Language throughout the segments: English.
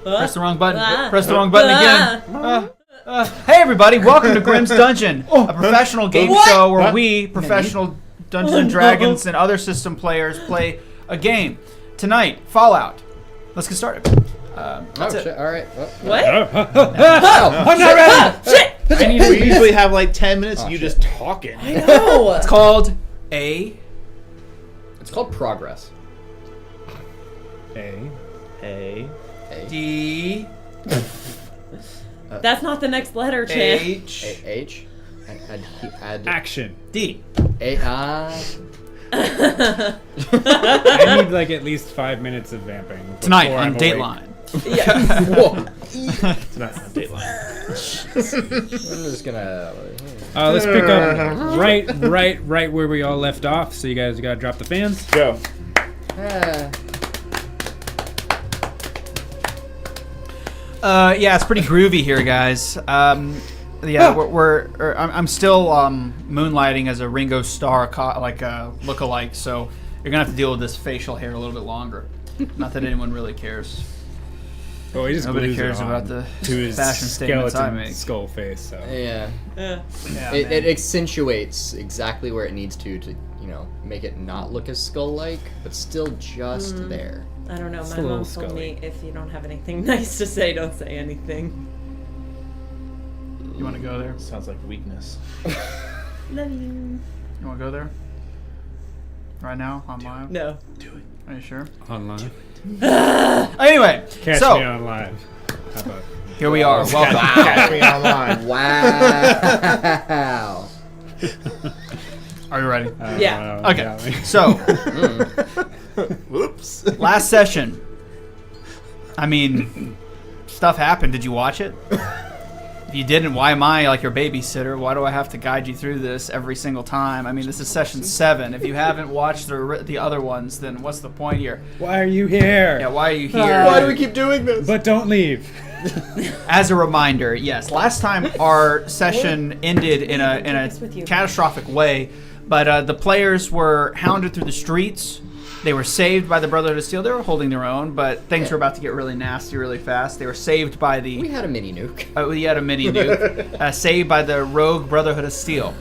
Press the wrong button. Press the wrong button again. Hey everybody, welcome to Grimm's Dungeon, a professional game show where we, professional Dungeons and Dragons and other system players, play a game. Tonight, Fallout. Let's get started. That's it. Shit. All right. What? I'm not ready. Shit! We usually have like 10 minutes and you just talking. I know. It's called It's called Progress. A. D That's not the next letter, Chan. H. Action. D. I I need like at least 5 minutes of vamping. Tonight before on I'm awake. Dateline. Yeah. Whoa. Tonight on Dateline. I'm just gonna. Let's pick up right where we all left off. So you guys gotta drop the fans. Go. Yeah, it's pretty groovy here, guys. I'm still moonlighting as a Ringo Starr look-alike, so you're gonna have to deal with this facial hair a little bit longer. Not that anyone really cares. Oh, he just Nobody glues cares it on about the to his fashion statements I skeleton make. skull face. So Yeah. Yeah, It accentuates exactly where it needs to make it not look as skull-like, but still just there. I don't know. It's My a little mom told scully. me if you don't have anything nice to say, don't say anything. You want to go there? Sounds like weakness. Love you. You want to go there? Right now, on live? No. Do it. Are you sure? online. Anyway, Catch so me on live. How about? here we are. Welcome. Catch me online. Wow. Are you ready? Yeah. Okay. So, Whoops. last session. I mean, stuff happened. Did you watch it? If you didn't, why am I like your babysitter? Why do I have to guide you through this every single time? I mean, this is session 7. If you haven't watched the other ones, then what's the point here? Why are you here? Yeah, why are you here? Why do we keep doing this? But don't leave. As a reminder, yes, last time our session ended in a this with you. catastrophic way, but the players were hounded through the streets. They were saved by the Brotherhood of Steel. They were holding their own, but things were about to get really nasty really fast. They were saved by the... We had a mini nuke. we had a mini nuke. Saved by the rogue Brotherhood of Steel.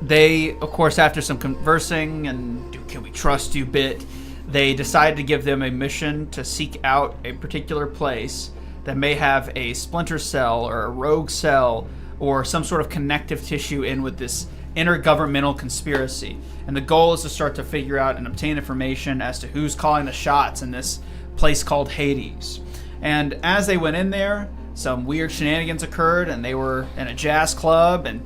They, of course, after some conversing and can we trust you bit, they decided to give them a mission to seek out a particular place that may have a splinter cell or a rogue cell or some sort of connective tissue in with this intergovernmental conspiracy. And the goal is to start to figure out and obtain information as to who's calling the shots in this place called Hades. And as they went in there, some weird shenanigans occurred, and they were in a jazz club and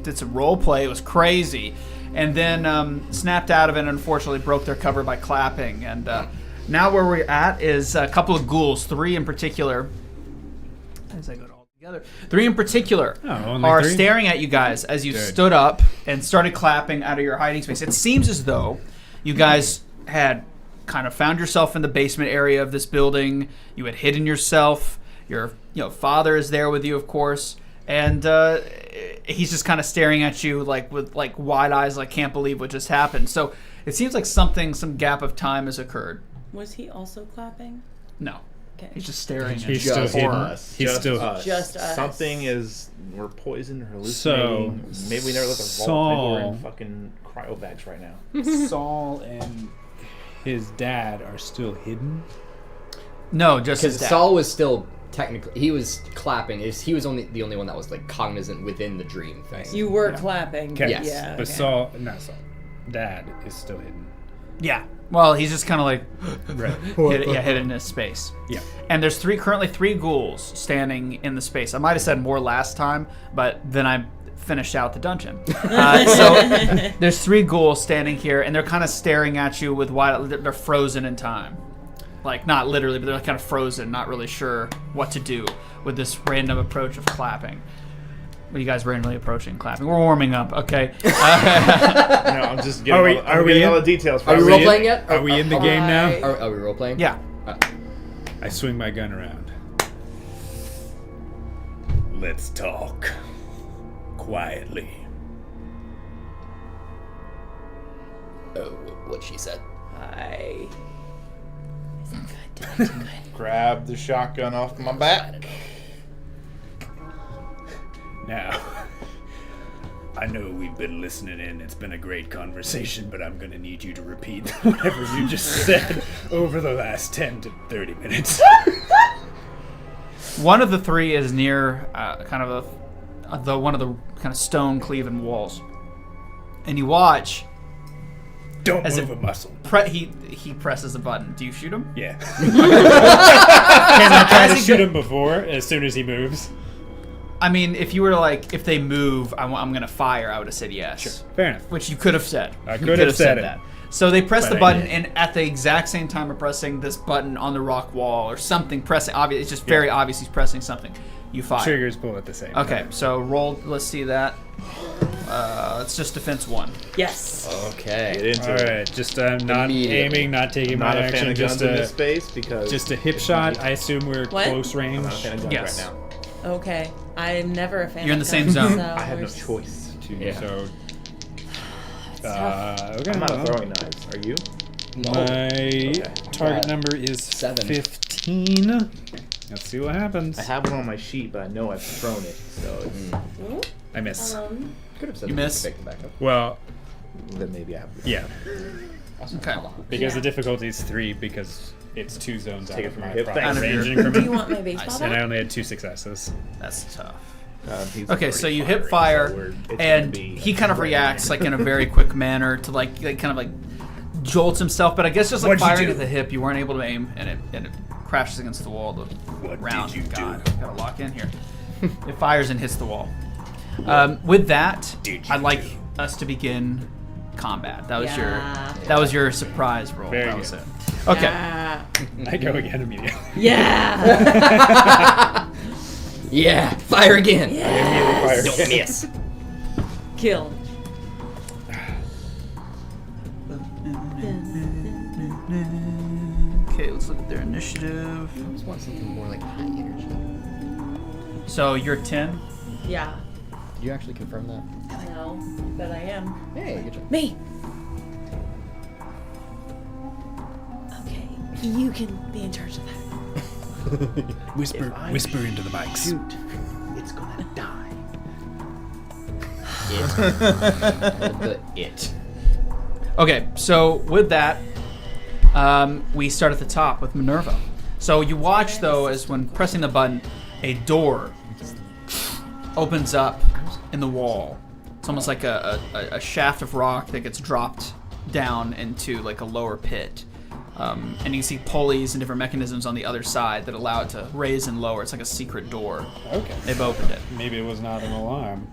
did some role play. It was crazy. And then snapped out of it and unfortunately broke their cover by clapping. And now where we're at is a couple of ghouls, 3 in particular. As I go all together. 3 in particular only are 3? staring at you guys as you Good. stood up and started clapping out of your hiding space. It seems as though you guys had kind of found yourself in the basement area of this building. You had hidden yourself. Your father is there with you, of course. And he's just kind of staring at you with wide eyes, like can't believe what just happened. So it seems like some gap of time has occurred. Was he also clapping? No. Okay. He's just staring at He's you. still hidden. Us. He's Just still us. Just us. We're poisoned or hallucinating. Maybe we never left a vault. Maybe we're in fucking cryovacs right now. Saul and his dad are still hidden. No, just his Because dad. Saul was still technically, he was clapping. He was the only one that was like cognizant within the dream thing. You were clapping. Okay. Yes. Yeah. But okay. not Saul. Dad is still hidden. Yeah. Well, he's just kind of like Right. hidden in his space. Yeah. And there's currently three ghouls standing in the space. I might have said more last time, but then I finished out the dungeon. So there's 3 ghouls standing here, and they're kind of staring at you with they're frozen in time. Like, not literally, but they're kind of frozen, not really sure what to do with this random approach of clapping. What are you guys randomly approaching clapping? We're warming up, okay? No, I'm just getting Are we all in? the details. Are we we role in? playing yet? Are we in the game now? Are we role playing? Yeah. I swing my gun around. Let's talk. Quietly. Oh, what she said. I Grab the shotgun off my back. Now, I know we've been listening in. It's been a great conversation, but I'm going to need you to repeat whatever you just said over the last 10 to 30 minutes. One of the three is near kind of one of the kind of stone cleaving walls, and you watch. Don't As move if- a muscle. He presses a button. Do you shoot him? Yeah. Can I try to As he shoot go- him before, as soon as he moves? I mean, if you were to if they move, I'm gonna fire. I would have said yes. Sure. Fair enough. Which you could have said. I You could have said it. that. So they press But the I button, didn't. and at the exact same time of pressing this button on the rock wall or something, pressing. Obvious. It's just very obvious he's pressing something. You fire. Triggers pull at the same Okay, time. so roll. Let's see that. It's just defense 1. Yes. Okay. Get into All it. right, just not Immediately. aiming, not taking I'm my not a fan action, of guns in this space because just a hip shot. I assume we're What? close range. I'm not a fan of guns Yes. right now. Okay. I'm never a fan. You're in of the same guns, zone. so I have no we're- choice. Yeah. So, tough. okay. I'm not well, throwing knives. Are you? My target Yeah. number is 7. 15. Let's see what happens. I have one on my sheet, but I know I've thrown it, so it's, I miss. Could have said You that miss? to pick them back up. Well, then maybe I have. yeah, Okay. because Yeah. the difficulty is 3 because it's 2 zones out Take it of from my your hip. proper Thanks. range Do you increment, Do you want my baseball and I bat? only had 2 successes. That's tough. He's Okay, already so you firing, hit fire, so it's gonna and be he kind of right reacts there. in a very quick manner to kind of jolts himself. But I guess just What'd you firing do? at the hip, you weren't able to aim, and it crashes against the wall. The What round. did you do? God, gotta lock in here. It fires and hits the wall. With that, did you I'd like do? us to begin combat. That was Yeah. your surprise roll. Very That was good. it. Okay. Yeah. I go again immediately. Yeah. Yeah. Fire again. Fire. Don't miss. Kill. Okay, let's look at their initiative. I just want something more like high energy. So you're 10. Yeah. Did you actually confirm that? No, but I am. Hey, good job. Me. Okay, you can be in charge of that. Whisper into the mics. Shoot, it's gonna die. It. Okay, so with that, we start at the top with Minerva. So you watch, though, as when pressing the button, a door opens up in the wall. It's almost like a shaft of rock that gets dropped down into like a lower pit. And you can see pulleys and different mechanisms on the other side that allow it to raise and lower. It's like a secret door. Okay. They've opened it. Maybe it was not an alarm.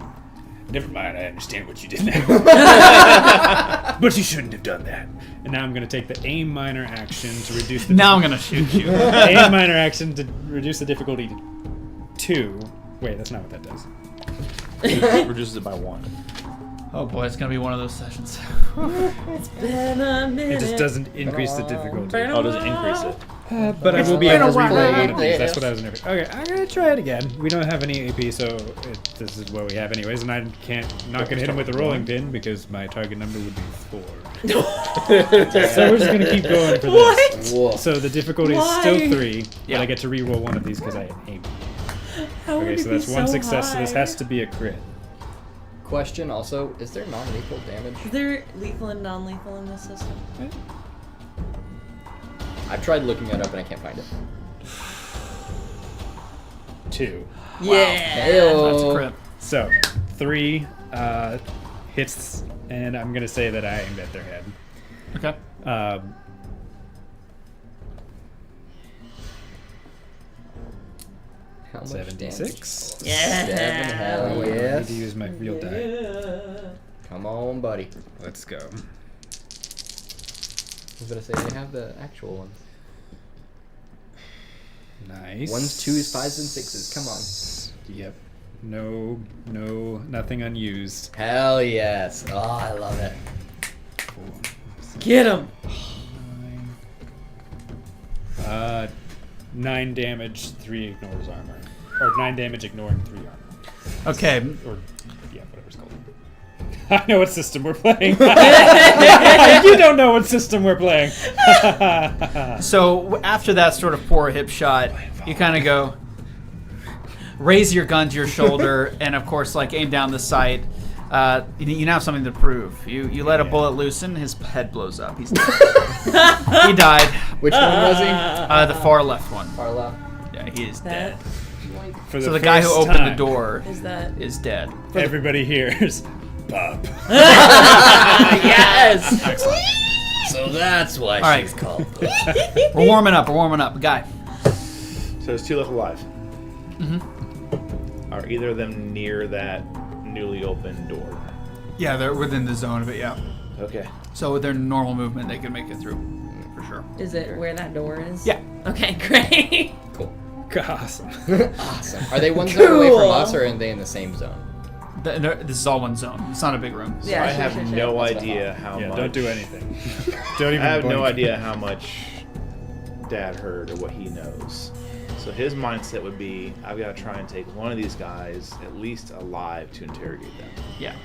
Never mind, I understand what you did now. But you shouldn't have done that. And now I'm going to take the aim minor action to reduce the Now I'm gonna shoot you. aim minor action to reduce the difficulty to 2. Wait, that's not what that does. Reduces it by 1. Oh boy, it's gonna be one of those sessions. It's been a minute. It just doesn't increase the difficulty. Oh, it doesn't increase it. But I will be been able a to reroll while. one of these. That's what I was nervous. Okay, I'm gonna try it again. We don't have any AP, so this is what we have anyways, and I'm not gonna hit him with the rolling pin because my target number would be 4. So we're just gonna keep going for this. Whoa. So the difficulty is Why? still 3, but Yeah. I get to reroll one of these because I aimed. How would Okay, it so that's be 1 so success. So this high? has to be a crit. Question also, is there non-lethal damage? Is there lethal and non-lethal in this system? I've tried looking that up and I can't find it. 2. Yeah. That's a crit. So 3 hits, and I'm gonna say that I aimed at their head. Okay. How much 76. damage? Yeah. 7, hell I need to yes. use my real die. Yeah. Come on, buddy. Let's go. I was gonna say, they have the actual ones. Nice. 1s, 2s, 5s, and 6s. Come on. Yep. Nothing unused. Hell yes. Oh, I love it. 4, Get him. 9. 9 damage, 3 ignores armor. Or 9 damage ignoring 3 armor. Okay. Or, yeah, whatever it's called. I know what system we're playing. You don't know what system we're playing. So after that sort of poor hip shot, you kind of go, raise your gun to your shoulder, and of course, like aim down the sight. You now have something to prove. You let a bullet loose, and his head blows up. He's dead. He died. Which one was he? The far left one. Far left. Yeah, he is dead. For The guy who first opened the time, door Is that dead. everybody hears Bob. Yes. Excellent. So that's why All right. she's called. We're warming up. Guy. So there's 2 left alive. Are either of them near that newly opened door? Yeah, they're within the zone of it, yeah. Okay. So with their normal movement, they can make it through, for sure. Is it where that door is? Yeah. Okay, great. Cool. Awesome. Awesome. Are they one zone away from Cool. us, or are they in the same zone? This is all one zone. It's not a big room. Yeah, I sure, have sure. no That's what I idea how Yeah, much. don't do anything. Don't even I have no blink. idea how much Dad heard or what he knows. So his mindset would be, I've got to try and take one of these guys at least alive to interrogate them. Yeah.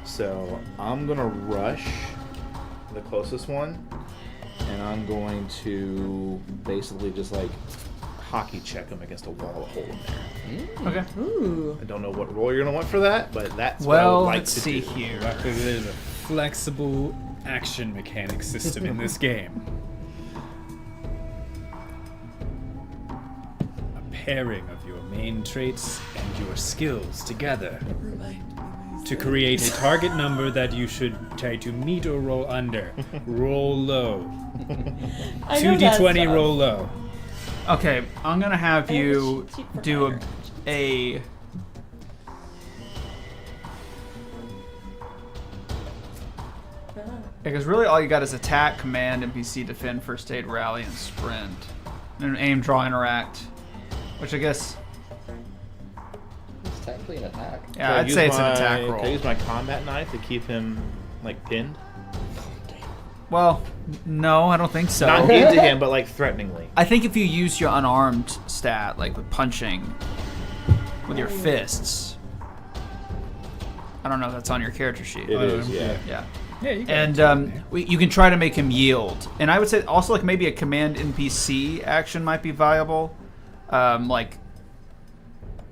So I'm going to rush the closest one, and I'm going to basically just like hockey check him against a wall, a hole in there. Okay. Ooh. I don't know what role you're going to want for that, but that's what I Well, would like let's to see do. here. Luckily, there's a flexible action mechanic system in this game. A pairing of your main traits and your skills together to create a target number that you should try to meet or roll under. Roll low. I know that 2d20 stuff. roll low. Okay, I'm gonna have you cheat for do fire. a because really all you got is attack, command, NPC, defend, first aid, rally, and sprint, and aim, draw, interact. Which I guess, It's technically an attack. yeah, Can I I'd use say it's an my- attack Can I roll. use my combat knife to keep him like pinned? Well, no, I don't think so. Not into him, but like threateningly. I think if you use your unarmed stat, like with punching with your fists, I don't know if that's on your character sheet. It is, yeah. Yeah. Yeah, you And can. you can try to make him yield. And I would say also like maybe a command NPC action might be viable. Like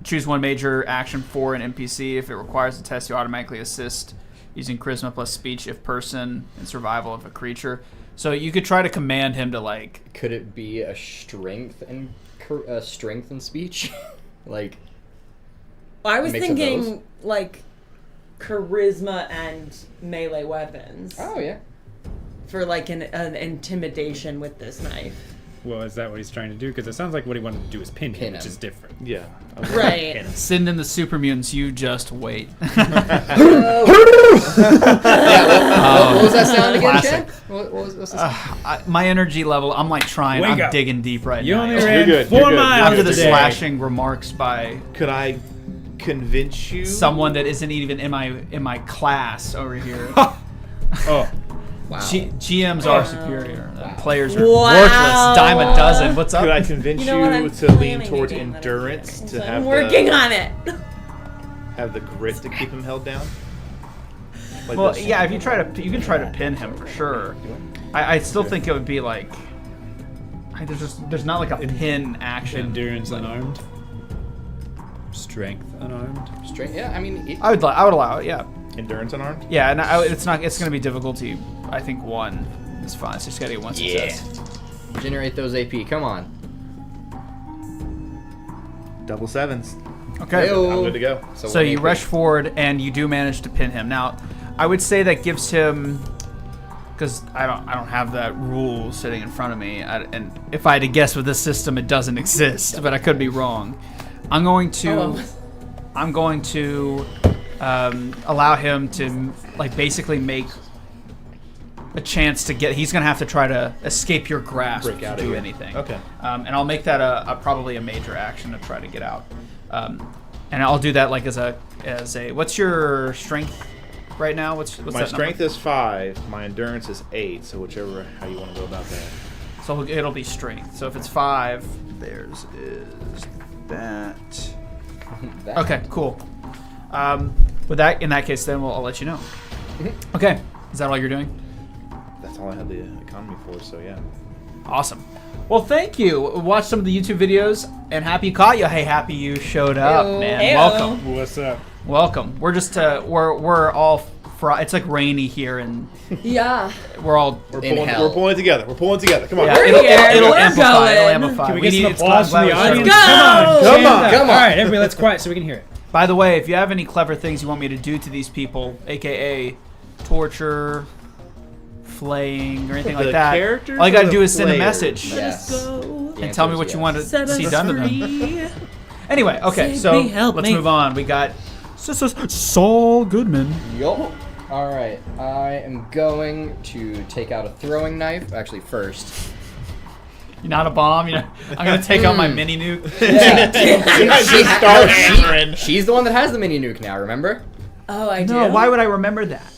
choose one major action for an NPC. If it requires a test, you automatically assist using charisma plus speech if person and survival of a creature. So you could try to command him to like. Could it be a strength and speech? Like, I was Mix of thinking those? like charisma and melee weapons oh yeah. for like an intimidation with this knife. Well, is that what he's trying to do? Because it sounds like what he wanted to do is pin Pin him, which him. is different. Yeah. Right. Send in the super mutants. You just wait. What was that sound again, classic. Chad? What's the sound? My energy level. I'm like trying. Wake I'm up. digging deep right You now. only You're ran good, 4 you're good. miles After the today. slashing remarks by Could I convince you? someone that isn't even in my class over here. Oh, Wow. GMs are superior. Wow. Players are Wow. worthless. Dime a dozen. What's up? Could I convince You know what? I'm to lean planning towards a game that I'm endurance doing, to so have I'm working the, on it. have the grit to keep him held down? Like Well, this? yeah. If you can try to pin him for sure. I still think it would be like. There's not like a pin action. endurance unarmed. Strength unarmed. Strength? Yeah, I mean, I would allow it. Yeah. Endurance unarmed? Yeah, and it's not. It's going to be difficulty. I think 1 is fine. So just got to get 1 success. generate those AP. Come on. Double sevens. Okay. Hey-o. I'm good to go. So one you AP. rush forward and you do manage to pin him. Now, I would say that gives him, because I don't have that rule sitting in front of me, and if I had to guess with this system, it doesn't exist, but I could be wrong. I'm going to allow him to like basically make a chance to get. He's gonna have to try to escape your grasp Break out to of do here. anything. Okay. And I'll make that probably a major action to try to get out. And I'll do that like as a. What's your strength right now? What's My that strength number? is 5. My endurance is 8. So whichever how you want to go about that. So it'll be strength. So if it's 5, theirs is that. That. Okay, cool. With that, in that case, then I'll let you know. Okay. Is that all you're doing? That's all I had the economy for, so yeah. Awesome. Well, thank you. Watch some of the YouTube videos, and happy you caught you. Hey, happy you showed up, Heyo. man. Heyo. Welcome. What's up? Welcome. We're just we're all it's like rainy here, and Yeah. we're all We're In pulling, hell. we're pulling it together. We're pulling it together. Come on. yeah. We're It'll here. amplify. We're It'll going. amplify. Can we get some need- applause from the glad we're audience? starting. Go! Come on, Come on. All right, everybody, let's quiet so we can hear it. By the way, if you have any clever things you want me to do to these people, aka torture, flaying, or anything The like that, characters all you or gotta the do is send a players? message Yes. Go. and tell me what you want to Set us see done to them. free. Anyway, okay, Save so me, help let's me. move on. We got Saul Goodman. Yup. All right. I am going to take out a throwing knife. Actually, first. You're not a bomb. You know, I'm gonna take out my mini nuke. She's the one that has the mini nuke now. Remember? Oh, I do. No, why would I remember that?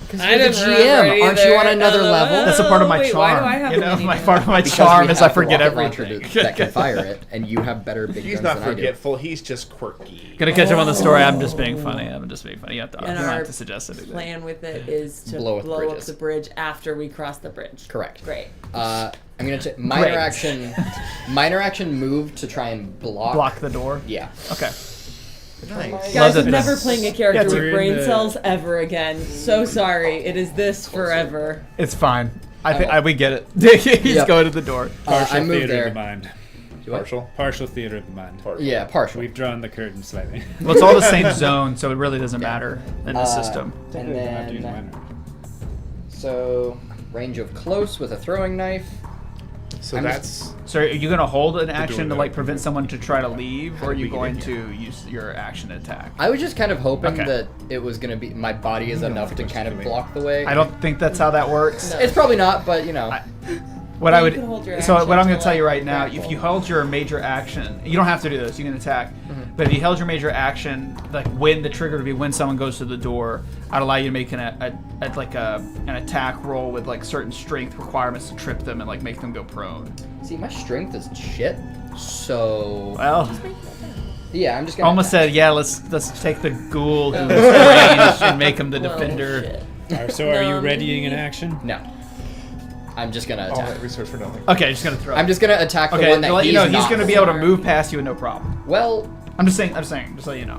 Because I you're the didn't remember GM. Aren't you on either. another level? That's a part of my wait, charm. why do I have you a know, mini my nuke? part of my Because charm we is I have the forget rocket launcher everything. that can fire it, and you have better big He's guns not than I do. forgetful. He's just quirky. Gonna catch up on the story. I'm just being funny. You have to. You don't And have our to suggest anything. plan with it is to Blow blow, up up bridges. the bridge after we cross the bridge. Correct. Great. I'm gonna take Great. minor action move to try and Block the door. Yeah. Okay. Nice. Guys, that I'm never this. playing a character Yeah, with we're in brain the- cells ever again. So sorry. It is this forever. It's fine. I think Oh. we get it. He's Yep. going to the door. Partial I moved theater there. of the mind. Do what? Partial. Partial theater of the mind. Partial. Yeah, partial. We've drawn the curtain slightly. Well, it's all the same zone, so it really doesn't matter in the system. And Technically, we don't have to use then, minor. so range of close with a throwing knife. So I'm that's So are you going to hold an action to door like there. prevent someone to try to leave, or are did you we get going in to use your action attack? I was just kind of hoping Okay. that it was gonna be my body is enough to kind of block the way. I don't think that's how that works. No. It's probably not, but you know. What You I can hold your would so action what I'm to, going to tell you like, right now, grapple. if you held your major action, you don't have to do this. You can attack, but if you held your major action, like when the trigger to be when someone goes to the door, I'd allow you to make an attack roll with like certain strength requirements to trip them and like make them go prone. See, my strength is shit. So Well, yeah, I'm just I gonna. almost attack. said yeah. Let's take the ghoul who's ranged and make him the Well, defender. shit. Alright, so are you No, readying an maybe- action? No. I'm just gonna all attack. that research for nothing. Okay, just gonna throw. I'm just gonna attack the okay. one To that let you know, he's not gonna be able to before. move past you with no problem. Well, I'm just saying. Just so you know.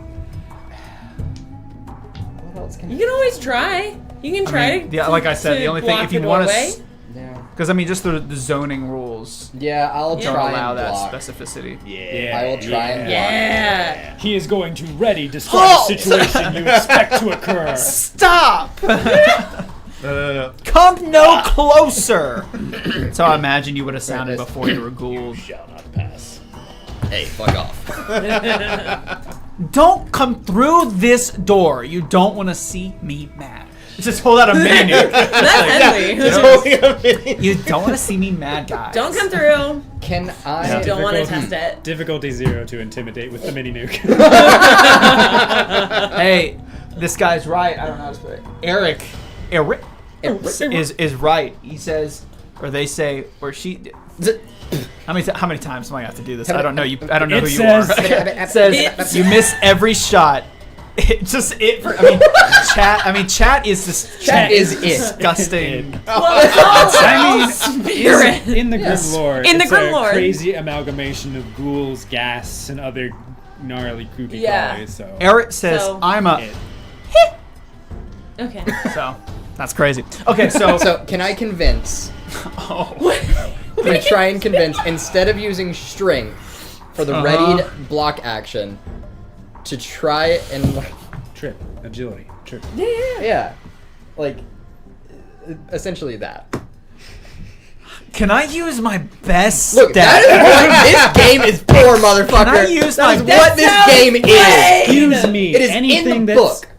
what else can You can always try. You can I try mean, to. yeah, like I said, to the only thing block if you the want doorway. to, Yeah. because I mean, just the zoning rules Yeah, I'll Yeah. don't try allow and that block. specificity. Yeah. I will try and block. Yeah. He is going to ready to start Halt! a situation you expect to occur. Stop! No. Come no closer. That's how I imagine you would have sounded Right, before you were ghouls. Shall not pass. Hey, fuck off. Don't come through this door. You don't want to see me mad. Just hold out a menu. That's Henley. You don't want to see me mad, guys. Don't come through. Can I? You don't want to Difficult. test it. Difficulty 0 to intimidate with the mini nuke. Hey, this guy's right. I don't know how to spell it. Eric is right. He says, or they say, or she. How many times am I gonna have to do this? I don't know you. I don't know It who you says- are. It says you miss every shot. Chat. Chat is this. Chat is it. disgusting. I mean, Spirit. in the Yes. Grim Lore, In the it's Grim a Lore. crazy amalgamation of ghouls, gas, and other gnarly, creepy Yeah. guys. So Eric says So- I'm a. it. Okay. So that's crazy. Okay, so. So can I convince? Oh. Can I try and convince instead of using strength for the readied block action to try and Trip, agility, trip. yeah, like essentially that. Can I use my best Look, stat? that is what this game is for, motherfucker. Can I use that my is best what this game is. Excuse me. It is anything in the that's book.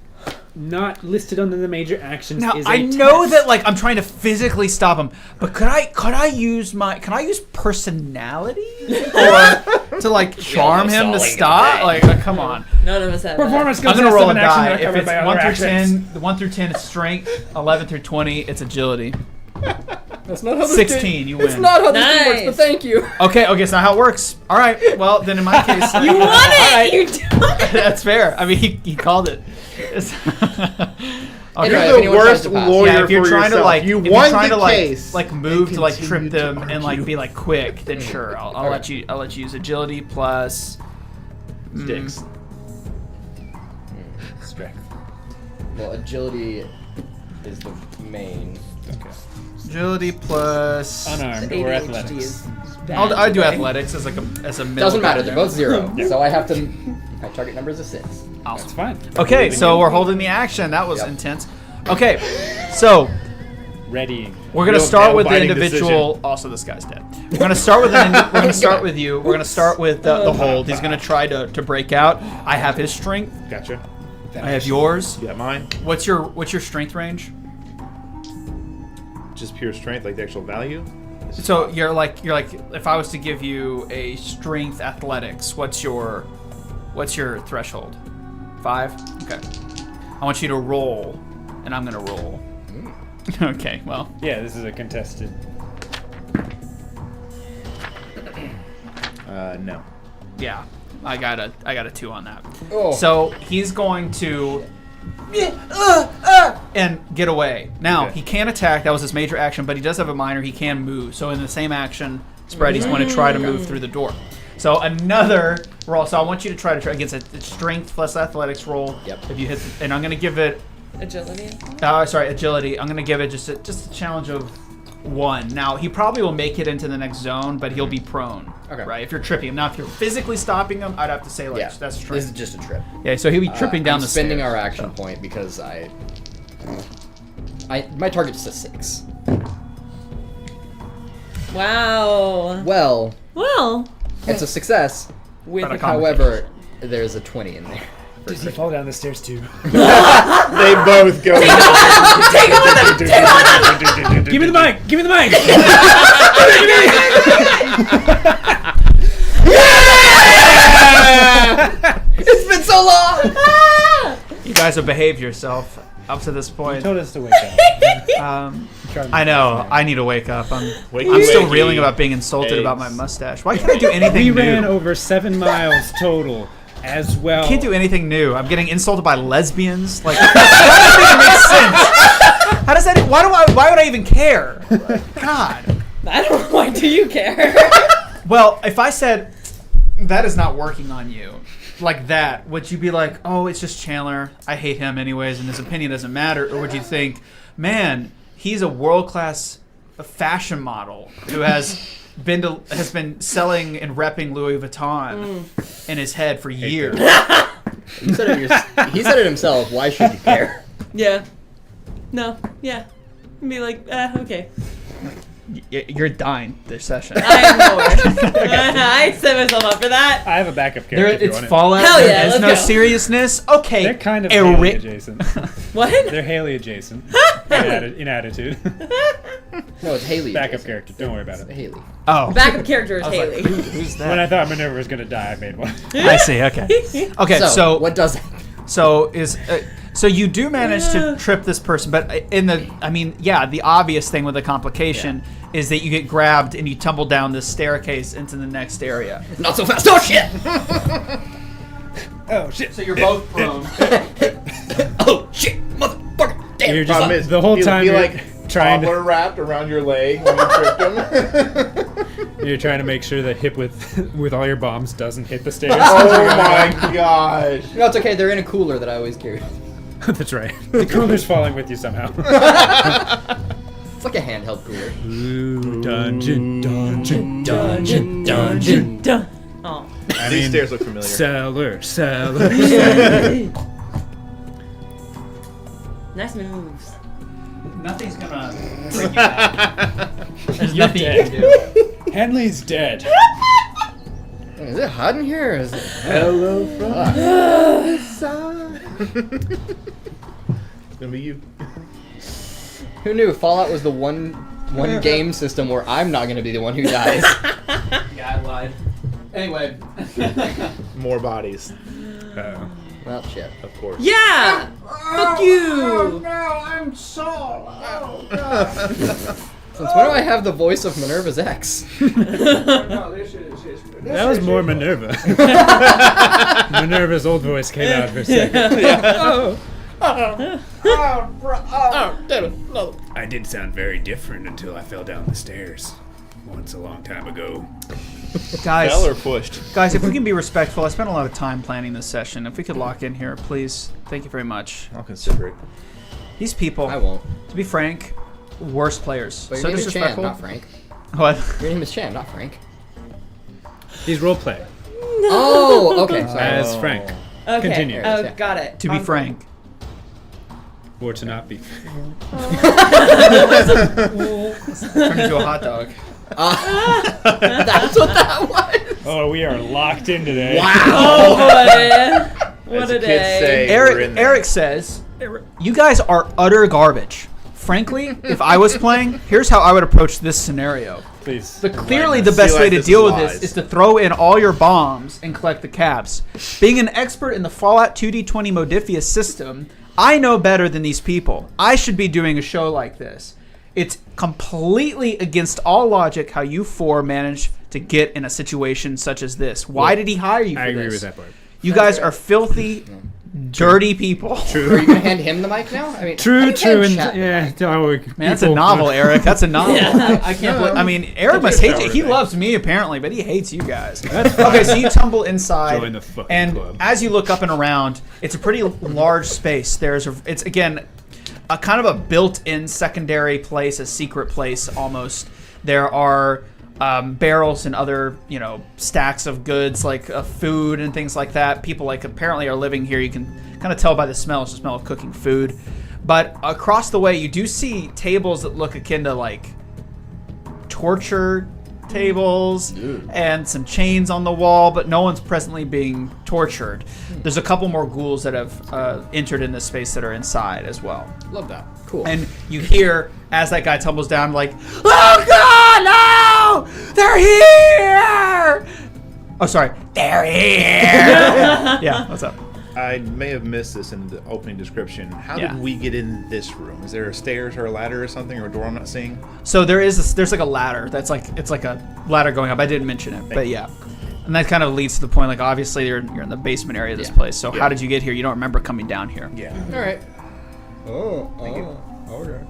not listed under the major actions Now is I a know test. that like I'm trying to physically stop him, but could I use personality or to like charm him to stop? Like come on. None of us have Performance I'm skills gonna test roll of a an action die. that are If covered it's by 1 other through actions. 10, 1 through 10 is strength, 11 through 20 it's agility. That's not how this 16, game, you It's win. not how this game works. Nice. But thank you. Okay, it's not how it works. All right, well then in my case You won all right. it. You done it. That's fair. I mean he called it. Anyway, You're if the anyone tries worst to pass. lawyer Yeah, if you're for trying to yourself. like, You if you're won trying the to case. like move and to like trip continue to them and like argue. be like quick, then sure, I'll let you use agility plus Sticks. Strength. Well, agility is the main. Okay. agility plus. Unarmed or ADHD athletics. is bad I'll do today. athletics as like a middle. Doesn't matter. They're both 0. Yeah. So I have to. My target number is a 6. That's fine. Okay, so we're holding the action. That was Yep. intense. Okay, so Readying. we're gonna Real start with the nail-biting individual. Also, this guy's dead. We're gonna start with we're gonna start with you. We're gonna start with the hold. He's gonna try to break out. I have his strength. Gotcha. I have yours. You got mine. What's your strength range? Just pure strength, like the actual value. So you're like if I was to give you a strength athletics, what's your threshold? 5? Okay. I want you to roll, and I'm gonna roll. Okay, well. Yeah, this is a contested. No. Yeah. I got a 2 on that. Oh. So he's going to and get away. Now Okay. he can attack. That was his major action, but he does have a minor. He can move. So in the same action spread, he's going to try to move through the door. So another roll. So I want you to try against a strength plus athletics roll. Yep. If you hit, and I'm going to give it. Agility. Sorry, agility. I'm going to give it just a challenge of 1. Now he probably will make it into the next zone, but he'll be prone. Okay. Right. If you're tripping him. Now if you're physically stopping him, I'd have to say like Yeah. that's This strength. is just a trip. Yeah. So he'll be tripping down I'm the spending stairs. our action point because my target's a 6. Wow. Well, Well, it's a success. with But I a can't- However, there's a 20 in there. Does he fall down the stairs too? They both go. Give me the mic! Give me the mic! It's been so long! You guys have behaved yourself up to this You point. told us to wake up. I know. I need to wake up. I'm Wakey, still wakey. reeling about being insulted about my Eggs. mustache. Why can't I do anything We new? ran over 7 miles total as well. I can't do anything new. I'm getting insulted by lesbians. Like, that doesn't even make sense. How does that? Why would I even care? God. I don't know. Why do you care? Well, if I said that is not working on you, like that, would you be like, oh, it's just Chandler. I hate him anyways, and his opinion doesn't matter, or would you think, man, he's a world-class fashion model who has been selling and repping Louis Vuitton in his head for years. He said it himself. Why should you care? Yeah. No. Yeah. Be like, okay. You're dying this session. I am bored. I set myself up for that. I have a backup There, character if you it's want it. Fallout. Hell yeah, There is let's no go. seriousness. Okay. They're kind of Haley Eric. adjacent. What? They're Haley adjacent in attitude. No, it's Haley. Backup Jason. character. Don't worry about it. Haley. Oh. Backup character is I was like, Haley. who's When I that? thought Minerva was gonna die, I made one. I see. Okay. Okay. So what does it? So you do manage to trip this person, but the obvious thing with the complication is that you get grabbed and you tumble down this staircase into the next area. Not so fast. Oh shit! Oh shit! So you're both prone. Oh shit! Motherfucker! Damn! You're Problem just is, the whole he time you're like trying cobbler to wrapped around your leg when you tripped him. you're trying to make sure the hip with all your bombs doesn't hit the stairs. Oh my gosh! No, it's okay. They're in a cooler that I always carry. That's right. The cooler's falling with you somehow. It's like a handheld cooler. Ooh, dungeon. Dun. Oh. I These mean, stairs look familiar. Cellar. Nice moves. Nothing's gonna bring you back. There's You're nothing dead. you can do. Henley's dead. Is it hot in here? Or is it... Hello from the side. It's gonna be you. Who knew Fallout was the one game system where I'm not gonna be the one who dies? Yeah, I lied. Anyway. More bodies, Well, shit. of course. Yeah. Fuck you. No, I'm so. Oh god. Since when do I have the voice of Minerva's ex? No, this is That was more Minerva. Minerva's old voice came out for a second. Oh, Damn it. No. I did sound very different until I fell down the stairs once a long time ago. Guys, Fell or pushed? guys, if we can be respectful, I spent a lot of time planning this session. If we could lock in here, please. Thank you very much. I'll consider it. These people, I won't. to be frank, worst players. But your So name is Chan, disrespectful. not Frank. What? Your name is Chan, not Frank. He's role playing Oh, okay. Sorry. as Frank. Okay. Continue. Oh, Yeah. got it. To be frank. Or to not be. Turn into a hot dog. That's what that was. Oh, we are locked in today. Oh boy. What As a the kids day. say, we're in there. Eric says, you guys are utter garbage. Frankly, if I was playing, here's how I would approach this scenario. Please. But clearly the best See, way like, to this deal is with this lies. is to throw in all your bombs and collect the cabs. Being an expert in the Fallout 2D20 Modiphius system, I know better than these people. I should be doing a show like this. It's completely against all logic how you four managed to get in a situation such as this. Why did he hire you for I agree this? with that part. You guys are filthy, dirty people. Are you gonna hand him the mic now? I mean, how True, do you true, hand and chat? yeah. Man, that's a novel, Eric. That's a novel. I can't believe. I mean, Eric must hate you. He loves me apparently, but he hates you guys. Okay, so you tumble inside, Join the fucking and club. as you look up and around, it's a pretty large space. It's again a kind of a built-in secondary place, a secret place almost. There are barrels and other, stacks of goods like food and things like that. People apparently are living here. You can kind of tell by the smell. It's the smell of cooking food. But across the way, you do see tables that look akin to torture tables and some chains on the wall, but no one's presently being tortured. There's a couple more ghouls that have entered in this space that are inside as well. Love that. Cool. And you hear as that guy tumbles down, "Oh God, no! They're here!" Oh, sorry, they're here. Yeah, what's up? I may have missed this in the opening description. How Yeah. did we get in this room? Is there a stairs or a ladder or something, or a door I'm not seeing? So there's a ladder that's it's like a ladder going up. I didn't mention it, but yeah. And that kind of leads to the point, obviously you're in the basement area of this Yeah. place. So how did you get here? You don't remember coming down here. Yeah. All right. you. Okay.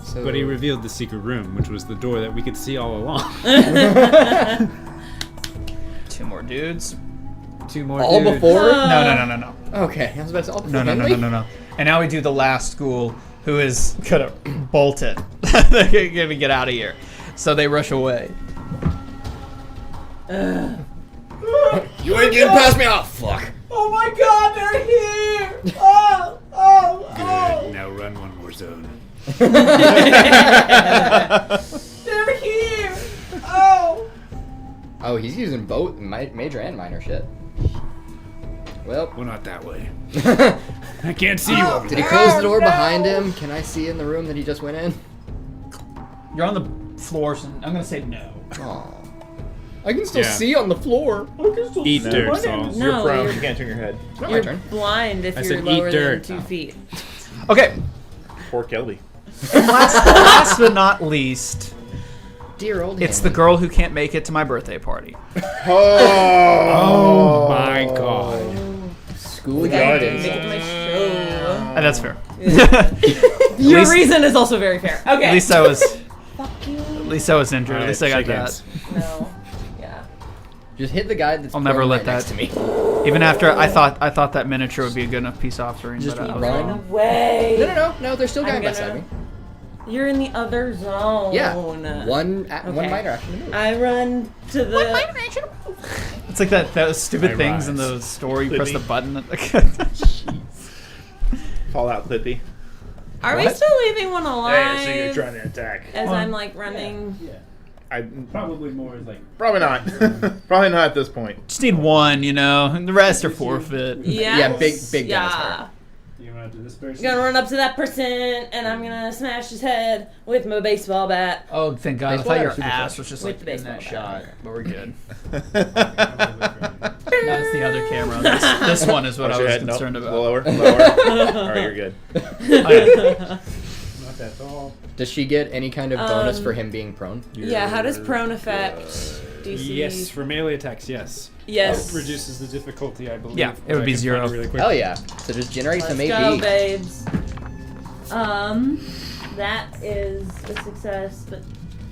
So, But he revealed the secret room, which was the door that we could see all along. Two more dudes. Two more. all dudes. before? No. Okay, I was about to say all before No. Henley? And now we do the last school who is gonna bolt it. They're gonna get out of here. So they rush away. You ain't getting past me! Oh, fuck. Oh my God, they're here! Good. Now run one more zone. They're here! Oh! Oh, he's using both major and minor shit. Well, Well, not that way. I can't see you over did there. he close the door behind him? Can I see in the room that he just went in? You're on the floor, so I'm gonna say no. Aw. I can still Yeah. see on the floor. Eat dirt, Saul. No, You're prone. you're- You can't turn your head. It's not my You're turn. blind if I you're said eat lower dirt. than 2 feet. Okay, Poor Kelby. last but not least, Dear old it's the Henley. girl who can't make it to my birthday party. Oh my god. School Make gardens. it to my show. That's fair. Your least- reason is also very fair. Okay. At least I was. Fuck you. At least I was injured. At Alright, least I got shake that. hands. No. Yeah. Just hit the guy that's I'll never prone let right next that- to me. Even after I thought that miniature would be a good enough peace offering. Just but I was run. wrong. Way. No, there's still a guy I'm beside gonna- me. You're in the other zone. Yeah. One minor action to move. I run to the. It's like those stupid I things in rise. the store. You press the button. Fallout Clippy. Are we What? still leaving one alive? so you're trying to attack. As I'm running. I Probably more like. probably not. Probably not at this point. Just need one, and the rest are forfeit. Yeah. Yeah, big guys Yeah. hard. You want to do this person? Gonna run up to that person and I'm gonna smash his head with my baseball bat. Oh, thank God! Baseball I thought or your super ass flash? was just With like the in that baseball shot, bat. but we're good. That's That's the other camera. This one is what I Watch your was head. Nope. concerned about. Lower. All right, you're good. Not that tall. Does she get any kind of bonus for him being prone? Yeah, how does prone affect? DC? Yes, for melee attacks, yes. Yes. It reduces the difficulty, I believe. Yeah, it would I be can find 0. Really quick. Hell yeah. So just generate Let's some go, AP. babes. That is a success, but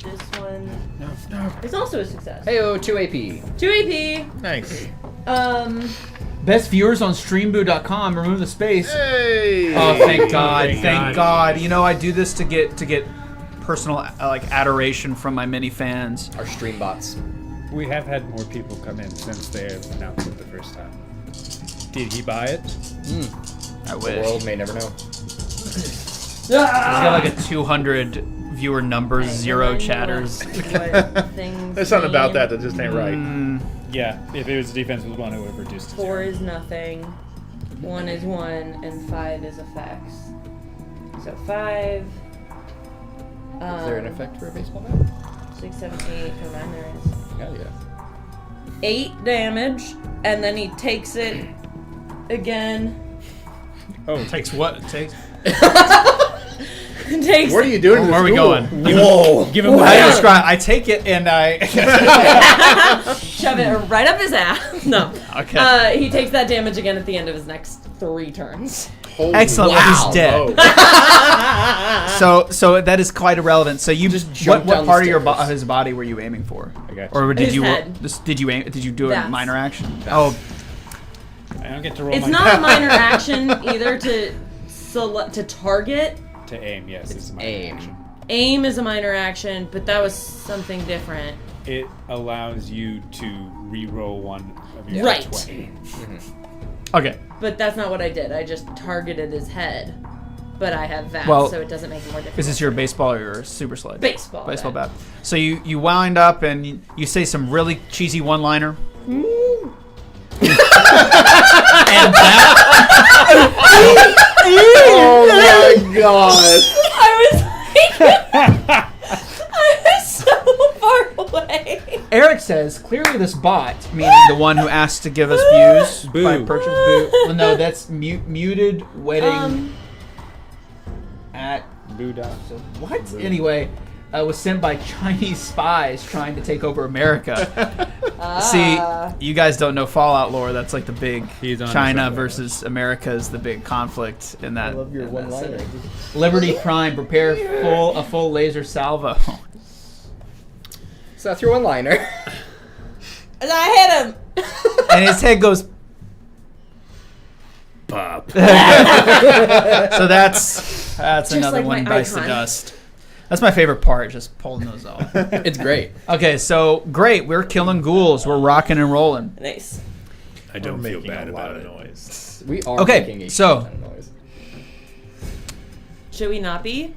this one No. is also a success. Heyo, 2 AP. 2 AP. Nice. Best viewers on streamboo.com. Remove the space. Hey. Oh, thank God! Thank Thank God. God! You know, I do this to get personal like adoration from my many fans. Our stream bots. We have had more people come in since they have announced it the first time. Did he buy it? I The wish. world may never know. He's got like a 200 viewer numbers, 0 chatters. There's something about that just ain't right. Yeah, if it was defense was 1, it would have reduced to 4 0. is nothing. 1 is 1, and 5 is effects. So 5. Is there an effect for a baseball bat? 6, 7, 8. For mine, there is. Hell yeah. 8 damage, and then he takes it again. Oh, Takes what? It takes. Takes What are you doing? Where are we going? Whoa. give him the How do you describe? I take it and I. shove it right up his ass. No. Okay. He takes that damage again at the end of his next 3 turns. Holy Excellent. Wow. He's dead. Oh. So that is quite irrelevant. So you Just jump what down the part of your stairs. his body were you aiming for? I got you. Or did His you head. did you aim? Did you do a That's- minor action? Oh, I don't get to roll It's my not a minor action either to target. to aim. Yes, it's a minor Aim. action. Aim is a minor action, but that was something different. It allows you to re-roll one of your Right. 20. okay. But that's not what I did. I just targeted his head. But I have VATS, Well, so it doesn't make it more difficult. Is this your baseball or your super sled? Baseball Baseball bat. bat. So you wind up and you say some really cheesy one-liner. And that, Oh my god. I was so far away. Eric says, clearly this bot, meaning the one who asked to give us views by Boo. purchase. Boo. Well, no, that's muted wedding at Buddha. what? Anyway, was sent by Chinese spies trying to take over America. See, you guys don't know Fallout lore. That's like the big He's on China something. versus America is the big conflict in that. I love your in that one-liner. setting. Liberty Prime, prepare a full laser salvo. So that's your one-liner. And I hit him. And his head goes. Pop. So that's another like one my bites the icon. dust. That's my favorite part, just pulling those off. It's great. Okay, so great, we're killing ghouls, we're rocking and rolling. Nice. I don't feel Making bad a lot about of it. noise. We are Okay, making a so- ton of noise. Should we not be?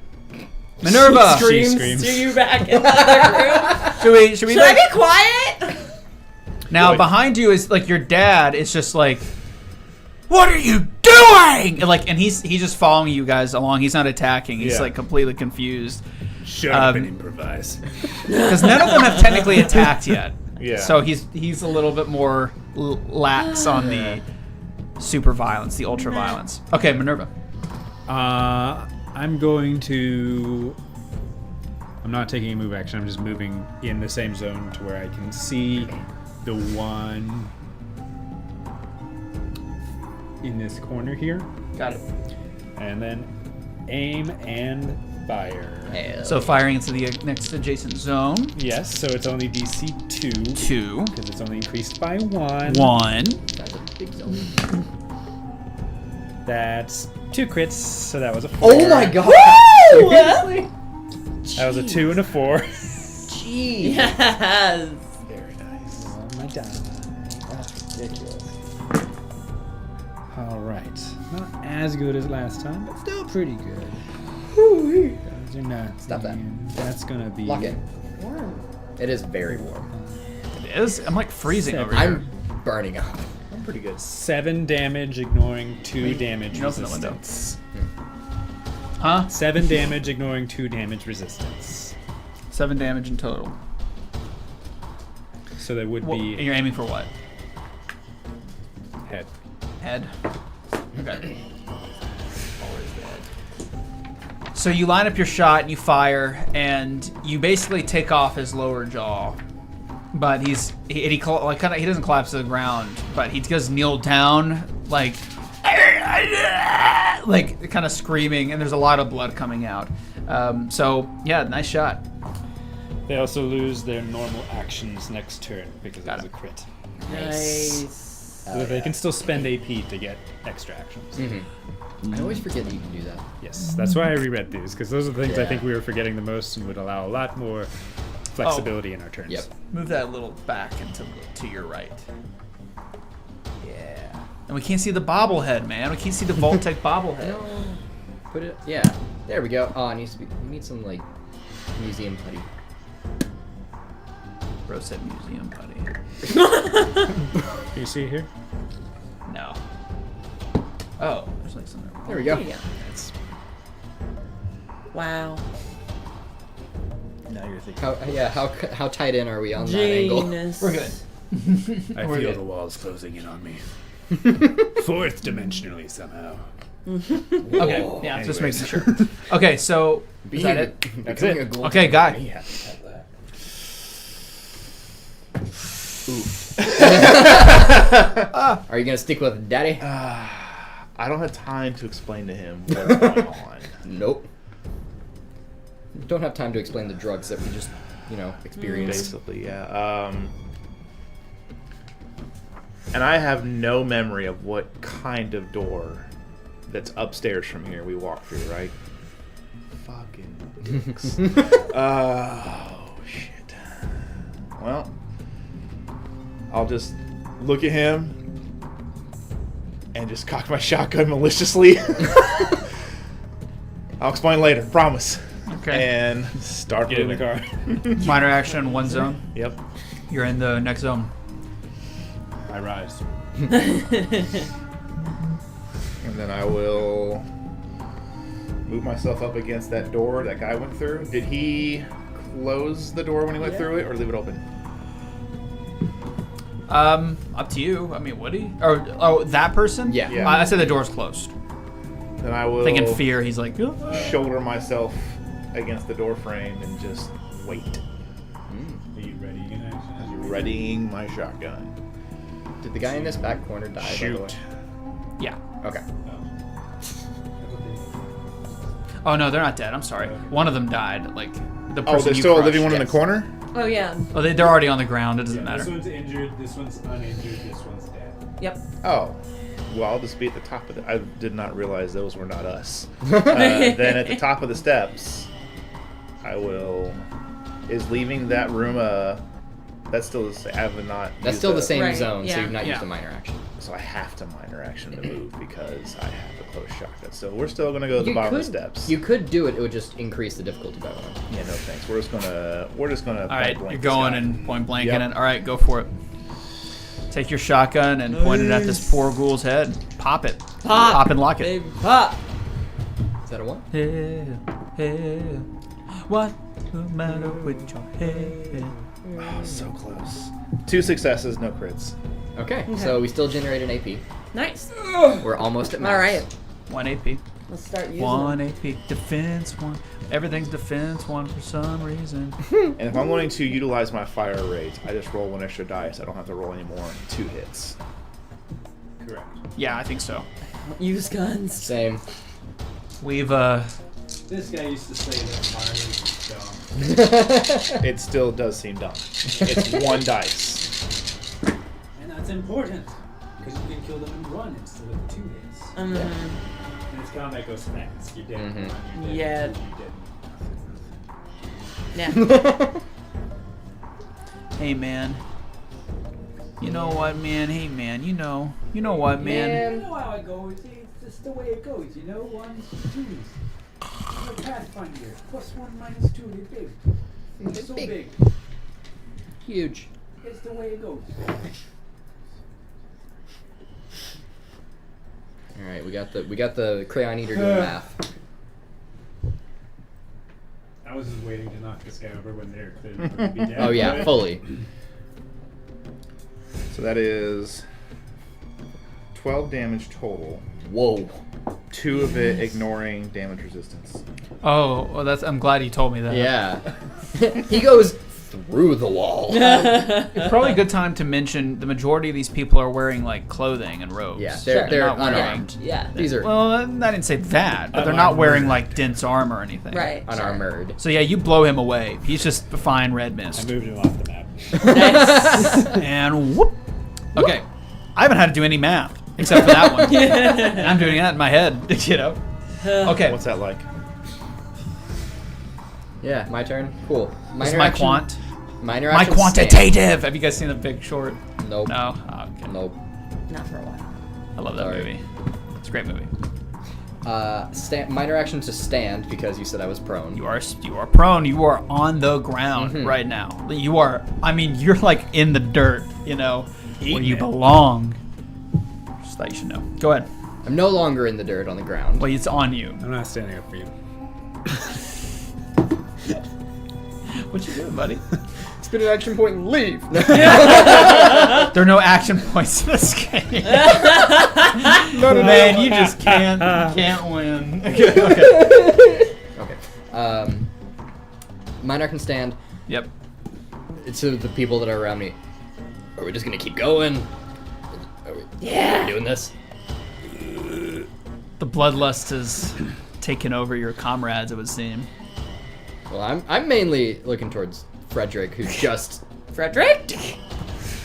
Minerva, She Screams screams. to you back in the other room. should we Should I make- be quiet? now Wait. behind you is like your dad is just like, what are you doing? And he's just following you guys along. He's not attacking. He's Yeah. like completely confused Shut up and Um, improvise. because none of them have technically attacked yet. Yeah. So he's a little bit more lax on the super violence, the ultra violence. Okay, Minerva. I'm going to. I'm not taking a move action. I'm just moving in the same zone to where I can see the one in this corner here, Got it. and then aim and fire. So firing into the next adjacent zone. Yes, so it's only DC 2 2, because it's only increased by 1. 1. That's a big zone. That's 2 crits, so that was a 4. Oh my god! Seriously? That was a 2 and a 4. Jeez. Yes. Very nice. Oh my god. That's ridiculous. Alright. Not as good as last time, but still pretty good. Those are not Stop that. That's gonna be. Lock in. It is very warm. It is. I'm like freezing over here. I'm burning up. I'm pretty good. 7 damage, ignoring 2 damage you open the window. resistance. Huh? 7 damage, ignoring 2 damage resistance. 7 damage in total. So that would And be you're aiming for what? head. Head. Okay. So you line up your shot and you fire, and you basically take off his lower jaw. but he doesn't collapse to the ground, but he does kneel down like kind of screaming, and there's a lot of blood coming out. So yeah, nice shot. They also lose their normal actions next turn because Got it was it. a crit. Nice. So they can still spend AP to get extra actions. I always forget that you can do that. Yes, that's why I reread these, because those are the things I Yeah. think we were forgetting the most and would allow a lot more flexibility in our turns. Yep. Move that a little back into to your right. Yeah. And we can't see the bobblehead, man. We can't see the Vault-Tec bobblehead. No. Put it. Yeah. There we go. Oh, it needs to be. We need some like museum putty. Bro said museum putty. Do you see it here? No. Oh, there's like something. There we go. There you go. That's Wow. Now you're thinking. How tight in are we on that angle? Genius. we're good. I We're feel good. the walls closing in on me. Fourth dimensionally somehow. Okay, yeah, just making sure. Okay, so is that it? That's Becoming it. a gold- Okay, guy. Yeah, have that. Are you gonna stick with Daddy? I don't have time to explain to him what's going on. Nope. Don't have time to explain the drugs that we just, experienced. Basically, yeah. And I have no memory of what kind of door that's upstairs from here we walk through, right? Fucking dicks. Oh, shit. Well, I'll just look at him and just cock my shotgun maliciously. I'll explain later, promise. Okay. And start Get in the moving. car. Minor action, one zone. Yep. You're in the next zone. I rise. And then I will move myself up against that door that guy went through. Did he close the door when he went through it, or leave it open? Up to you. I mean, would he? Oh, that person? Yeah. Yeah. I said the door's closed. Then I will I think in fear, he's like, shoulder myself against the door frame and just wait, Are you ready in action? readying my shotgun. Did the guy in this back corner die? By the Shoot. way? yeah. Okay. Oh no, they're not dead. I'm sorry. One of them died. Like the person Oh, there's you still a crushed. living one in the Yes. corner? Oh yeah. Oh, they're already on the ground. It doesn't This matter. one's injured, this one's uninjured, this one's dead. Yep. Oh. Well, I'll just be at the top of the... I did not realize those were not us. Then at the top of the steps, I will... Is leaving that room That's still the same. I have not... That's used still the a- same Right, zone, so yeah. you've not used Yeah. a minor action. So I have to minor action to move because I have a close shotgun. So we're still going to go to the bottom of the steps. You could do it. It would just increase the difficulty by one. Yeah, no thanks. We're just gonna All right, point blank you're this going guy. and point blanking Yep. it. All right, go for it. Take your shotgun and point it at this poor ghoul's head. Pop it. Pop and lock it. Baby, pop. Is that a one? Hell, hell, what the matter with your head? Oh, so close. 2 successes, no crits. Okay, so we still generate an AP. Nice. We're almost at max. All right. 1 AP. Let's start using 1 them. AP. Defense 1. Everything's defense 1 for some reason. And if I'm going to utilize my fire rate, I just roll 1 extra dice. I don't have to roll any more. 2 hits. Correct. Yeah, I think so. Use guns. Same. We've This guy used to say that fire is dumb. It still does seem dumb. It's 1 dice. And that's important, because you can kill them in 1 instead of 2 hits. Mm-hmm. And its combat goes fast. You're dead. Mhm. You're Yeah. dead. Yeah. hey man. You know what, man? Hey man, you know what, man? You know how it goes. It's just the way it goes. You know, 1s, 2s. Like Pathfinder. +1, -2. They're big. They're so big. Huge. It's the way it goes. All right, we got the crayon eater doing math. I was just waiting to knock this guy over when they're clearly going to be dead. Oh yeah, fully. So that is 12 damage total. Whoa. 2 of it ignoring damage resistance. Oh, well, I'm glad you told me that. Yeah. He goes through the wall. It's probably a good time to mention the majority of these people are wearing like clothing and robes. Yeah, Sure. they're not wearing- unarmed. Yeah. These are Well, I didn't say that, but they're not wearing like dense armor or anything. Right. unarmored. So yeah, you blow him away. He's just a fine red I mist. moved him off the map. Nice. And whoop. Okay. I haven't had to do any math except for that one. And I'm doing that in my head, you know. Okay. What's that like? Yeah, my turn. Cool. This is my action- quant. Minor My action quantitative. Have you guys seen The Big Short? stand. Nope. No. Oh, okay. Nope. Not for a while. I love that Sorry. movie. It's a great movie. Minor action to stand because you said I was prone. You are prone. You are on the ground Mhm. right now. You are. I mean, you're like in the dirt. You know, where Eating you it. belong. Just thought you should know. Go ahead. I'm no longer in the dirt on the ground. Well, it's on you. I'm not standing up for you. What you doing, buddy? Spin an action point and leave. There are no action points in this game. Man, you just can't win. Okay. Okay. Minor can stand. Yep. To the people that are around me. Are we just gonna keep going? Are we doing this? The bloodlust has taken over your comrades, it would seem. Well, I'm mainly looking towards Frederick, who's just Frederick?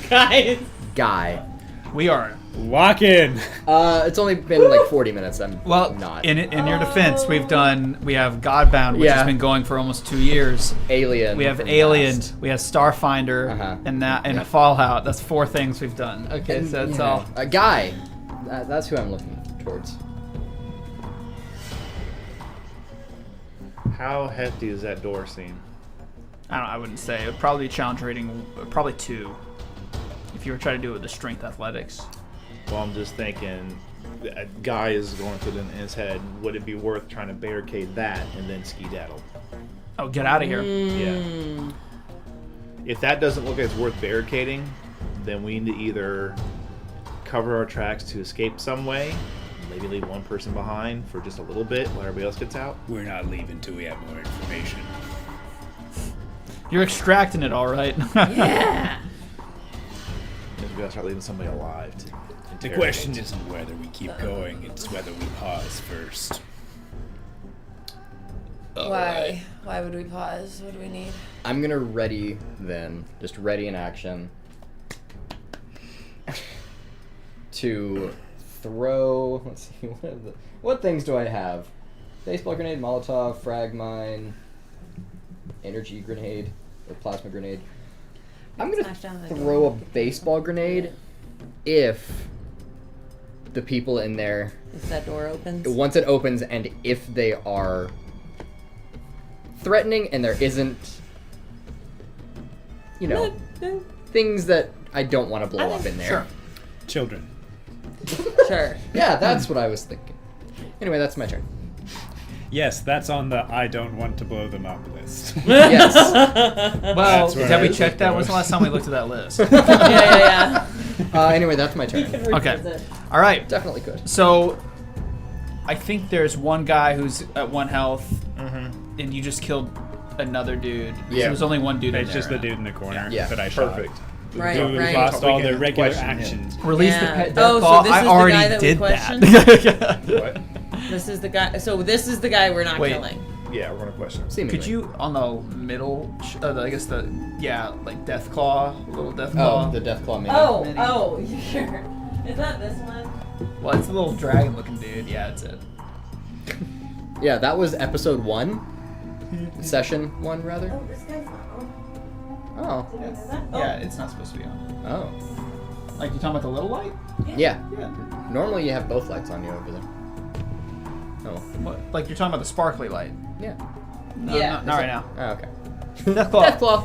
Guys. guy. We are. Lock in. It's only been like 40 minutes. I'm Well, not. in your defense, we have Godbound, which Yeah. has been going for almost 2 years. Alien. We have from Alien, past. we have Starfinder, Uh-huh. and Fallout. That's 4 things we've done. Okay, And, so that's yeah. all. A guy. That's who I'm looking towards. How hefty is that door seem? I wouldn't say. It would probably be challenge rating, probably 2. If you were trying to do it with the strength athletics. Well, I'm just thinking, a guy is going through in his head. Would it be worth trying to barricade that and then skedaddle? Oh, get out of here. Yeah. If that doesn't look like it's worth barricading, then we need to either cover our tracks to escape some way, maybe leave one person behind for just a little bit while everybody else gets out. We're not leaving till we have more information. You're extracting it, all right. Yeah. Because we gotta start leaving somebody alive to The interrogate. question isn't whether we keep going, it's whether we pause first. Why? Why would we pause? What do we need? I'm gonna ready then, just ready in action, to throw. Let's see, what things do I have? Baseball grenade, Molotov, frag mine, energy grenade, or plasma grenade. I'm gonna Smash down the throw a baseball grenade if the people in there, If that door opens. once it opens, and if they are threatening and there isn't, you know, things that I don't want to blow up in there. Sure. Children. Sure. Yeah, that's what I was thinking. Anyway, that's my turn. Yes, that's on the I don't want to blow them up list. Yes. Well, That's where have we I checked that? was When's the last time we looked at that list? Yeah. Anyway, that's my turn. Okay. All right. Definitely could. So, I think there's one guy who's at 1 health, and you just killed another dude. So Yeah. there's only one dude in It's there. just the dude in the corner Yeah. that I shot. Perfect. Right, Who right. lost all We their can regular question him. actions. Release Yeah. the pet Oh, so death this I is the already guy that we did questioned? that. What? This is the guy. So this is the guy we're not Wait. killing. Yeah, we're gonna question him. Seemingly. Could you, on the middle, I guess like Death Claw, little Death Claw? Oh, the Deathclaw mini. Oh, you sure? Is that this one? Well, it's the little dragon looking dude. Yeah, it's it. Yeah, that was episode 1. Session 1, rather. Oh, this guy's not on. Oh. Did you know that? Oh. Yeah, it's not supposed to be on. Oh. Like, you talking about the little light? Yeah. Yeah. Normally you have both lights on you over there. Oh. What? Like, you're talking about the sparkly light? Yeah. No, Yeah. not right now. Oh, okay. Death Claw. Deathclaw.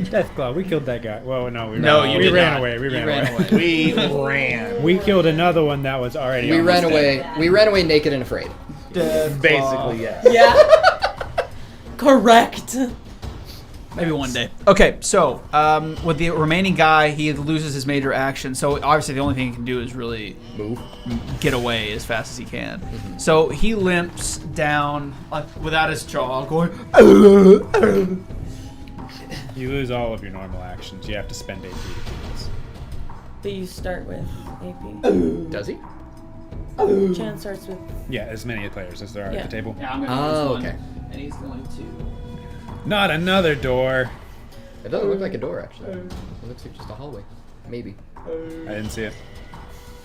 Deathclaw, we killed that guy. Well, no, we No, ran, you we did ran not. away. We You ran away. We ran. We killed another one that was already. We almost ran away. dead. We ran away naked and afraid. Death Claw. Basically, yeah. Yeah. Correct. Maybe one day. Okay, so with the remaining guy, he loses his major action. So obviously, the only thing he can do is really Move. get away as fast as he can. So he limps down without his jaw, going. You lose all of your normal actions. You have to spend AP to do this. But you start with AP. Does he? Chan starts with. Yeah, as many players as there are Yeah. at the table. Yeah, I'm going to Oh, use one, okay. and he's going to. Not another door. It doesn't look like a door, actually. It looks like just a hallway. Maybe. I didn't see it.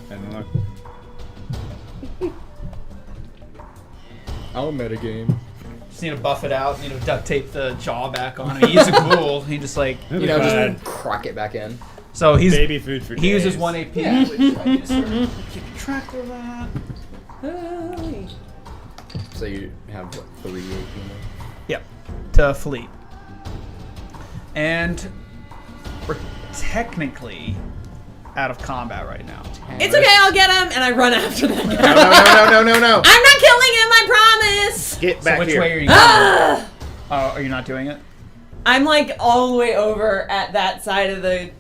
I didn't look. I'll metagame. Just need to buff it out. Need to duct tape the jaw back on him. He's a ghoul. He just like It'll You be know, fine. just crock it back in. so he's Baby food for he uses days. 1 AP. Which I need to start keeping track of that. Hey. So you have, what, 3 AP now? Yep, to fleet. And we're technically out of combat right now. It's okay, I'll get him, and I run after that guy. No. I'm not killing him, I promise. Get So back which here. way are you going? Ah! Oh, are you not doing it? I'm like all the way over at that side of the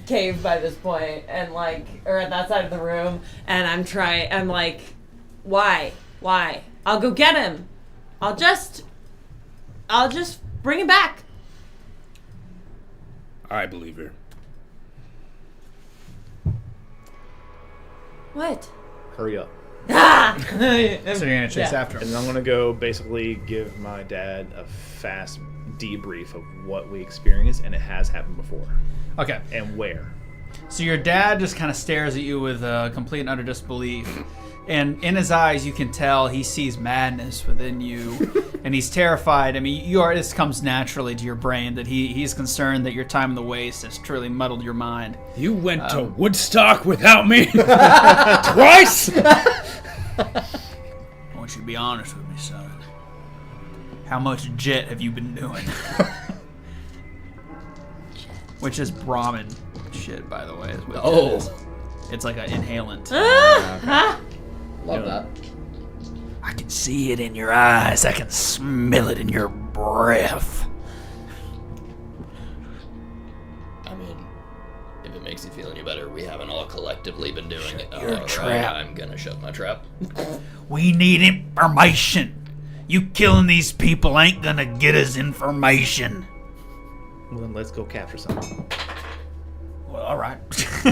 cave by this point, and like, or at that side of the room, and I'm like, why? I'll go get him. I'll just bring him back. I believe her. What? Hurry up. Ah! So you're gonna chase after And him. I'm gonna go basically give my dad a fast debrief of what we experienced, and it has happened before, Okay. and where. So your dad just kind of stares at you with complete and utter disbelief. And in his eyes, you can tell he sees madness within you, and he's terrified. I mean, this comes naturally to your brain that he's concerned that your time in the waste has truly muddled your mind. You went to Woodstock without me twice. I want you to be honest with me, son. How much jet have you been doing? Which is Brahmin shit, by the way. Is what Oh. jet is. It's like an inhalant. Ah! Love that. I can see it in your eyes. I can smell it in your breath. I mean, if it makes you feel any better, we haven't all collectively been doing it. your Alright, trap. I'm gonna shut my trap. We need information. You killing these people ain't gonna get us information. Well, then let's go capture something. Well, all right. All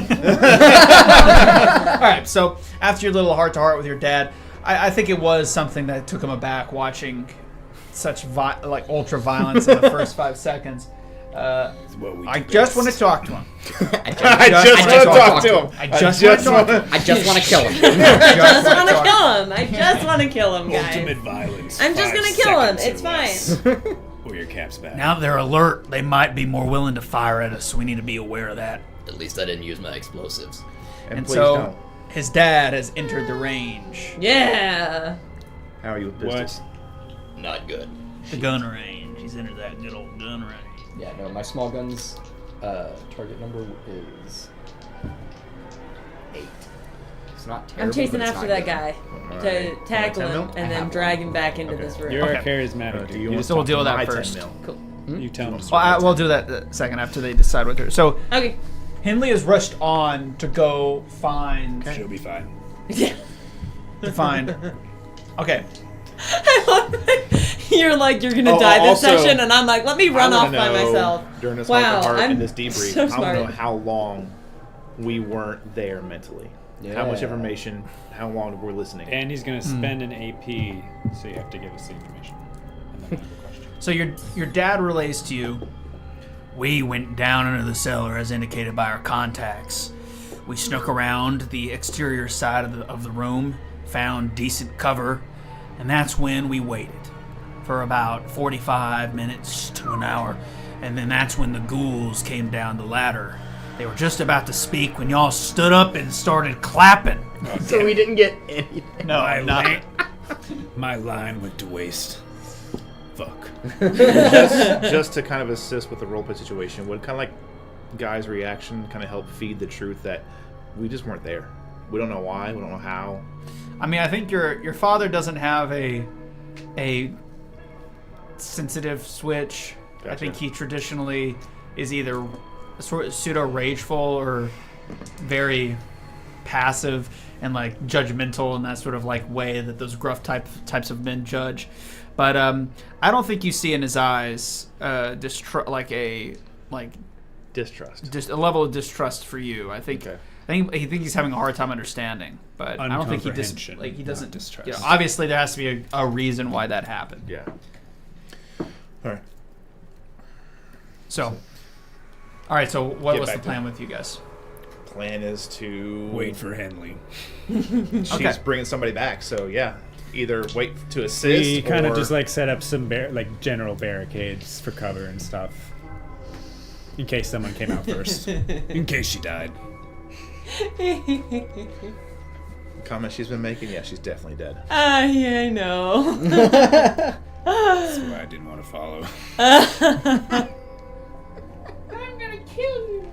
right. So after your little heart-to-heart with your dad, I think it was something that took him aback watching such ultra violence in the first 5 seconds. I just want to talk to him. I just want to talk to him. I just want to talk to him. I just want to kill him. I just want to kill him. I just want to kill him, guys. Ultimate violence. I'm just 5 gonna kill him. seconds It's or fine. less. Or your cap's back. Now they're alert. They might be more willing to fire at us, so we need to be aware of that. At least I didn't use my explosives. And please so don't. his dad has entered the range. Yeah. How are you with pistols? Not good. The gun range. He's entered that good old gun range. Yeah, no, my small gun's target number is 8. It's not terrible. I'm chasing but it's after not that good. guy to Alright. tackle 10 him mil? and I then have drag him back into this room. You're Okay. a charismatic Do dude. you You want just So we'll deal with that my first. 10 mil? Cool. you tell him. We'll do that second after they decide what to. So Okay. Henley has rushed on to go find. She'll be fine. Yeah. To find. Okay. I love that you're like, you're gonna Oh, die this also, session, and I'm like, let me run I off wanna by know, myself. During this Wow, heart to heart I'm and this debrief, so I want to know smart. how long we weren't there mentally. How much Yeah. information, how long we're listening. And he's gonna spend an AP, so you have to give us the information. And then I have a question. So your dad relays to you. We went down into the cellar as indicated by our contacts. We snuck around the exterior side of the room, found decent cover, and that's when we waited for about 45 minutes to an hour. And then that's when the ghouls came down the ladder. They were just about to speak when y'all stood up and started clapping. So we didn't get anything. No, My line went to waste. Fuck. just to kind of assist with the roleplay situation, would kind of like Guy's reaction kind of help feed the truth that we just weren't there. We don't know why. We don't know how. I mean, I think your father doesn't have a sensitive switch. I Gotcha. think he traditionally is either sort of pseudo rageful or very passive and like judgmental in that sort of like way that those gruff types of men judge. But I don't think you see in his eyes Distrust. just a level of distrust for you. I think he's having a hard time understanding, but I don't think he he doesn't distrust. You know, obviously, there has to be a reason why that happened. Yeah. All right. So, all right. So, what Get was the back plan with you guys? Plan is to Wait for Henley. She's Okay. bringing somebody back, so yeah. Either wait to assist. We kind of or- just like set up some general barricades for cover and stuff. In case someone came out first. In case she died. comment she's been making. Yeah, she's definitely dead. Yeah, I know. That's why I didn't want to follow. I'm gonna kill you.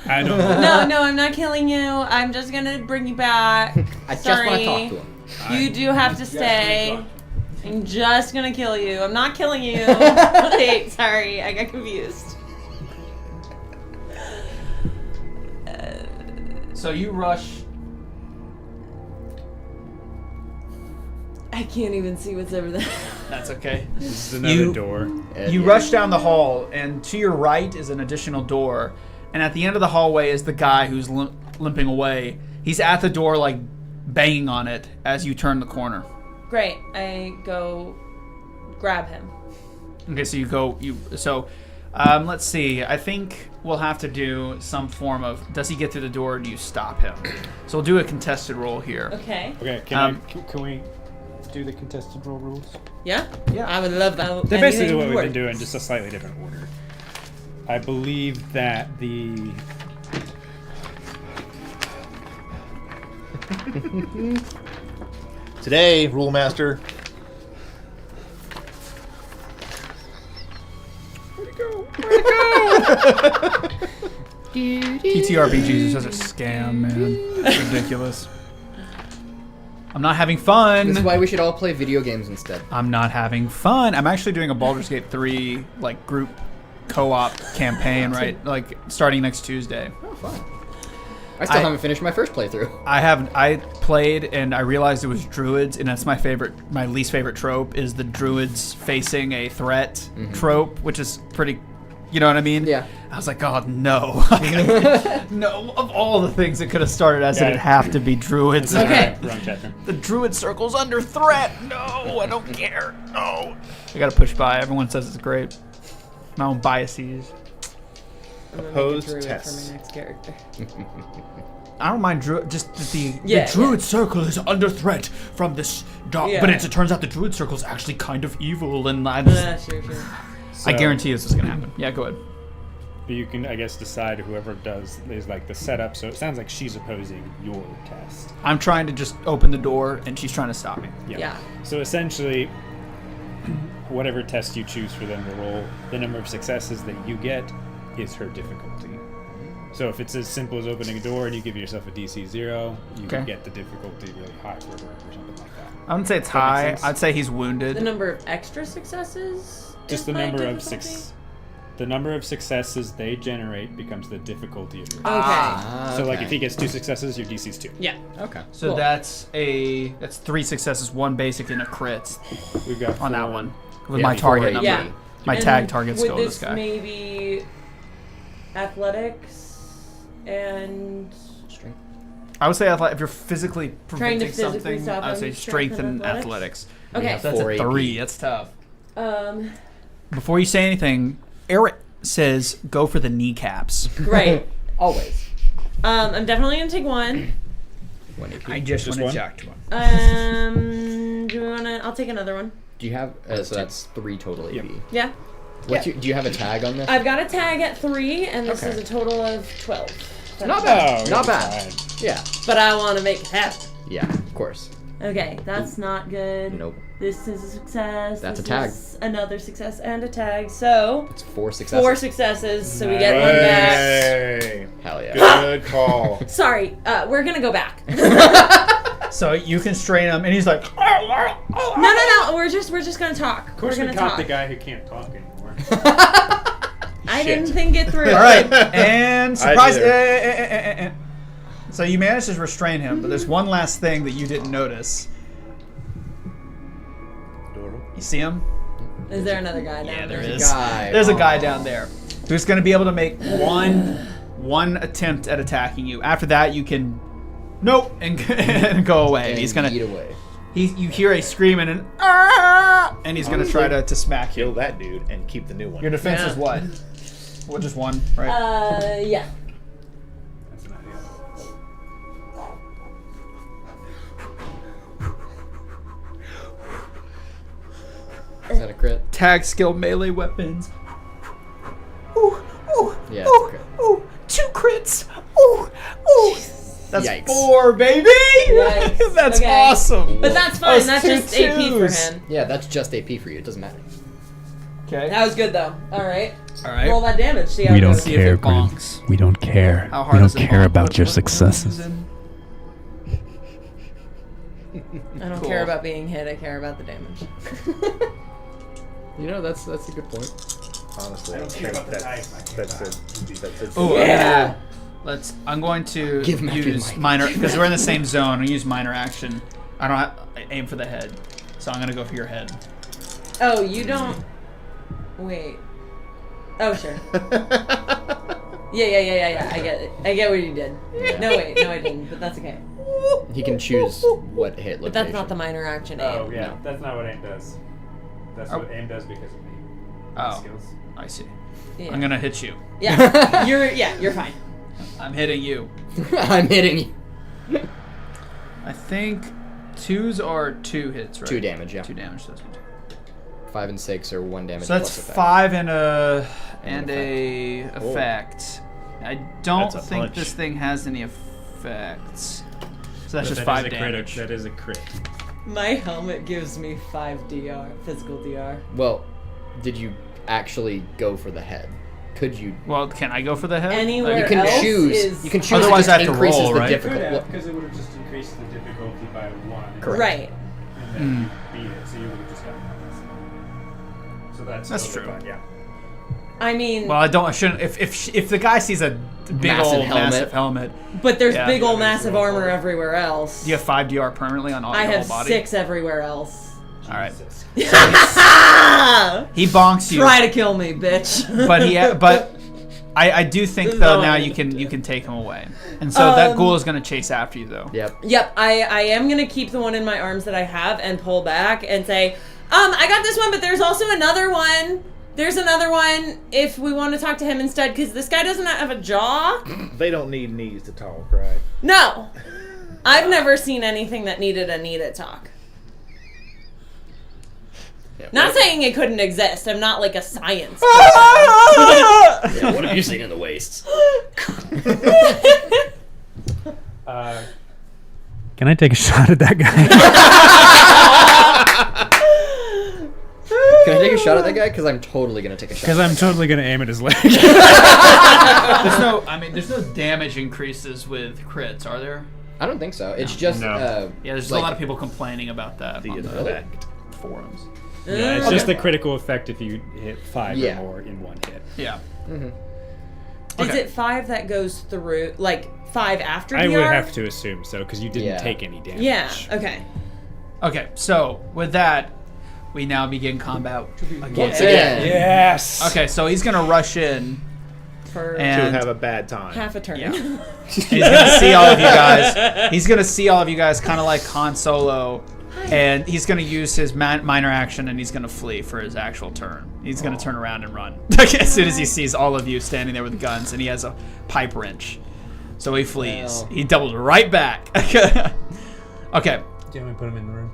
I don't know. No, I'm not killing you. I'm just gonna bring you back. I just Sorry. want to talk to him. You do have to stay. I'm just gonna kill you. I'm not killing you. Wait, sorry, I got confused. So you rush. I can't even see what's over there. That's okay. This is another You- door. You rush down the hall, and to your right is an additional door. And at the end of the hallway is the guy who's limping away. He's at the door, like banging on it as you turn the corner. Great, I go grab him. Okay, so you go. Let's see. I think we'll have to do some form of. Does he get through the door, or do you stop him? So we'll do a contested roll here. Okay. Okay, can we do the contested roll rules? Yeah? Yeah. I would love that. They're basically Anything what we've been works. doing, just a slightly different order. I believe that the... Today, Rule Master. TTRPGs are such a scam, man. It's ridiculous. I'm not having fun. This is why we should all play video games instead. I'm not having fun. I'm actually doing a Baldur's Gate 3 like group co-op campaign, right? Like starting next Tuesday. Oh, fun. I still haven't finished my first playthrough. I played and I realized it was druids, and that's my least favorite trope is the druids facing a threat trope, which is pretty, you know what I mean? Yeah. I was like, oh no. No, of all the things it could have started as, it'd have to be druids. Okay. Wrong chapter. The druid circle's under threat. No, I don't care. No. I gotta push by. Everyone says it's great. My own biases. I'm gonna make a Opposed druid tests. for my next character. I don't mind druid. Just the Yeah, druid circle is under threat from this dark. Yeah. But it turns out the druid circle is actually kind of evil, and I Sure. I guarantee this is gonna happen. Yeah, go ahead. But you can, I guess, decide whoever does is like the setup. So it sounds like she's opposing your test. I'm trying to just open the door, and she's trying to stop me. Yeah. So essentially, whatever test you choose for them to roll, the number of successes that you get is her difficulty. So if it's as simple as opening a door and you give yourself a DC 0, you Okay. can get the difficulty really high for her or something like that. I wouldn't say it's Does that make high. sense? I'd say he's wounded. The number of extra successes? Just is the my number of difficulty? the number of successes they generate becomes the difficulty of your Okay. So like if he gets 2 successes, your DC's 2. Yeah. Okay. So Cool. that's 3 successes, 1 basic, and a crit We've got on that 4. one with Yeah, my target 4 number. Yeah. My And tag target would skill. This guy. Maybe athletics and Strength. I would say if you're physically Trying to preventing physically something, stop I would say him, strength and athletics. Okay. That's a 4 AP. 3. That's tough. Before you say anything, Eric says go for the kneecaps. Right. Always. I'm definitely gonna take 1. 1 AP. just Just want to one? check one. Do we wanna? I'll take another one. Do you have? So that's 3 total AP. Yep. Yeah. Do you have a tag on this? I've got a tag at 3, and this Okay. is a total of 12. Not bad. Oh, Not you'll be bad. fine. Yeah. But I want to make it happen. Yeah. Of course. Okay, that's not good. Nope. This is a success. That's this a tag. Is another success and a tag. So It's 4 successes. 4 successes. So we get 1 back. Hey, Hell yeah. good call. Sorry, we're gonna go back. So you can strain him, and he's like, No. We're just gonna talk. Of course, we're we gonna caught talk. the guy who can't talk anymore. I didn't think it through. all right, and surprise. I So you managed to restrain him, but there's one last thing that you didn't notice. You see him? Is there another guy down Yeah, there there? is. There's a guy down there who's going to be able to make one attempt at attacking you. After that, you can and go away. And He's going eat to. away. You hear a scream and an and he's going to try to smack Kill you. that dude and keep the new one. Your defense is what? Well, just one, right? Yeah. That's an idea. Is that a crit? Tag skill melee weapons. Ooh, ooh, Yeah, it's ooh, a crit. ooh, 2 crits. Ooh, ooh. That's Yikes. 4, baby. Yikes. That's Okay. awesome. But that's fine. That's That's two just AP for twos. him. Yeah, that's just AP for you. It doesn't matter. Okay. That was good though. All right. All right. Roll that damage. See how We it don't goes. See if care, it Grim. bonks. We don't care. How We hard don't does it care bonk? about your What successes. is it? I don't Cool. care about being hit. I care about the damage. You know, that's a good point. Honestly, I don't care about the that's type, I care that's about it. That's it. Oh, Yeah. I'm going to Give Mac use his mic. minor because we're in the same zone. I use minor action. I aim for the head, so I'm gonna go for your head. Oh, you don't. Wait. Oh, sure. Yeah. I get it. I get what you did. No, wait. No, I didn't. But that's okay. He can choose what hit location. But that's not the minor action aim. Oh, yeah. That's not what aim does. That's what aim does because of me. Oh, Skills. I see. Yeah. I'm gonna hit you. Yeah. You're fine. I'm hitting you. I'm hitting you. I think 2s are 2 hits, right? 2 damage, yeah. 2 damage. So 5 and 6 are 1 damage. So that's plus effect. 5 and And a effect. I don't That's a think punch. this thing has any effects. So that's But just that 5 is a crit. damage. That is a crit. My helmet gives me 5 DR, physical DR. Well, did you actually go for the head? Could you? Well, can I go for the head? Anywhere You can else choose. is- You can choose. Otherwise it I have to increases roll, the right? difficulty. because it would have just increased the difficulty by 1. Correct. Right. And then you beat it, so you would have just gotten that. So that's true. fine, yeah. I mean, Well, I shouldn't. If the guy sees a big Massive old helmet. massive helmet, but there's yeah. big old Yeah, massive roll armor for it. everywhere else. do you have 5 DR permanently on all I your have whole body? 6 everywhere else. All right. Jesus. He bonks you, Try to kill me, bitch. but I do think though now you can take him away, and so that ghoul is gonna chase after you though. Yep. Yep, I am gonna keep the one in my arms that I have and pull back and say, I got this one, but there's also another one. There's another one if we want to talk to him instead, because this guy doesn't have a jaw. They don't need knees to talk, right? No, I've never seen anything that needed a knee to talk. Yeah, Not saying it couldn't exist. I'm not like a science. Yeah, what have you seen in the wastes? Can I take a shot at that guy? Can I take a shot at that guy? Because I'm totally gonna take a shot. Because I'm totally going to aim at his leg. There's no damage increases with crits, are there? I don't think so. It's just. No. Yeah, there's like, a lot of people complaining about that The on the effect. forums. Yeah, it's Okay. just the critical effect if you hit 5 Yeah. or more in one hit. Yeah. Mhm. Is Okay. it 5 that goes through, like 5 after I DR? would have to assume so because you didn't Yeah. take any damage. Yeah. Okay. Okay, so with that, we now begin combat again. Once again. Yes. Okay, so he's gonna rush in, For and To have a bad time. half a turn. Yeah. he's gonna see all of you guys. He's gonna see all of you guys, kind of like Han Solo, and he's gonna use his minor action, and he's gonna flee for his actual turn. He's gonna turn around and run as soon as he sees all of you standing there with guns, and he has a pipe wrench. So he flees. Well. He doubled right back. Okay, Do you want me to put him in the room?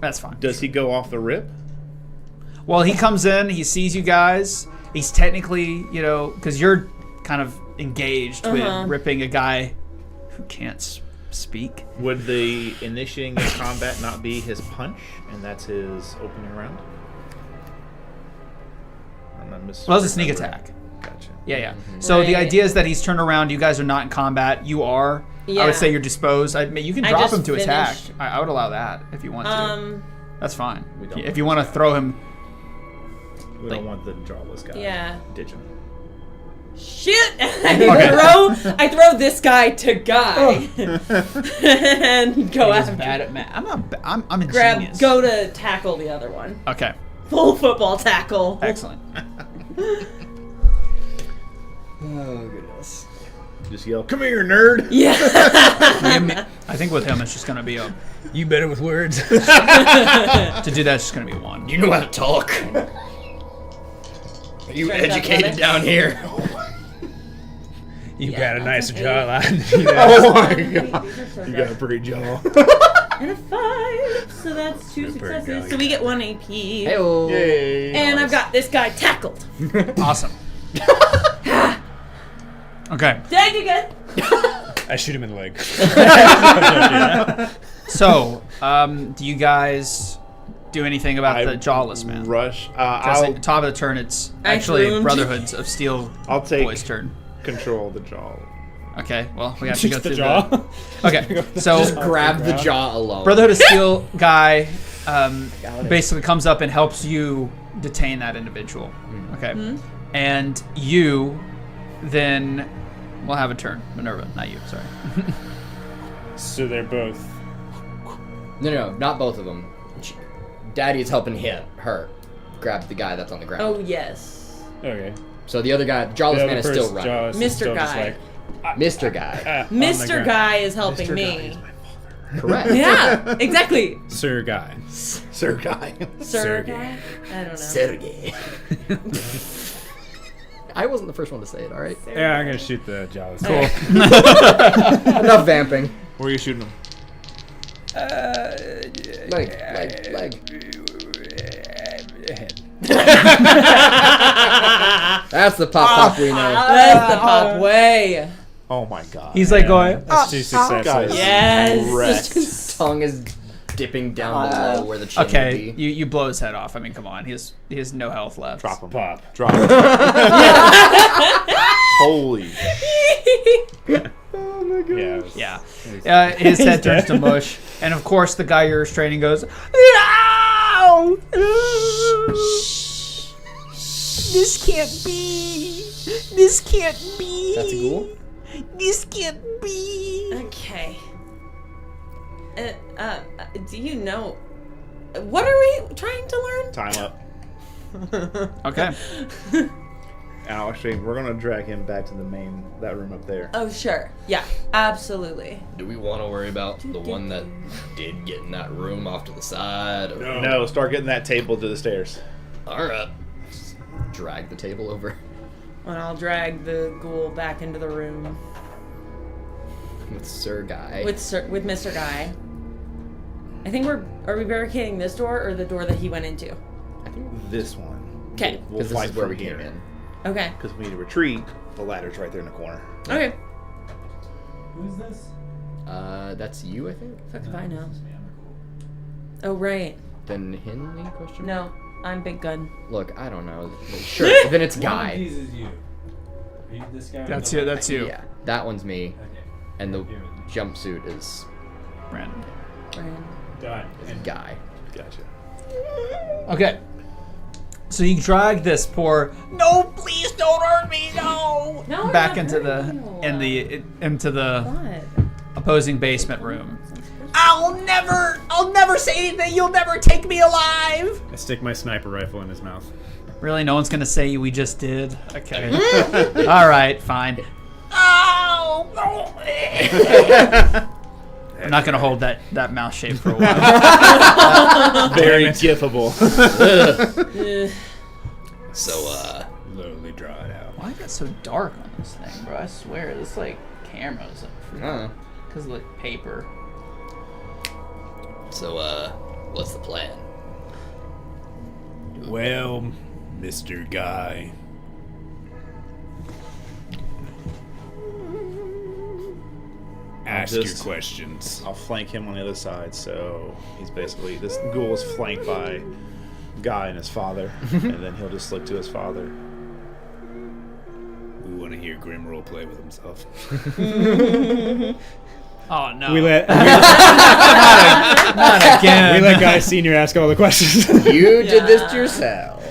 that's fine. Does he go off the rip? Well, he comes in, he sees you guys. He's technically, because you're kind of engaged with ripping a guy who can't speak. Would the initiating of combat not be his punch, and that's his opening round? I'm not Well, it's a sneak misremembering. attack. Gotcha. Yeah. So the Right. idea is that he's turned around. You guys are not in combat. You are. I Yeah. would say you're disposed. You can I drop just him to attack. finished- I would allow that if you want to. That's fine. We don't If you want to throw him. We don't want the jawless guy. Yeah. Ditch him. shit! And I throw this guy to Guy, and go I was after. bad at math. I'm a genius. Go to tackle the other one. Okay, Full football tackle. excellent. Oh goodness. Just yell, "Come here, nerd!" Yeah. I think with him it's just gonna be a. You better with words. To do that, it's just gonna be 1. You know how to talk. Are you Try to talk educated about down here? You Yeah, got a nice that's okay. jawline. Oh my god! These are so You good. got a pretty jaw. And a 5, so that's 2 Super successes. guy. So we get 1 AP. Hey-oh. Yay! And I've got this guy tackled. Awesome. Okay, Dang again. I shoot him in the leg. so do you guys do anything about the jawless man? Rush. Because I'll at the top of the turn, it's I actually threw him. Brotherhoods of Steel I'll take Boy's turn. control of the jaw. Okay, well, we have to go Just the through jaw. Okay, so Just grab the jaw alone. Brotherhood of Steel guy it. basically comes up and helps you detain that individual. Okay, and you then will have a turn. Minerva, not you. Sorry. So they're both. No, not both of them. Daddy is helping her grab the guy that's on the ground. Oh, yes. Okay. So the other guy, jawless The man, other is still person, running. Jawless, is Mr. still just Guy. Mr. Guy. on the Mr. ground. Guy is helping Mr. me. Correct. Yeah, exactly. Sir Guy. Sir Guy. Sir Sergey. Guy? I don't know. Sergey. I wasn't the first one to say it, alright? Yeah, I'm gonna shoot the jawless. Cool. Enough vamping. Where are you shooting him? Leg. Head. That's the pop we know. That's the pop way. Oh my god. He's like going. That's 2 successes. Guys. Yes. Wrecked. His tongue is dipping down below where the chin Okay, would be. you blow his head off. I mean, come on, he has no health left. Drop him. Pop. Drop him. Holy. Oh my god. Yeah. Yeah. His head turns to mush, and of course the guy you're restraining goes, "No! This can't be. This can't be. That's a ghoul? This can't be." Okay. Do you know... What are we trying to learn? Time up. Okay. And actually, we're gonna drag him back to that room up there. Oh, sure. Yeah, absolutely. Do we want to worry about the one that did get in that room off to the side? Or... No, start getting that table to the stairs. Alright. Drag the table over And I'll drag the ghoul back into the room with Sir Guy. with Mr. Guy. I think are we barricading this door or the door that he went into? I think This one. Okay. We'll because this fight is where from we here. came in. Okay. Because we need to retreat. The ladder's right there in the corner. Okay. Who's this? That's you, I think? Fuck if I know. Oh, right. Then Henley, question mark? No, I'm Big Gun. Look, I don't know. Sure, then it's Guy. is you. Are you this guy? That's you. That's you. Yeah, that one's me. Okay. And the jumpsuit is Brandon. Done. Guy. Gotcha. Okay. So you drag this poor. No, please don't hurt me. No. No, Back I'm into not the hurting into the What? opposing basement room. I'll never say anything. You'll never take me alive. I stick my sniper rifle in his mouth. Really, no one's gonna say we just did. Okay. All right, fine. Oh. I'm not gonna hold that mouth shape for a while. Very gifable. So, Slowly draw it out. Why is it so dark on this thing, bro? I swear, this like cameras, because of the paper. what's the plan? Well, Mr. Guy. Ask your Just- questions. I'll flank him on the other side, so he's basically this ghoul is flanked by Guy and his father, and then he'll just look to his father. We want to hear Grim role play with himself. Oh no! We let not again. we let Guy Senior ask all the questions. You did this to yourself.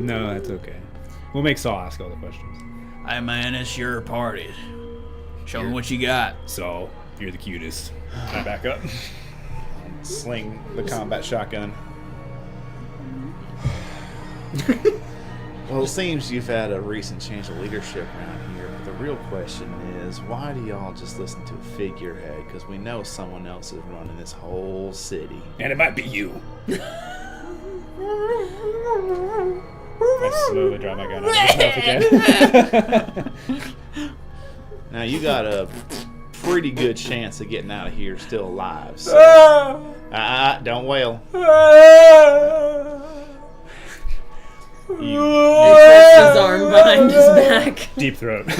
No, that's okay. We'll make Saul ask all the questions. Hey man, it's your party. Show me what you got. So, you're the cutest. Can I back up? Sling the combat shotgun. Well, it seems you've had a recent change of leadership around here, but the real question is, why do y'all just listen to a figurehead? Because we know someone else is running this whole city. And it might be you. I slowly draw my gun out of his mouth again. Now, you got a pretty good chance of getting out of here still alive. So, don't wail. He puts his arm behind his back. Deep throat. Pull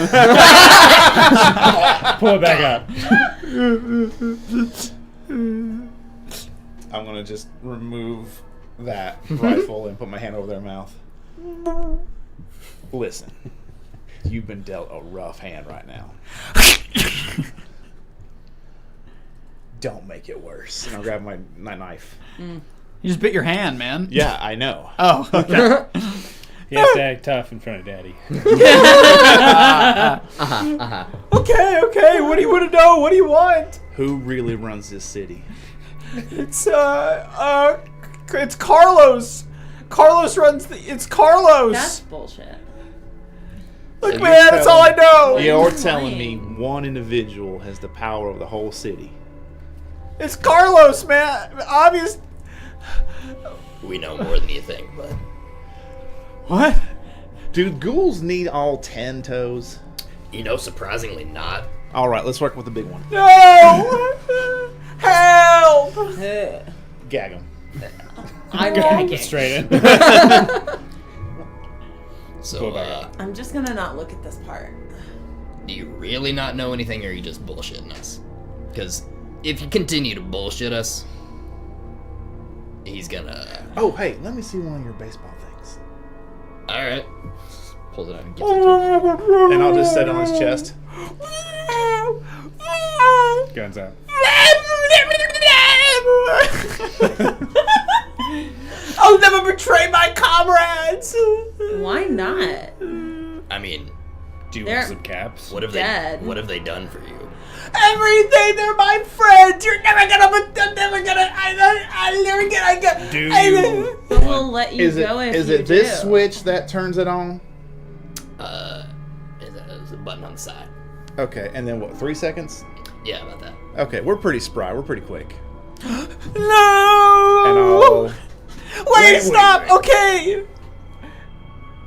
it back up. I'm gonna just remove that rifle and put my hand over their mouth. Listen, you've been dealt a rough hand right now. Don't make it worse. And I'll grab my knife. You just bit your hand, man. Yeah, I know. Oh, okay. He has to act tough in front of Daddy. Okay. What do you want to know? What do you want? Who really runs this city? It's Carlos. Carlos runs it's Carlos. That's bullshit. Look, So man, you're that's all I know. You're telling me one individual has the power of the whole city. It's Carlos, man. Obvious. We know more than you think, but What? Do ghouls need all 10 toes? surprisingly not. All right, let's work with the big one. No! Help! Gag him. I'm Go gagging. straight in. So, I'm just gonna not look at this part. do you really not know anything, or are you just bullshitting us? Because if you continue to bullshit us, he's gonna... Oh, hey, let me see one of your baseball things. Alright. Pulls it out and gives it to him. And I'll just set it on his chest. Guns out. I'll never betray my comrades. Why not? I mean, Do you They're- want some caps? what have Dead. they done for you? Everything, they're my friends. You're never gonna. I'm never gonna. I never get. Do you? But we'll let you Is go it, if is you it this do. switch that turns it on? Is a button on the side. Okay, and then what, 3 seconds? Yeah, about that. Okay, we're pretty spry. We're pretty quick. No. And I'll... Wait, stop. Okay.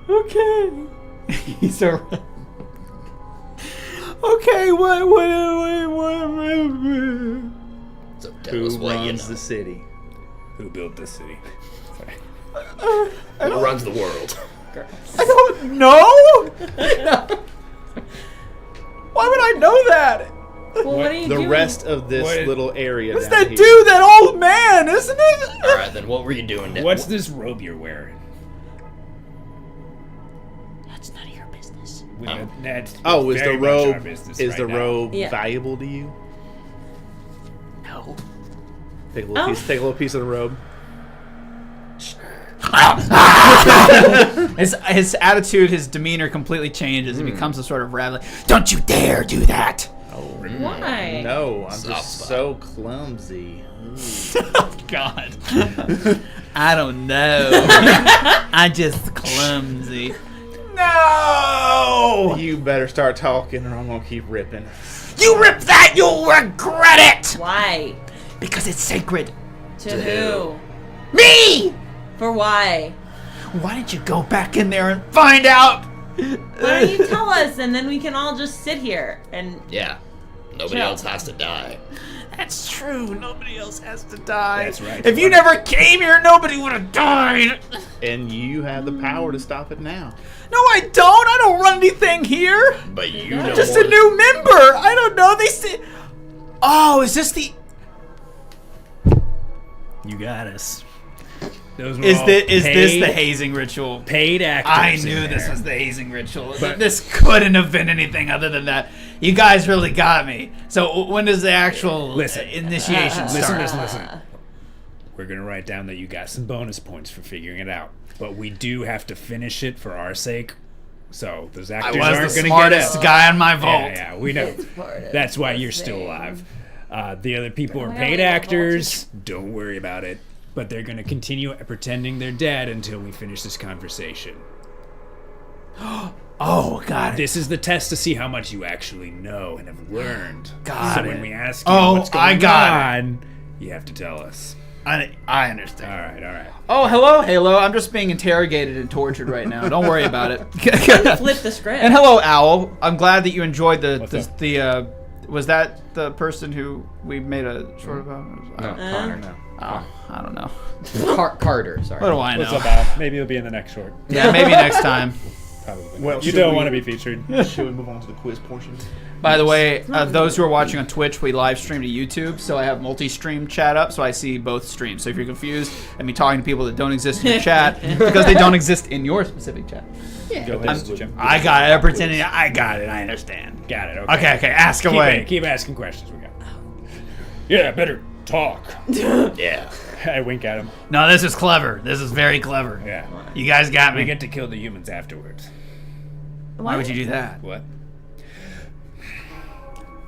Okay. He's alright. Okay, what? So tell us Who what you runs know. the city? Who built this city? Sorry. Who runs the world? I don't know. Why would I know that? Well, what are you The doing? rest of this What- little area What's down that here. dude? That old man, isn't it? Alright, then what were you doing? What's this robe you're wearing? That's none of your business. That's Oh, is very the much our robe business is right the now. robe Yeah. valuable to you? No. Take a little Oh. piece. Take a little piece of the robe. His attitude, his demeanor completely changes. He becomes a sort of rattling. Don't you dare do that! Why? No, I'm Soft just spot. so clumsy. Oh God. I don't know. I just clumsy. No! You better start talking, or I'm gonna keep ripping. You rip that, you'll regret it! Why? Because it's sacred. To who? Me! For why? Why didn't you go back in there and find out? Why don't you tell us, and then we can all just sit here and Yeah. Nobody Chill. else has to die. That's true. Nobody else has to die. That's right. If you never came here, nobody would have died. And you have the power to stop it now. No, I don't. I don't run anything here. But you I'm know Just more a new member. I don't know. They say. Oh, is this the? You got us. Those were Is all this the paid- hazing ritual? paid actors? I in knew this there. was the hazing ritual. But- This couldn't have been anything other than that. You guys really got me. So when does the actual initiation start? Listen. We're gonna write down that you got some bonus points for figuring it out, but we do have to finish it for our sake So those I actors was aren't the going to get smartest out. guy in my vault. Yeah, we know. part of That's why the you're still thing. alive. The other people are Why paid are we actors. Don't worry about it. But they're going to continue pretending they're dead until we finish this conversation. Oh, got it. This is the test to see how much you actually know and have learned. Got so it. when we ask you Oh, what's going I got on, you have to tell us. I understand. All right. Oh, hello, Halo. I'm just being interrogated and tortured right now. Don't worry about it. Flip the script. And hello, Owl. I'm glad that you enjoyed What's the up? was that the person who we made a short about? No, Connor, no. Oh, I don't know. Carter, sorry. What do I What's know? up, Al? Maybe you'll be in the next short. Yeah, maybe next time. Probably. Well, you should don't we- want to be featured. Should we move on to the quiz portion? By the way, those who are watching on Twitch, we live stream to YouTube, so I have multi-stream chat up, so I see both streams. So if you're confused at me talking to people that don't exist in your chat, because they don't exist in your specific chat. Go ahead, Jim. I got it. I'm pretending I got it. I understand. Got it. Okay. Ask away. Keep asking questions. We got. Yeah, better talk. Yeah. I wink at him. No, this is clever. This is very clever. Yeah. You guys got We me. get to kill the humans afterwards. Why would you do that? What?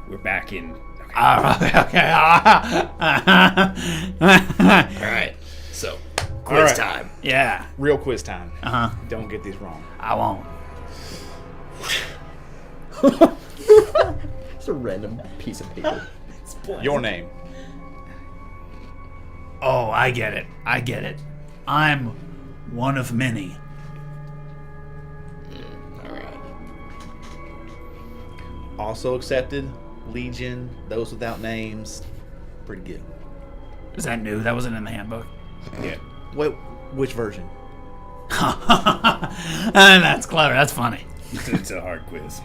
We're back in. Okay. Okay. All right. So, quiz right. time. Yeah. Real quiz time. Uh huh. Don't get these wrong. I won't. It's a random piece of paper. Your name. Oh, I get it. I'm one of many. All right. Also accepted. Legion. Those without names. Pretty good. Is that new? That wasn't in the handbook. Yeah. Wait, which version? That's clever. That's funny. It's a hard quiz.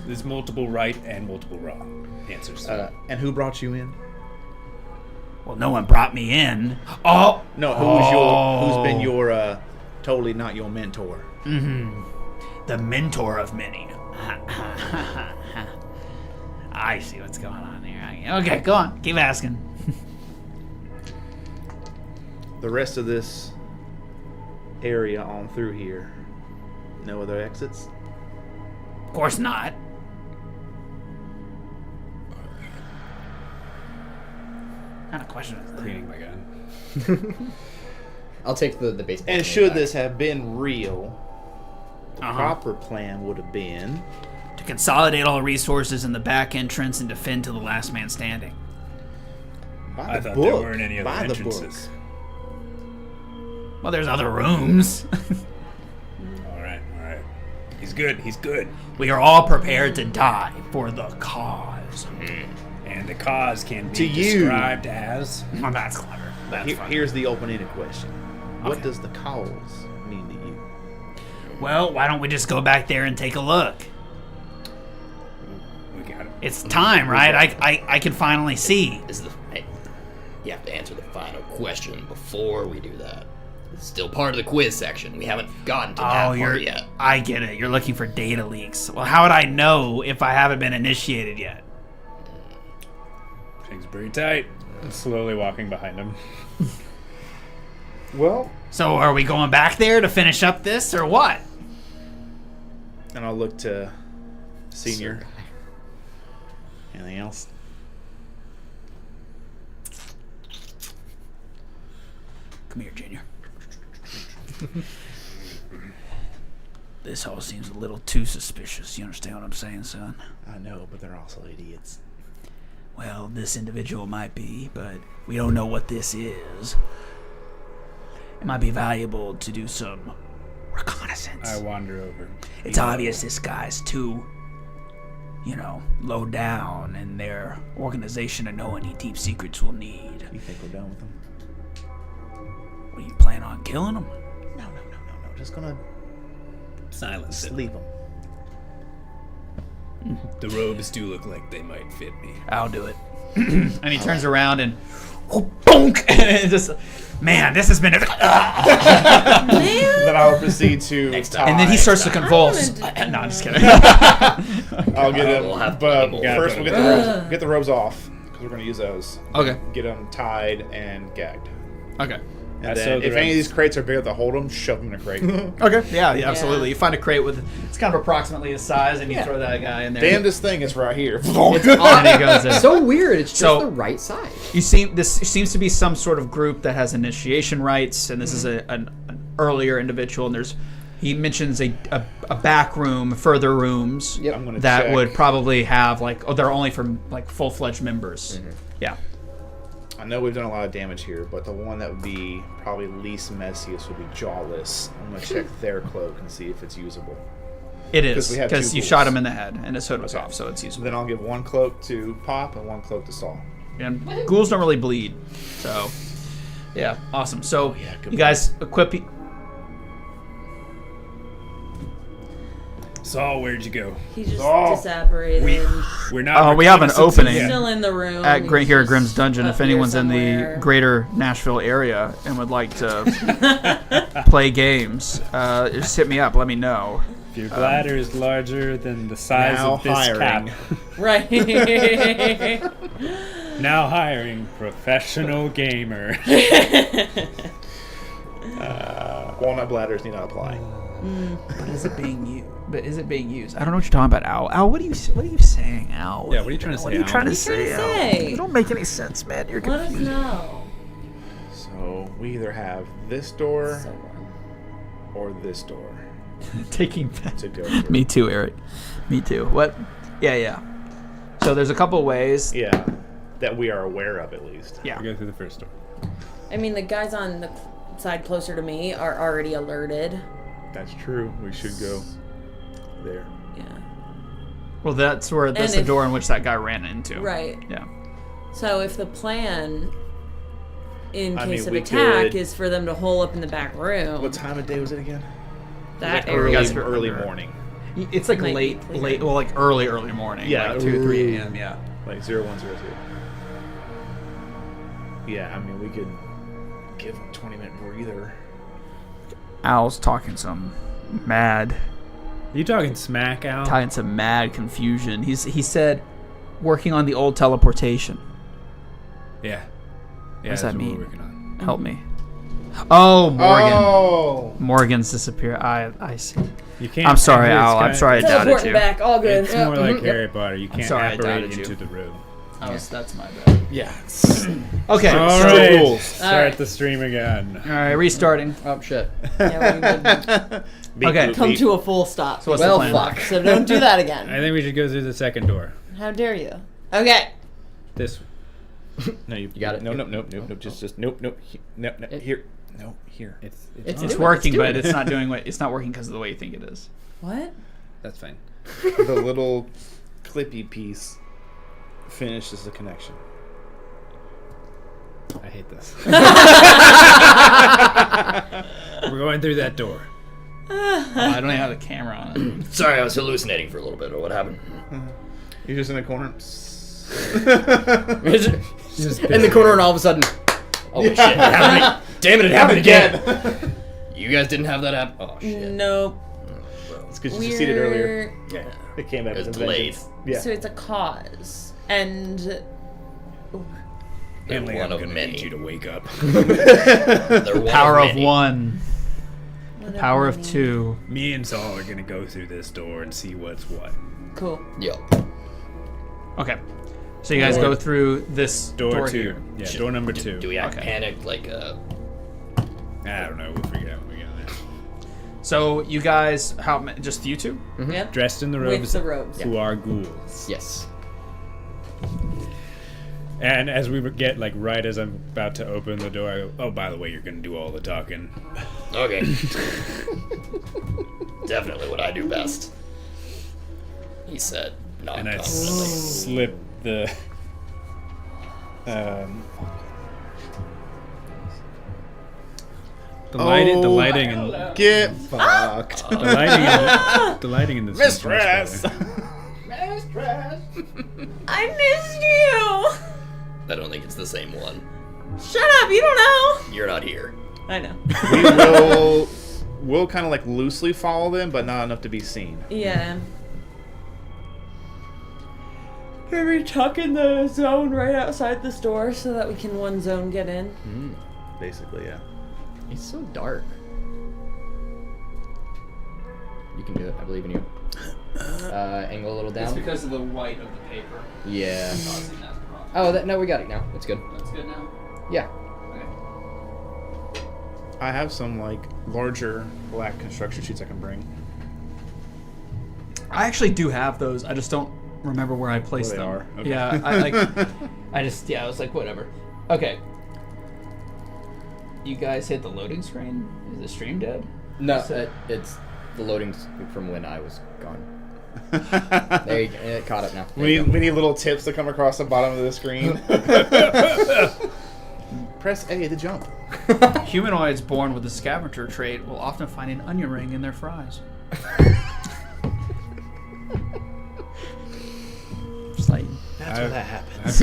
There's multiple right and multiple wrong answers. And who brought you in? Well, no one brought me in. Oh. No, who's been your totally not your mentor? The mentor of many. I see what's going on here. Okay, go on. Keep asking. The rest of this area on through here. No other exits? Of course not. What kind of question is that? Cleaning my gun. I'll take the baseball. And game should back. this have been real, the Uh-huh. proper plan would have been To consolidate all resources in the back entrance and defend to the last man standing. by I the thought book. there weren't any other by the book. entrances. Well, there's other rooms. All right. He's good. We are all prepared to die for the cause. And the cause can be To you. described as. Well, that's clever. That's funny. Here's the open-ended question. What Okay. does the cause mean to you? Well, why don't we just go back there and take a look? We got it. It's time, right? I can finally see. Hey, you have to answer the final question before we do that. It's still part of the quiz section. We haven't gotten to that part yet. I get it. You're looking for data leaks. Well, how would I know if I haven't been initiated yet? Things pretty tight. I'm slowly walking behind him. Well, So are we going back there to finish up this or what? and I'll look to Senior. Anything else? Come here, Junior. This all seems a little too suspicious. You understand what I'm saying, son? I know, but they're also idiots. Well, this individual might be, but we don't know what this is. It might be valuable to do some reconnaissance. I wander over. It's obvious this guy's too, low down in their organization to know any deep secrets we'll need. You think we're done with them? What, do you plan on killing him? No. Just gonna Silence it. sleep them. The robes do look like they might fit me. I'll do it. And he turns around and bonk! And just, man, this has been Man. Then I will proceed to tie. And then he starts to convulse. I No, don't I'm just kidding. I'll get him. We'll have But people. first, we'll get the robes off because we're gonna use those. Okay. Get them tied and gagged. Okay. And So then the if any of rest- these crates are big enough to hold them, shove them in a crate. Okay. Yeah, absolutely. You find a crate with it's kind of approximately his size, and you throw that guy in there. Damnedest thing is right here. And he goes in. So weird. It's just So- the right size. This seems to be some sort of group that has initiation rites, and this is an earlier individual. And he mentions a back room, further rooms Yep. I'm gonna that check. would probably have they're only for like full-fledged members. Yeah. I know we've done a lot of damage here, but the one that would be probably least messiest would be Jawless. I'm gonna check their cloak and see if it's usable. It is 'Cause we have because two you ghouls. shot him in the head and his hood was Okay. off, so it's useful. Then I'll give one cloak to Pop and one cloak to Saul. And ghouls don't really bleed, so yeah, awesome. So good you guys equip. Saul, where'd you go? He just disapparated. We're not. We have an reconnaissance opening. He's yet. still in the room. At He's Here at just Grimm's Dungeon, up if here anyone's in the somewhere. greater Nashville area and would like to play games, just hit me up. Let me know. If your bladder is larger than the size Now of this hiring. cap. Right. Now hiring professional gamer. Walnut bladders need not apply. But is it being used? I don't know what you're talking about, Al. Al, what are you saying, Al? Yeah, what are you trying to say, What are you Al? trying to What are you say, trying to Al? say? You don't make any sense, man. You're Let us confusing. know. So we either have this door So warm. or this door Taking to go through. Me too, Eric. Me too. What? Yeah. So there's a couple ways. Yeah, that we are aware of at least. Yeah. We go through the first door. I mean, the guys on the side closer to me are already alerted. That's true. We should go there. Yeah. Well, that's the if- door in which that guy ran into. Right. Yeah. So if the plan, in I case mean, of we attack, could- is for them to hole up in the back room, What time of day was it again? that Early, area. early morning. It's like Might be late, clear. well, like early morning. Yeah. Like 2 or 3 a.m. Yeah. Like 0100. Yeah, I mean, we could give him a 20-minute breather. Al's talking some mad, You talking smack, Al? talking some mad confusion. He said, working on the old teleportation. Yeah. What does that's that what we're mean? working on. Help me. Oh, Morgan. Oh! Morgan's disappeared. I see. You can't. I'm sorry, it's Al. I'm kinda- sorry I doubted Teleporting you. back, all good. It's Yeah. more like Harry Potter. You can't sorry I apparate doubted into you. the room. That's my bad. Yeah. Okay. All so- right. rules. Start All right. the stream again. All right, restarting. Oh shit. Yeah, we would Beep, Okay. boop, come beep. to a full stop. So what's Well, the plan? fuck. So don't do that again. I think we should go through the second door. How dare you? Okay. This. No, you got it. No, nope. Just nope. No, here. No, here. It's It's It's doing it, working, it's doing but it. it's not doing what it's not working because of the way you think it is. What? That's fine. The little clippy piece finishes the connection. I hate this. We're going through that door. I don't even have the camera on it. Sorry, I was hallucinating for a little bit. Or what happened? You're just in the corner. In the corner, and all of a sudden, Oh shit! It happened. Damn it! It happened again. You guys didn't have that happen. Oh shit! Nope. It's because you succeeded earlier. Yeah, it came back. It was with a delayed. vengeance. Yeah. So it's a cause. And They're Emily, one I'm of gonna many. need you to wake up. They're one Power of many. one. whatever Power of many- two. Me and Saul are gonna go through this door and see what's what. Cool. Yo. Okay. So you guys Door- go through this Door two. here. Yeah, door number two. Do we act Okay. panicked like I don't know. We'll figure it out when we get there. So you guys, just you two? Yep. Dressed in the With robes, the robes. who are ghouls. yes. And as we get like right as I'm about to open the door, I go, "Oh, by the way, you're gonna do all the talking." Okay. Definitely what I do best. He said, not And I confidently. slip the the lighting and Get fucked. the lighting in this is much Mistress. better. I missed you. I don't think it's the same one. Shut up. You don't know. You're not here. I know. We'll kind of like loosely follow them, but not enough to be seen. Yeah. Can we tuck in the zone right outside this door so that we can one zone get in? Basically, yeah. He's so dark. You can do it. I believe in you. Angle a little down. It's because of the white of the paper. Yeah. Causing that problem. Oh, no, we got it now. It's good. That's good now. Yeah. Okay. I have some like larger black construction sheets I can bring. I actually do have those. I just don't remember where I placed Where they them. are. Okay. Yeah, I was like, whatever. Okay. You guys hit the loading screen? Is the stream dead? No, So- it's the loading from when I was gone. There you go. It caught up now. There We you go. need little tips to come across the bottom of the screen. Press A to jump. Humanoids born with the scavenger trait will often find an onion ring in their fries. Just like, That's where that happens.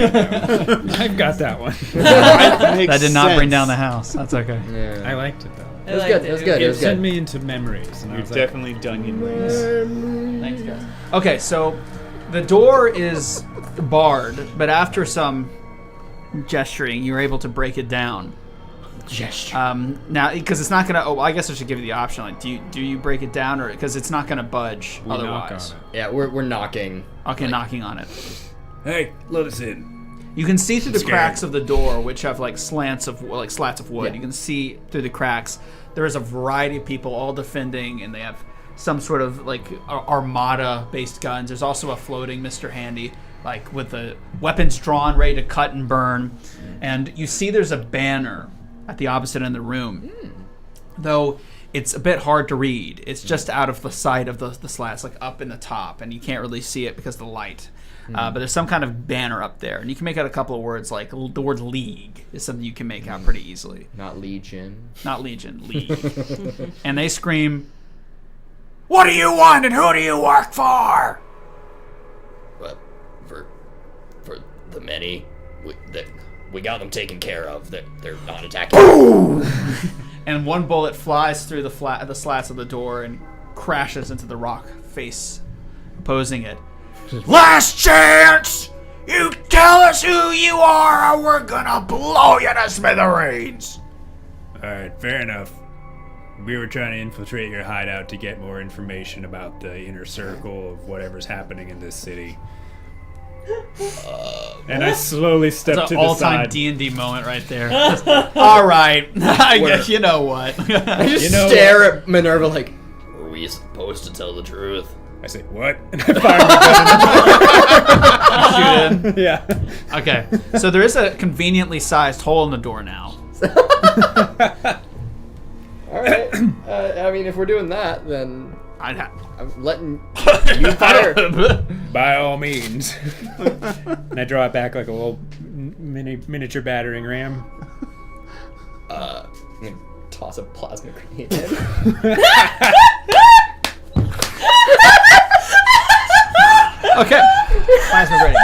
I've got that one. that did not bring down the house. That's okay. Yeah. I liked it though. It was good. It was good. It It was sent good. me into memories, and I You've was like, definitely done your rings. Thanks, guys. Okay, so the door is barred, but after some gesturing, you're able to break it down. Gesture. Now, because it's not gonna. Oh, I guess I should give you the option. Like, do you break it down, or because it's not gonna budge we knock on otherwise? it. Yeah, we're knocking. Okay, knocking on it. Hey, let us in. You can see through the Scared. cracks of the door, which have like slats of wood. Yeah. You can see through the cracks. There is a variety of people all defending, and they have some sort of like armada-based guns. There's also a floating Mr. Handy, like with the weapons drawn, ready to cut and burn. And you see there's a banner at the opposite end of the room, though it's a bit hard to read. It's just out of the sight of the slats, like up in the top, and you can't really see it because of the light. But there's some kind of banner up there, and you can make out a couple of words, like the word League is something you can make out pretty easily. Not Legion. Not Legion, League. And they scream, "What do you want and who do you work for?" But for the many, we got them taken care of. They're not attacking. And one bullet flies through the slats of the door and crashes into the rock face opposing it. "Last chance! You tell us who you are or we're gonna blow you to smithereens!" Alright, fair enough. We were trying to infiltrate your hideout to get more information about the inner circle of whatever's happening in this city. And I slowly stepped It's to an the all-time side. D&D moment right there. All right, I guess you know what. I just You know stare at Minerva like, Were we supposed to tell the truth? I say, what? And I fire my gun. Shoot in. Yeah. Okay, so there is a conveniently sized hole in the door now. all right. I mean, if we're doing that, then I'd have. I'm letting you fire. By all means. And I draw it back like a little miniature battering ram. I'm gonna toss a plasma grenade in. Okay, plasma grenade.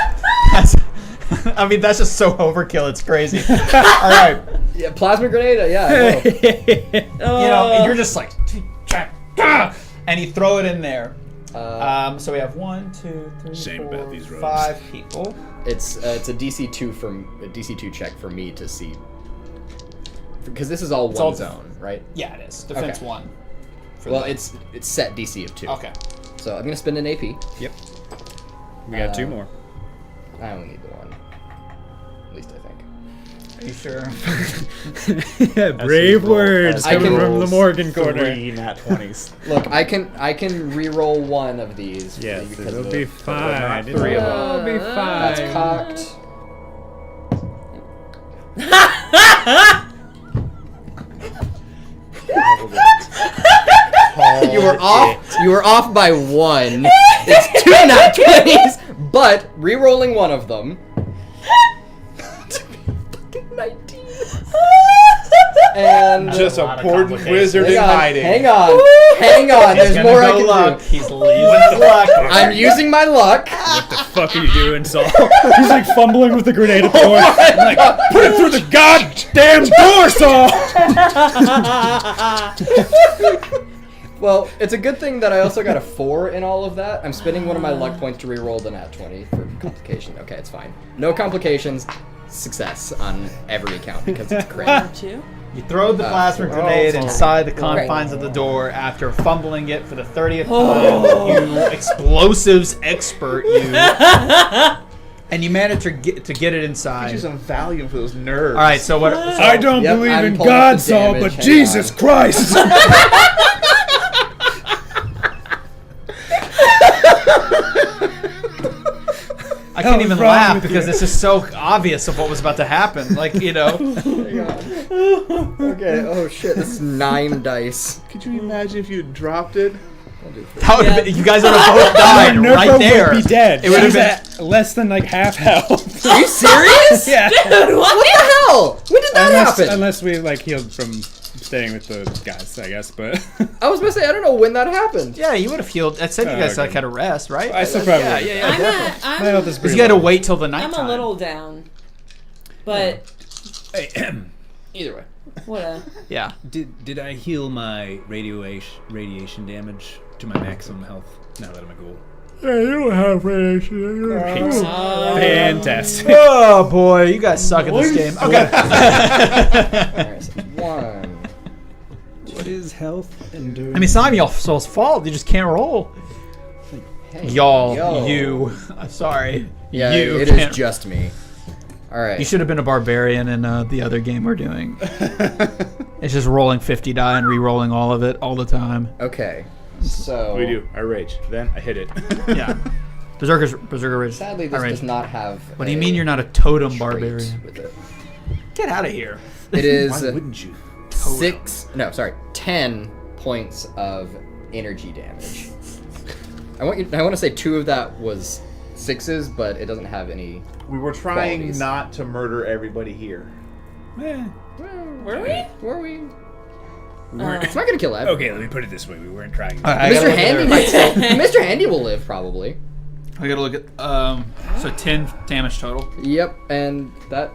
I mean, that's just so overkill. It's crazy. All right, Yeah, plasma grenade. Yeah. I know. you know, you're just like, and you throw it in there. So we have 1, 2, 3, Shame 4, about these robes. 5 people. It's a DC2 check for me to see, because this is all one all- zone, right? Yeah, it is. Defense Okay. 1. Well, it's set DC of 2. Okay. So I'm gonna spend an AP. Yep. We got 2 more. I only need the one. At least I think. Are you sure? Brave words I coming can- from the Morgan corner. 3 nat 20s. Look, I can re-roll one of these. Yes, because it'll of be the- fine. three of them. It'll be fine. That's cocked. You were off. You were off by 1. It's 2 nat 20s, but re-rolling one of them. Fucking 19. And Just a lot of poor complications. wizard in hiding. hang on. There's He's more I gonna can go luck. do. He's using his luck. I'm using my luck. What the fuck are you doing, Saul? He's like fumbling with the grenade at the door. I'm like, put it through the goddamn door, Saul! Well, it's a good thing that I also got a 4 in all of that. I'm spending one of my luck points to re-roll the nat 20 for complication. Okay, it's fine. No complications. Success on every account because it's crit. Two? You throw the plasma grenade inside the confines of the door after fumbling it for the 30th time. You explosives expert, you. And you manage to get it inside. Get you some Valium for those nerves. All right, so what? I don't Yep, believe I'm in pulling up God, the Saul, damage. but Hang Jesus on. Christ! I can't even wrong laugh with because you? this is so obvious of what was about to happen. Like, you know. Okay, oh shit, this is 9 dice. Could you imagine if you had dropped it? That would have been, you guys would have both died Nervo right there. would be dead. It would have She's been. at less than like half health. Are you serious? Yeah. What the hell? When did that happen? Unless we like healed from staying with the guys, I guess. But I was gonna say, I don't know when that happened. Yeah, you would have healed. I said you guys okay. like had a rest, right? I still probably. Yeah, definitely. My health is Because pretty you got to low. wait till the I'm nighttime. a little down, but Either way. what? Yeah. Did I heal my radiation damage to my maximum health now that I'm a ghoul? Yeah, you don't have radiation. Fantastic. Oh boy, you guys suck at this game. Okay. Alright, so 1. What is health and doing? I mean, it's not y'all's fault. You just can't roll. Hey, Y'all, yo. you. I'm sorry. Yeah, you it can't- is just me. Alright. You should have been a barbarian in the other game we're doing. It's just rolling 50 die and re-rolling all of it all the time. Okay. So What do? I rage. Then I hit it. Yeah. Berserker Ridge. sadly I this rage. does not have What do you mean you're not a totem trait barbarian? with it. Get out of here. It is Why wouldn't you? 10 points of energy damage. I want to say 2 of that was 6s, but it doesn't have any. We were trying Qualities. not to murder everybody here. Were we? Were we? It's not gonna kill everyone. Okay, let me put it this way: we weren't trying. I gotta Mr. look at Handy their- might still. Mr. Handy will live probably. I gotta look at so 10 damage total. Yep, and that'll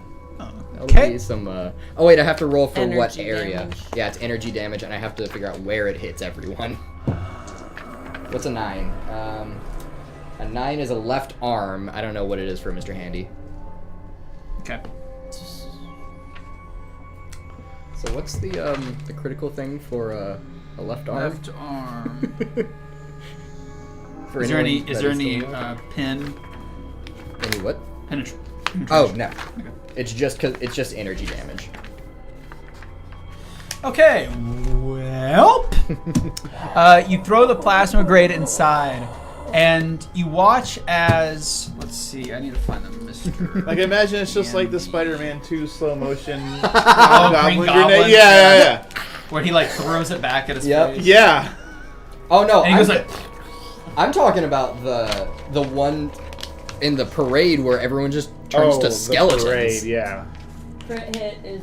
Okay. be some. Oh wait, I have to roll for what Energy area? damage. Yeah, it's energy damage, and I have to figure out where it hits everyone. What's a 9? A 9 is a left arm. I don't know what it is for Mr. Handy. Okay. So what's the critical thing for a left arm? Left arm. For Is there any anyone that is still alive? pin? Any what? Penetration. Oh no, it's just energy damage. Okay. Well, you throw the plasma grenade inside, and you watch as. Let's see. I need to find the Mr. Like, imagine it's just like the Spider-Man 2 slow motion Green goblin Goblin. grenade. Yeah. where he like throws it back at his Yep. face. Yeah. Oh no, And he goes like. I'm talking about the one in the parade where everyone just turns to skeletons. The parade, yeah. Crit hit is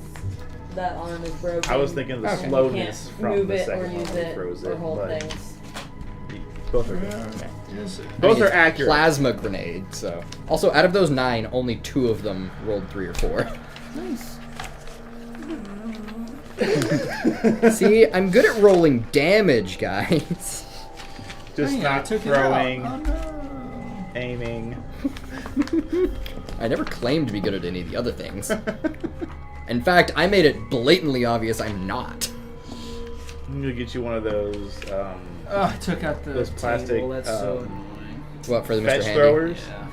that arm is broken. I was thinking the Okay. slowness You can't from move the it or second use one when he it throws or it. hold but things. both are good. I Both mean, are accurate. Plasma grenade. So also out of those 9, only 2 of them rolled 3 or 4. Nice. See, I'm good at rolling damage, guys. Just I not took it out. throwing, Oh, no. aiming. I never claimed to be good at any of the other things. In fact, I made it blatantly obvious I'm not. I'm gonna get you one of those Oh, I took out the Those plastic, table. That's so annoying. What, for the Mr. fetch Handy? throwers. Yeah.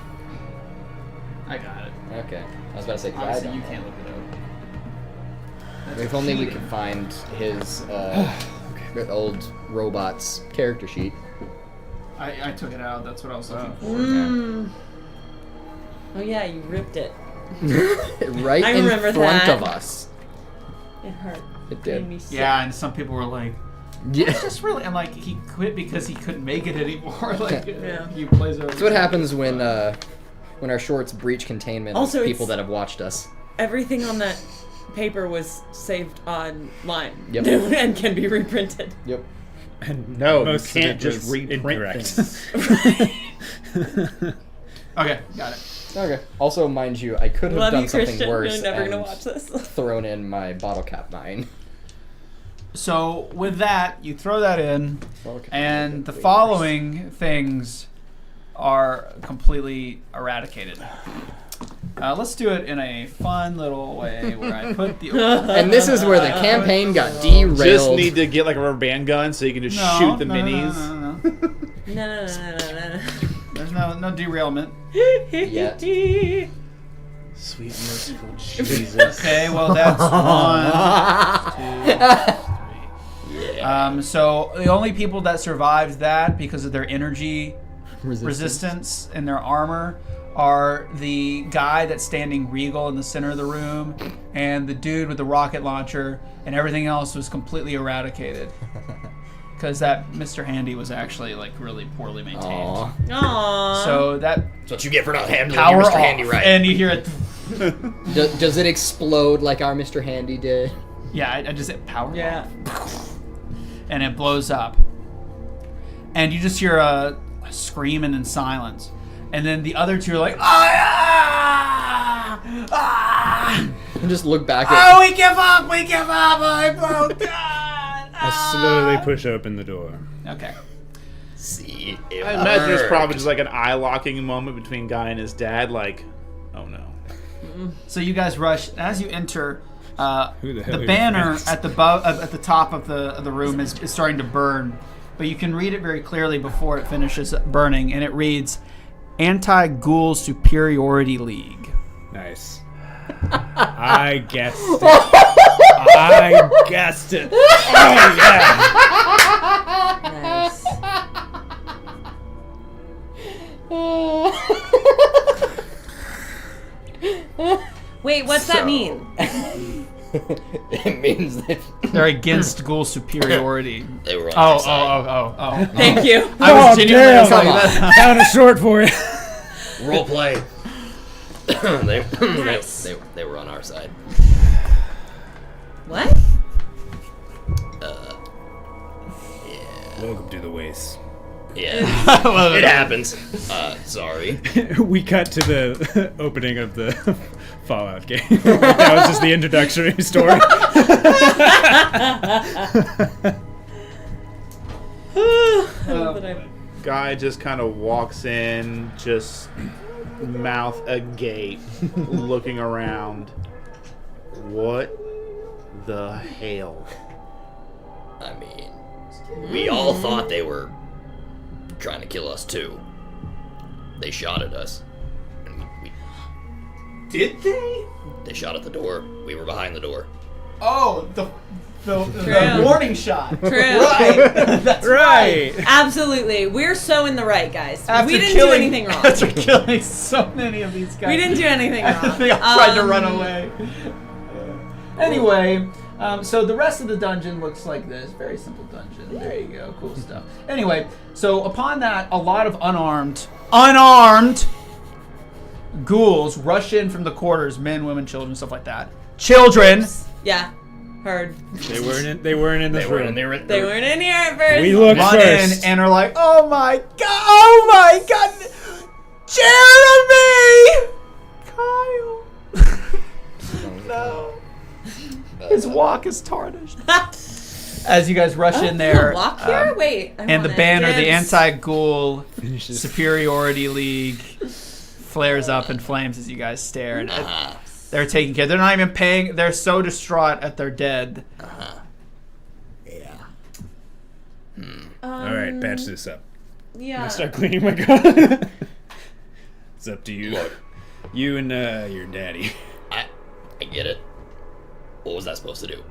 I got it. Okay. I was about to say, 'cause I Obviously, don't you know. can't look it up. If only we could find his old robot's character sheet. I took it out. That's what I was looking for. Mm. Oh yeah, you ripped it. Right I in remember front that. of us. It hurt. It Made did. me sick. Yeah, and some people were like, Yeah. "It's just really," and like he quit because he couldn't make it anymore. Like, Yeah. he plays over. That's what happens when our shorts breach containment Also, of people it's- that have watched us. Everything on that paper was saved online. Yep. And can be reprinted. Yep. And No, most you of can't it just was reprint incorrect. things. Okay, got it. Okay. Also, mind you, I could have Love done you, something Christian. worse You're never and gonna watch this. thrown in my bottle cap mine. So with that, you throw that in, Bottle cap and the way following things are completely eradicated. Let's do it in a fun little way where I put the. And this is where the campaign got derailed. Just need to get like a rubber band gun so you can just shoot the minis. No. There's no derailment. Yet. Sweet merciful Jesus. Okay, well that's 1, 2, 3. So the only people that survived that because of their energy resistance and their armor are the guy that's standing regal in the center of the room and the dude with the rocket launcher, and everything else was completely eradicated. Because that Mr. Handy was actually like really poorly maintained. Aww. So that's what you get for not handling power your Mr. off, Handy right. and you hear it. Does it explode like our Mr. Handy did? Yeah, I just hit power off. And it blows up. And you just hear a screaming in silence. And then the other two are like, And just look back at... Oh, we give up, I broke down. I slowly push open the door. Okay. See, I imagine there's probably just like an eye-locking moment between Guy and his dad, like, oh no. So you guys rush. As you enter, Who the hell are the your banner friends? at the at the top of the room is starting to burn. But you can read it very clearly before it finishes burning. And it reads, Anti-Ghoul Superiority League. Nice. I guessed it. I guessed it. Oh, yeah. Nice. Wait, what's that mean? It means that... They're against ghoul superiority. They were on our side. Oh. Thank you. I was genuinely damn. excited about that. Found a short for you. Role play. they were on our side. What? Welcome to the waste. Yeah. It happens. Sorry. We cut to the opening of the Fallout game. That was just the introductory story. Guy just kind of walks in, just mouth agape, looking around. What the hell? I mean, we all thought they were trying to kill us too. They shot at us. And Did they? they shot at the door. We were behind the door. Oh, the True. warning shot. True. Right. That's Right. Absolutely. We're so in the right, guys. After we didn't killing, do anything wrong. After killing so many of these guys. We didn't do anything wrong. They all tried to run away. Anyway, so the rest of the dungeon looks like this. Very simple dungeon. There you go. Cool stuff. Anyway, so upon that, a lot of unarmed ghouls rush in from the quarters, men, women, children, stuff like that. Children! Yeah. Heard. They weren't in this They were room. in there. They weren't in here at first. We looked Run first. in and are like, oh my god, Jeremy! Kyle! No. His walk is tarnished. As you guys rush in there. Walk here? Wait. I And the want banner, it. the Dibs. Anti-Ghoul Finishes. Superiority League, flares up in flames as you guys stare. And Uh-huh. they're taking care. They're not even paying. They're so distraught at their dead. Yeah. All right, patch this up. Yeah. I start cleaning my gun. It's up to you. Look. You and your daddy. I get it. What was that supposed to do?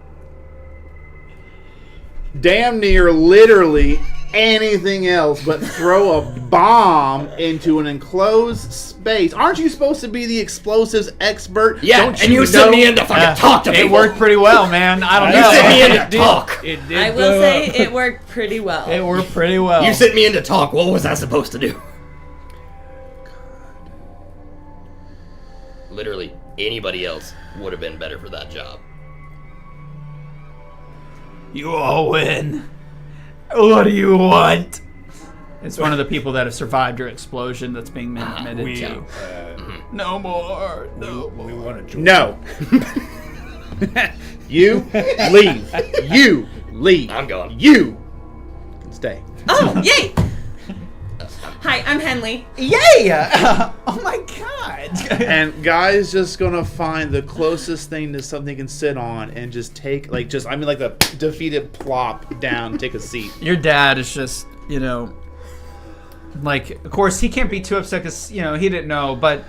Damn near literally anything else but throw a bomb into an enclosed space. Aren't you supposed to be the explosives expert? Yeah, Don't and you know? sent me in to fucking talk to It people. worked pretty well, man. I don't You know. sent me in to talk. It did I will blow say up. it worked pretty well. It worked pretty well. You sent me in to talk. What was that supposed to do? Literally, anybody else would have been better for that job. You all win. What do you want? It's one of the people that have survived your explosion that's being admitted We, to. No more. No more. we want to join. No. You leave. You leave. I'm gone. You can stay. Oh, yay! Hi, I'm Henley. Yay! Oh my god! And Guy's just gonna find the closest thing to something he can sit on and just take, like the defeated plop down, take a seat. Your dad is just, like, of course he can't be too upset because, he didn't know, but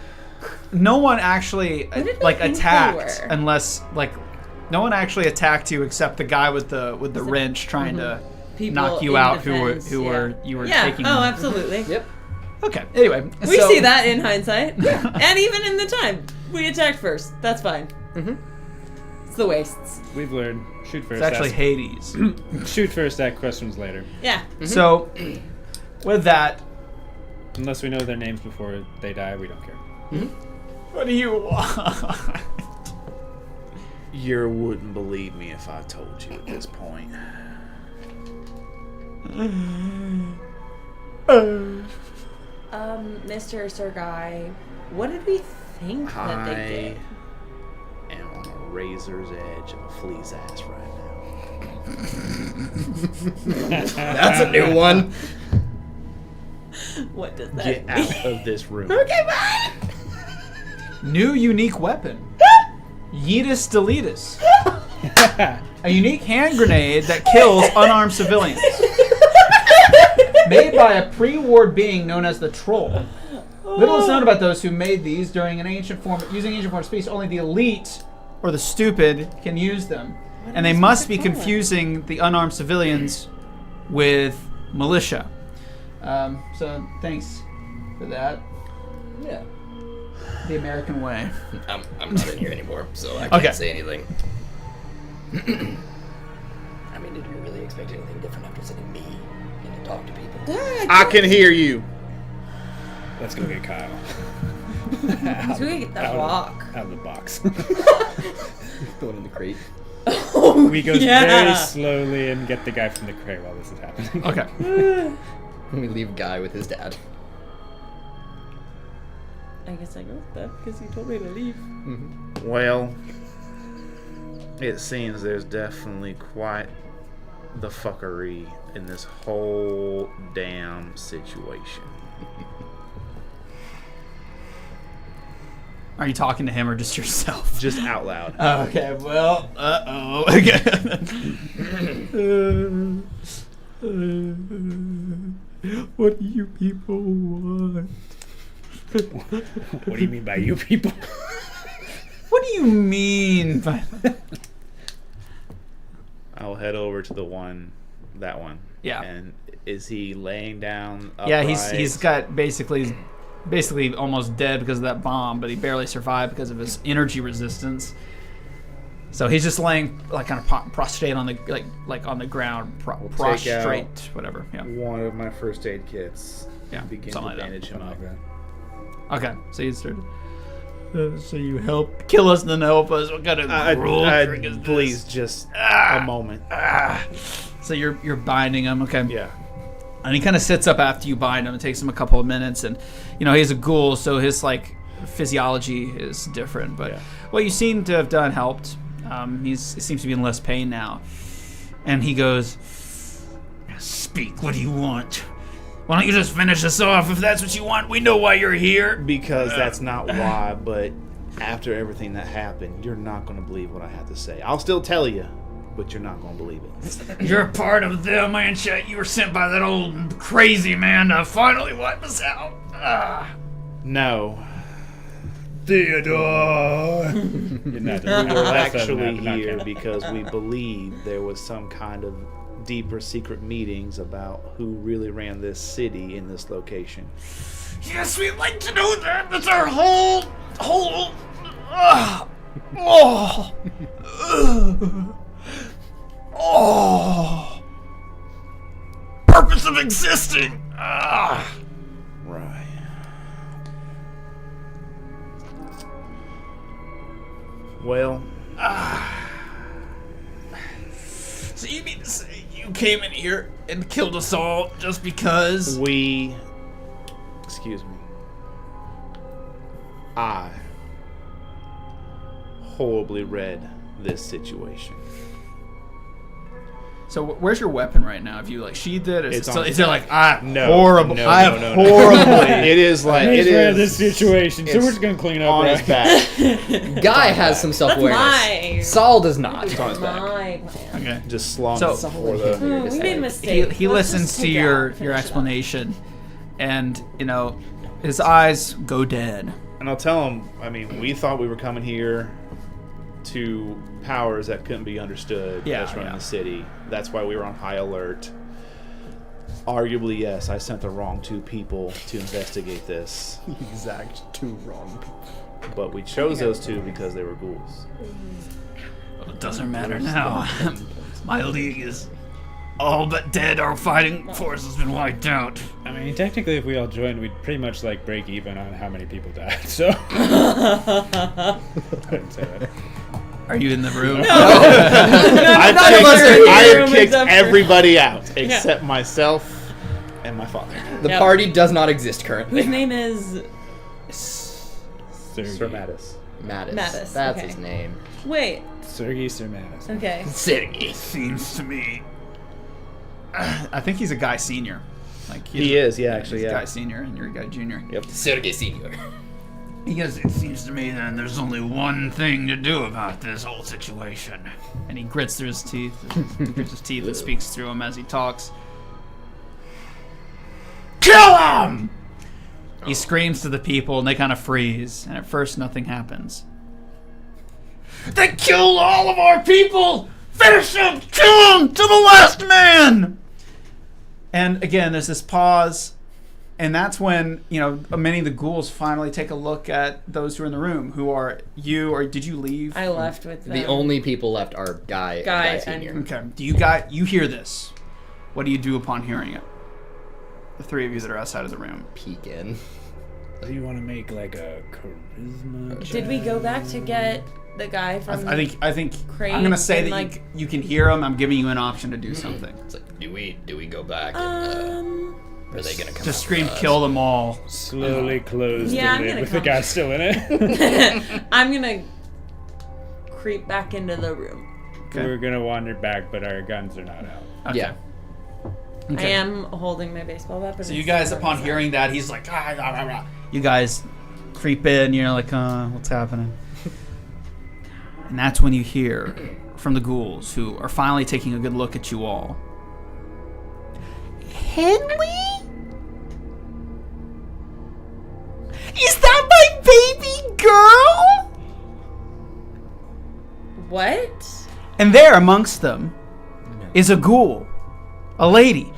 no one actually, Who did they like, think they attacked were? unless, like, no one actually attacked you except the guy with the wrench trying to People knock you in out defense, who were taking. Oh, absolutely. Yep. Okay. Anyway, We so- see that in hindsight. And even in the time. We attacked first. That's fine. Mm-hmm. It's the wastes. We've learned. Shoot first. It's actually ask, Hades. shoot first. Ask questions later. Yeah. So, with that, Unless we know their names before they die, we don't care. what do you want? You wouldn't believe me if I told you at this point. Mr. Sir Guy, what did we think that they I am on a razor's edge of a flea's ass right now. That's a new one. did? What does that Get mean? out of this room. Okay, bye! New unique weapon. Yeetus Deletus. A unique hand grenade that kills unarmed civilians. Made by a pre-war being known as the Troll. Little is known about those who made these using ancient form of speech. Only the elite or the stupid can use them. And they must be confusing the unarmed civilians with militia. So thanks for that. Yeah. The American way. I'm not in here anymore, so I can't Okay. say anything. I mean, did you really expect anything different after sending me in to talk to people? I can hear you. Let's go get Kyle. Let's go get that walk. Out of the box. Going in the crate. We go Yeah. very slowly and get the guy from the crate while this is happening. Okay. We leave Guy with his dad. I guess I go with that because you told me to leave. Well, it seems there's definitely quite the fuckery in this whole damn situation. Are you talking to him or just yourself? Just out loud. Okay, well, uh-oh. What do you people want? What do you mean by you people? What do you mean by I'll head over to that one. Yeah. And is he laying down upright? Yeah, he's got basically almost dead because of that bomb, but he barely survived because of his energy resistance. So he's just laying like kind of prostrate on the like on the ground, take prostrate, out whatever. Yeah. one of my first aid kits. Yeah, and begin to something like that. bandage him up. Okay, so you started. So you kill us and then help us. What kind of cruel trick is this? Please, just a moment. So you're binding him, okay? Yeah. And he kind of sits up after you bind him. It takes him a couple of minutes, and he's a ghoul, so his like physiology is different. But Yeah. what you seem to have done helped. He seems to be in less pain now, and he goes, "Speak. What do you want? Why don't you just finish us off? If that's what you want, we know why you're here." Because that's not why, but after everything that happened, you're not going to believe what I have to say. I'll still tell you, but you're not going to believe it. You're a part of them, man. Shit, you were sent by that old crazy man to finally wipe us out. No. Theodore. You're not We were that doesn't actually happen, not here canon. because we believed there was some kind of deeper secret meetings about who really ran this city in this location. Yes, we'd like to know that. That's our whole. Purpose of existing. Right. Well, So you mean to say you came in here and killed us all just because? excuse me. I horribly read this situation. So where's your weapon right now? Have you like sheathed it? It's Is on it his like No, horrible? no, I no, have no, no. horribly. It is like He's it ran is this situation, so it's we're just gonna clean up on right? his back. Guy has some That's self-awareness. my. Saul does not. It's on his back. My plan. Okay. Just slung So- for the. We made a mistake. He Let's listens just to take it your out, finish it up. explanation, and his eyes go dead. And I'll tell him. I mean, we thought we were coming here to powers that couldn't be understood. Yeah, that's running yeah. the city. That's why we were on high alert. Arguably, yes, I sent the wrong 2 people to investigate this, Exact 2 wrong. but we chose those 2 because they were ghouls. Well, it doesn't matter now. My league is all but dead. Our fighting force has been wiped out. I mean, technically, if we all joined, we'd pretty much like break even on how many people died. So I didn't say that. Are you in the room? I None of us are in the have room kicked except for- everybody out except myself and my father. The Yep. party does not exist currently. Whose name is? Sergey. Sir Mattis. Mattis. Mattis, That's okay. his name. Wait. Sergey Sermanis. Okay. Sergey. Seems to me. I think he's a guy senior. Like He is, yeah, actually, he's a yeah. guy senior, and you're a guy junior. Yep. Sergey Senior. Because it seems to me then there's only one thing to do about this whole situation. And he grits through his teeth. He grits his teeth and speaks through him as he talks. Kill him! He screams to the people and they kind of freeze. And at first nothing happens. They killed all of our people! Finish him! Kill him to the last man! And again, there's this pause. And that's when, many of the ghouls finally take a look at those who are in the room. Who are you, or did you leave? I left with them. The only people left are Guy Guy Senior. and- Okay. You hear this? What do you do upon hearing it? The 3 of you that are outside of the room. Peek in. Do you want to make like a charisma? Did we go back to get the guy from? I think Crate I'm gonna say and, that you can hear him. I'm giving you an option to do something. It's like, do we go back and are they gonna come? Just after scream, us? kill them all. Slowly close Yeah, I'm the lid gonna with the come. guy still in it. I'm gonna creep back into the room. Okay. We're gonna wander back, but our guns are not out. Okay. Yeah. I am holding my baseball weapon. So you guys, upon hearing that, he's like, you guys creep in. You're like, what's happening? And that's when you hear from the ghouls, who are finally taking a good look at you all. Henley? Is that my baby girl? What? And there amongst them is a ghoul, a lady.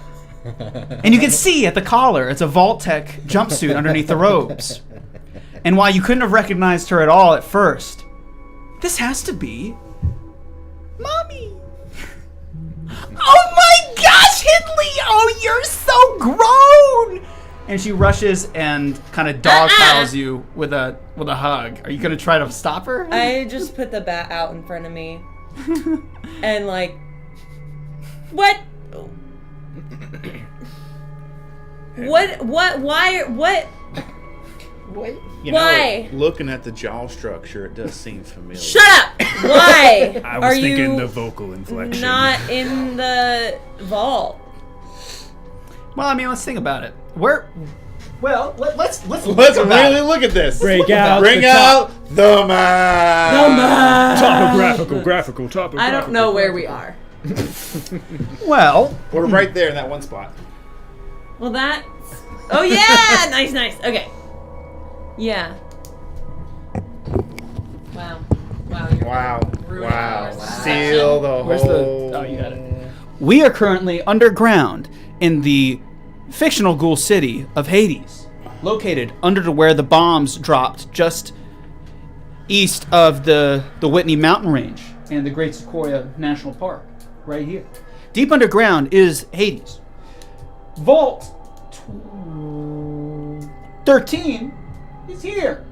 And you can see at the collar, it's a Vault-Tec jumpsuit underneath the robes. And while you couldn't have recognized her at all at first, this has to be Mommy. Oh my gosh, Hindley! Oh, you're so grown! And she rushes and kind of dogpiles you with a hug. Are you gonna try to stop her? I just put the bat out in front of me, and like, what? What? Why? What? You Why? know, looking at the jaw structure, it does seem familiar. Shut up! Why I are was thinking you the vocal inflection. not in the vault? Well, I mean, let's think about it. Let's Let's think about really it. look at this. Break out Bring the out the man. topographical, topographical. I don't know where we are. Well, We're right there in that one spot. Well, that's. Oh yeah! Nice. Okay. Yeah. Wow. You're ruining Wow. our lives. Seal the Where's whole. the? Oh, you got it. We are currently underground in the fictional ghoul city of Hades, located under to where the bombs dropped just east of the Whitney mountain range and the Great Sequoia National Park, right here. Deep underground is Hades. Vault 13 is here.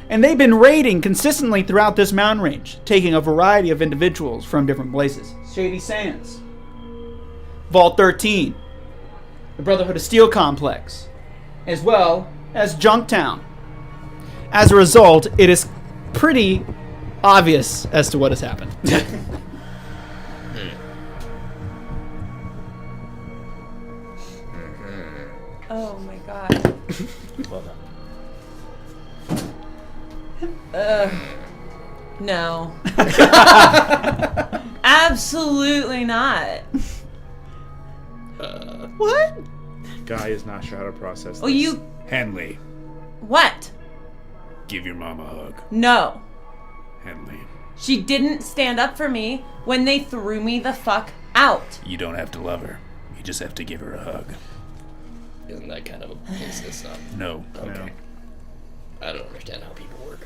And they've been raiding consistently throughout this mountain range, taking a variety of individuals from different places. Shady Sands, Vault 13, the Brotherhood of Steel Complex, as well as Junktown. As a result, it is pretty obvious as to what has happened. Oh my god. Well done. No. Absolutely not. What? Guy is not sure how to process this. Well, you. Henley, What? give your mom a hug. No. Henley, She didn't stand up for me when they threw me the fuck out. you don't have to love her. You just have to give her a hug. Isn't that kind of a business? No. Okay. I don't understand how people work.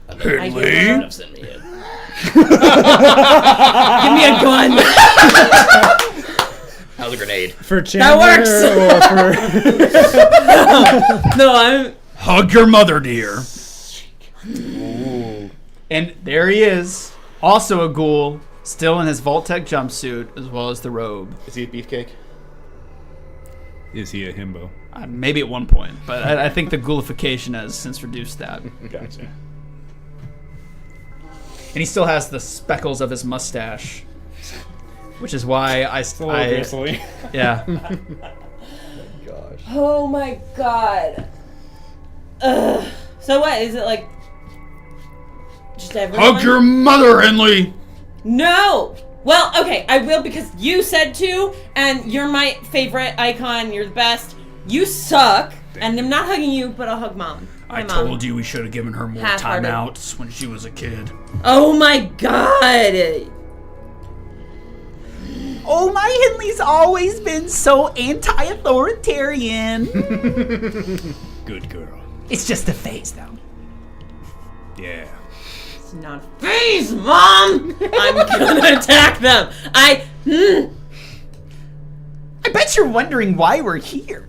I know Henley? you shouldn't have sent me in. Give me a gun. How's a grenade? For Chandler works. No, I'm. Hug your mother, dear. And there he is, also a ghoul, still in his Vault-Tec jumpsuit, as well as the robe. Is he a beefcake? Is he a himbo? Maybe at one point, but I think the ghoulification has since reduced that. Gotcha. And he still has the speckles of his mustache, which is why Obviously. yeah. Gosh. Oh my god. Ugh. So what? Is it like. Just everyone? Hug your mother, Henley! No! Well, okay, I will because you said to, and you're my favorite icon, you're the best. You suck, and I'm not hugging you, but I'll hug mom. I told you we should have given her more Half-hearted. timeouts when she was a kid. Oh my god! Oh, my Henley's always been so anti-authoritarian. Good girl. It's just a phase, though. Yeah. It's not a phase, Mom! I'm gonna attack them! I bet you're wondering why we're here.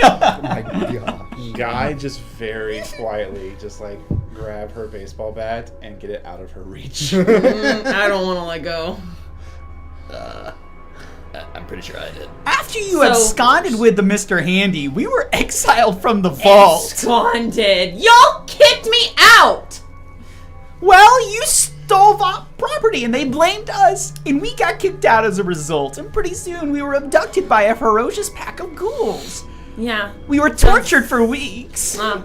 Oh my god. Guy just very quietly just like grab her baseball bat and get it out of her reach. I don't want to let go. I'm pretty sure I did. After you absconded with the Mr. Handy, we were exiled from the vault. Absconded. Y'all kicked me out! Well, you stole vault property and they blamed us, and we got kicked out as a result. And pretty soon we were abducted by a ferocious pack of ghouls. Yeah. We were tortured for weeks. Alright,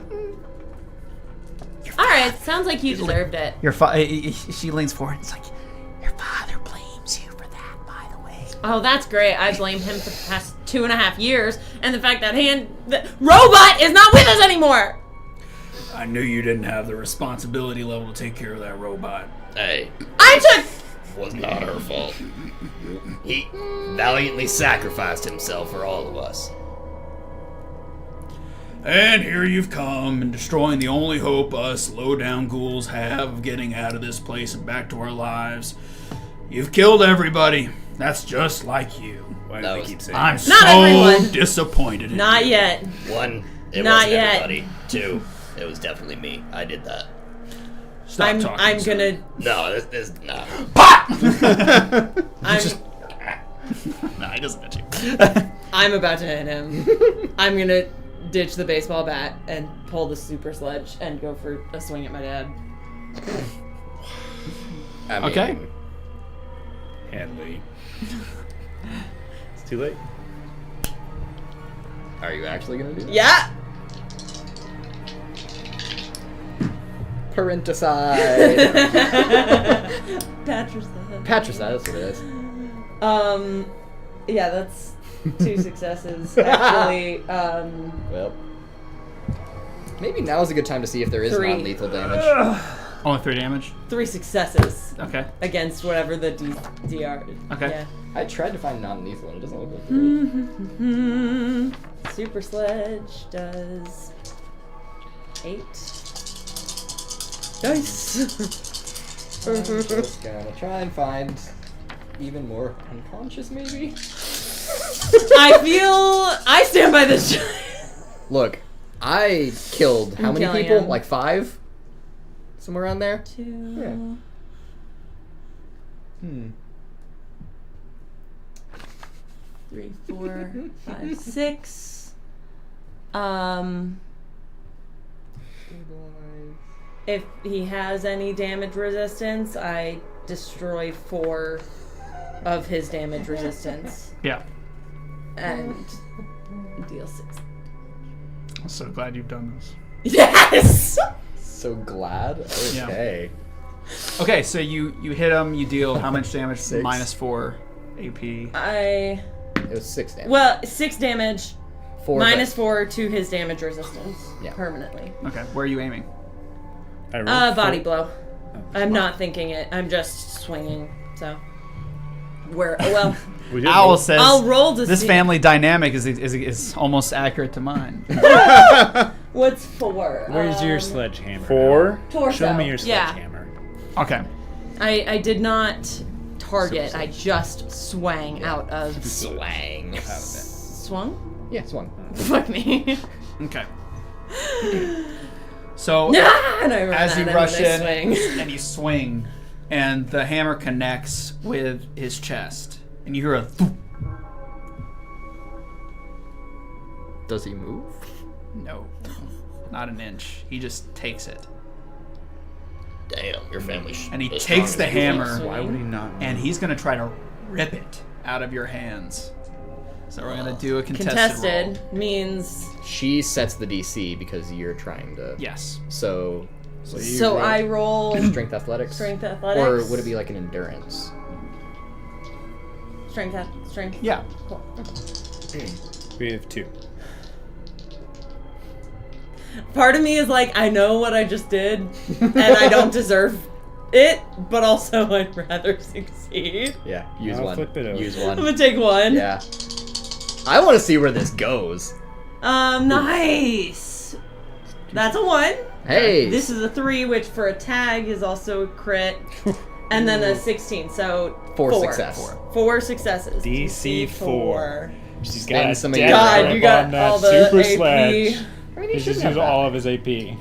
sounds like you deserved it. She leans forward and is like, your father blames you for that, by the way. Oh, that's great. I blame him for the past 2.5 years, and the fact that the robot is not with us anymore! I knew you didn't have the responsibility level to take care of that robot. Hey, I took... was not her fault. He valiantly sacrificed himself for all of us. And here you've come and destroying the only hope us low-down ghouls have of getting out of this place and back to our lives. You've killed everybody. That's just like you. Why That do they was- keep saying I'm that? Not so everyone. disappointed in Not you. yet. 1, it Not wasn't yet. everybody. 2, it was definitely me. I did that. Stop talking. I'm son. gonna... No, this nah. I'm... Nah, he doesn't get you. I'm about to hit him. I'm gonna ditch the baseball bat and pull the super sledge and go for a swing at my dad. I mean, Okay. Henley. It's too late. Are you actually gonna do that? Yeah! Parenticide. Patricide. Patricide, that's what it is. Yeah, that's 2 successes. Actually, Well, maybe now is a good time to see if there is 3. non-lethal damage. Only 3 damage. 3 successes Okay. against whatever the DR. Okay. Yeah. I tried to find non-lethal and it doesn't look like there is. Super sledge does 8. Nice. I'm just gonna try and find even more unconscious, maybe? I stand by this. Look, I killed how I'm many killing people? him. Like 5? Somewhere around there? 2. Yeah. 3, 4, 5, 6. If he has any damage resistance, I destroy 4 of his damage resistance Yeah. and deal 6 I'm so glad you've done this. Yes. So glad. Okay. Okay, so you hit him. You deal how much damage? 6. -4 AP. It was 6 damage. Well, 6 damage. 4 -4 to his damage resistance. Yeah. Permanently. Okay, where are you aiming? I rolled Body 4. blow. I'm not thinking it. I'm just swinging. So. Well, We did Owl roll- says I'll roll to this see. family dynamic is almost accurate to mine. What's 4? Where's your sledgehammer? 4. Torso. Show me your Yeah. sledgehammer. Okay. I did not target. I just swang out of. Slang. Swung? Yeah, it's 1. Fuck me. Okay. So And I run as at you him rush and I in swing. and you swing, and the hammer connects with his chest, and you hear a thump. Does he move? No, not an inch. He just takes it, Damn, your family's. and he as takes strong the as you are. hammer, Why would he not? and he's gonna try to rip it out of your hands. So we're gonna do a contested roll. means. She sets the DC because you're trying to. Yes. So So I roll strength athletics? strength athletics. Or would it be like an endurance? Strength. Yeah. Cool. We have 2. Part of me is like, I know what I just did, and I don't deserve it, but also I'd rather succeed. Yeah, use I'll 1. flip it over. Use I'm 1. gonna take 1. Yeah. I want to see where this goes. Nice. That's a 1. Hey. This is a 3, which for a tag is also a crit, and then a 16. So 4 success. 4 successes. DC 4. She's got And a some death of your- God, grip you got on that all the super AP. sledge. I mean, you He should just have used that. all of his AP.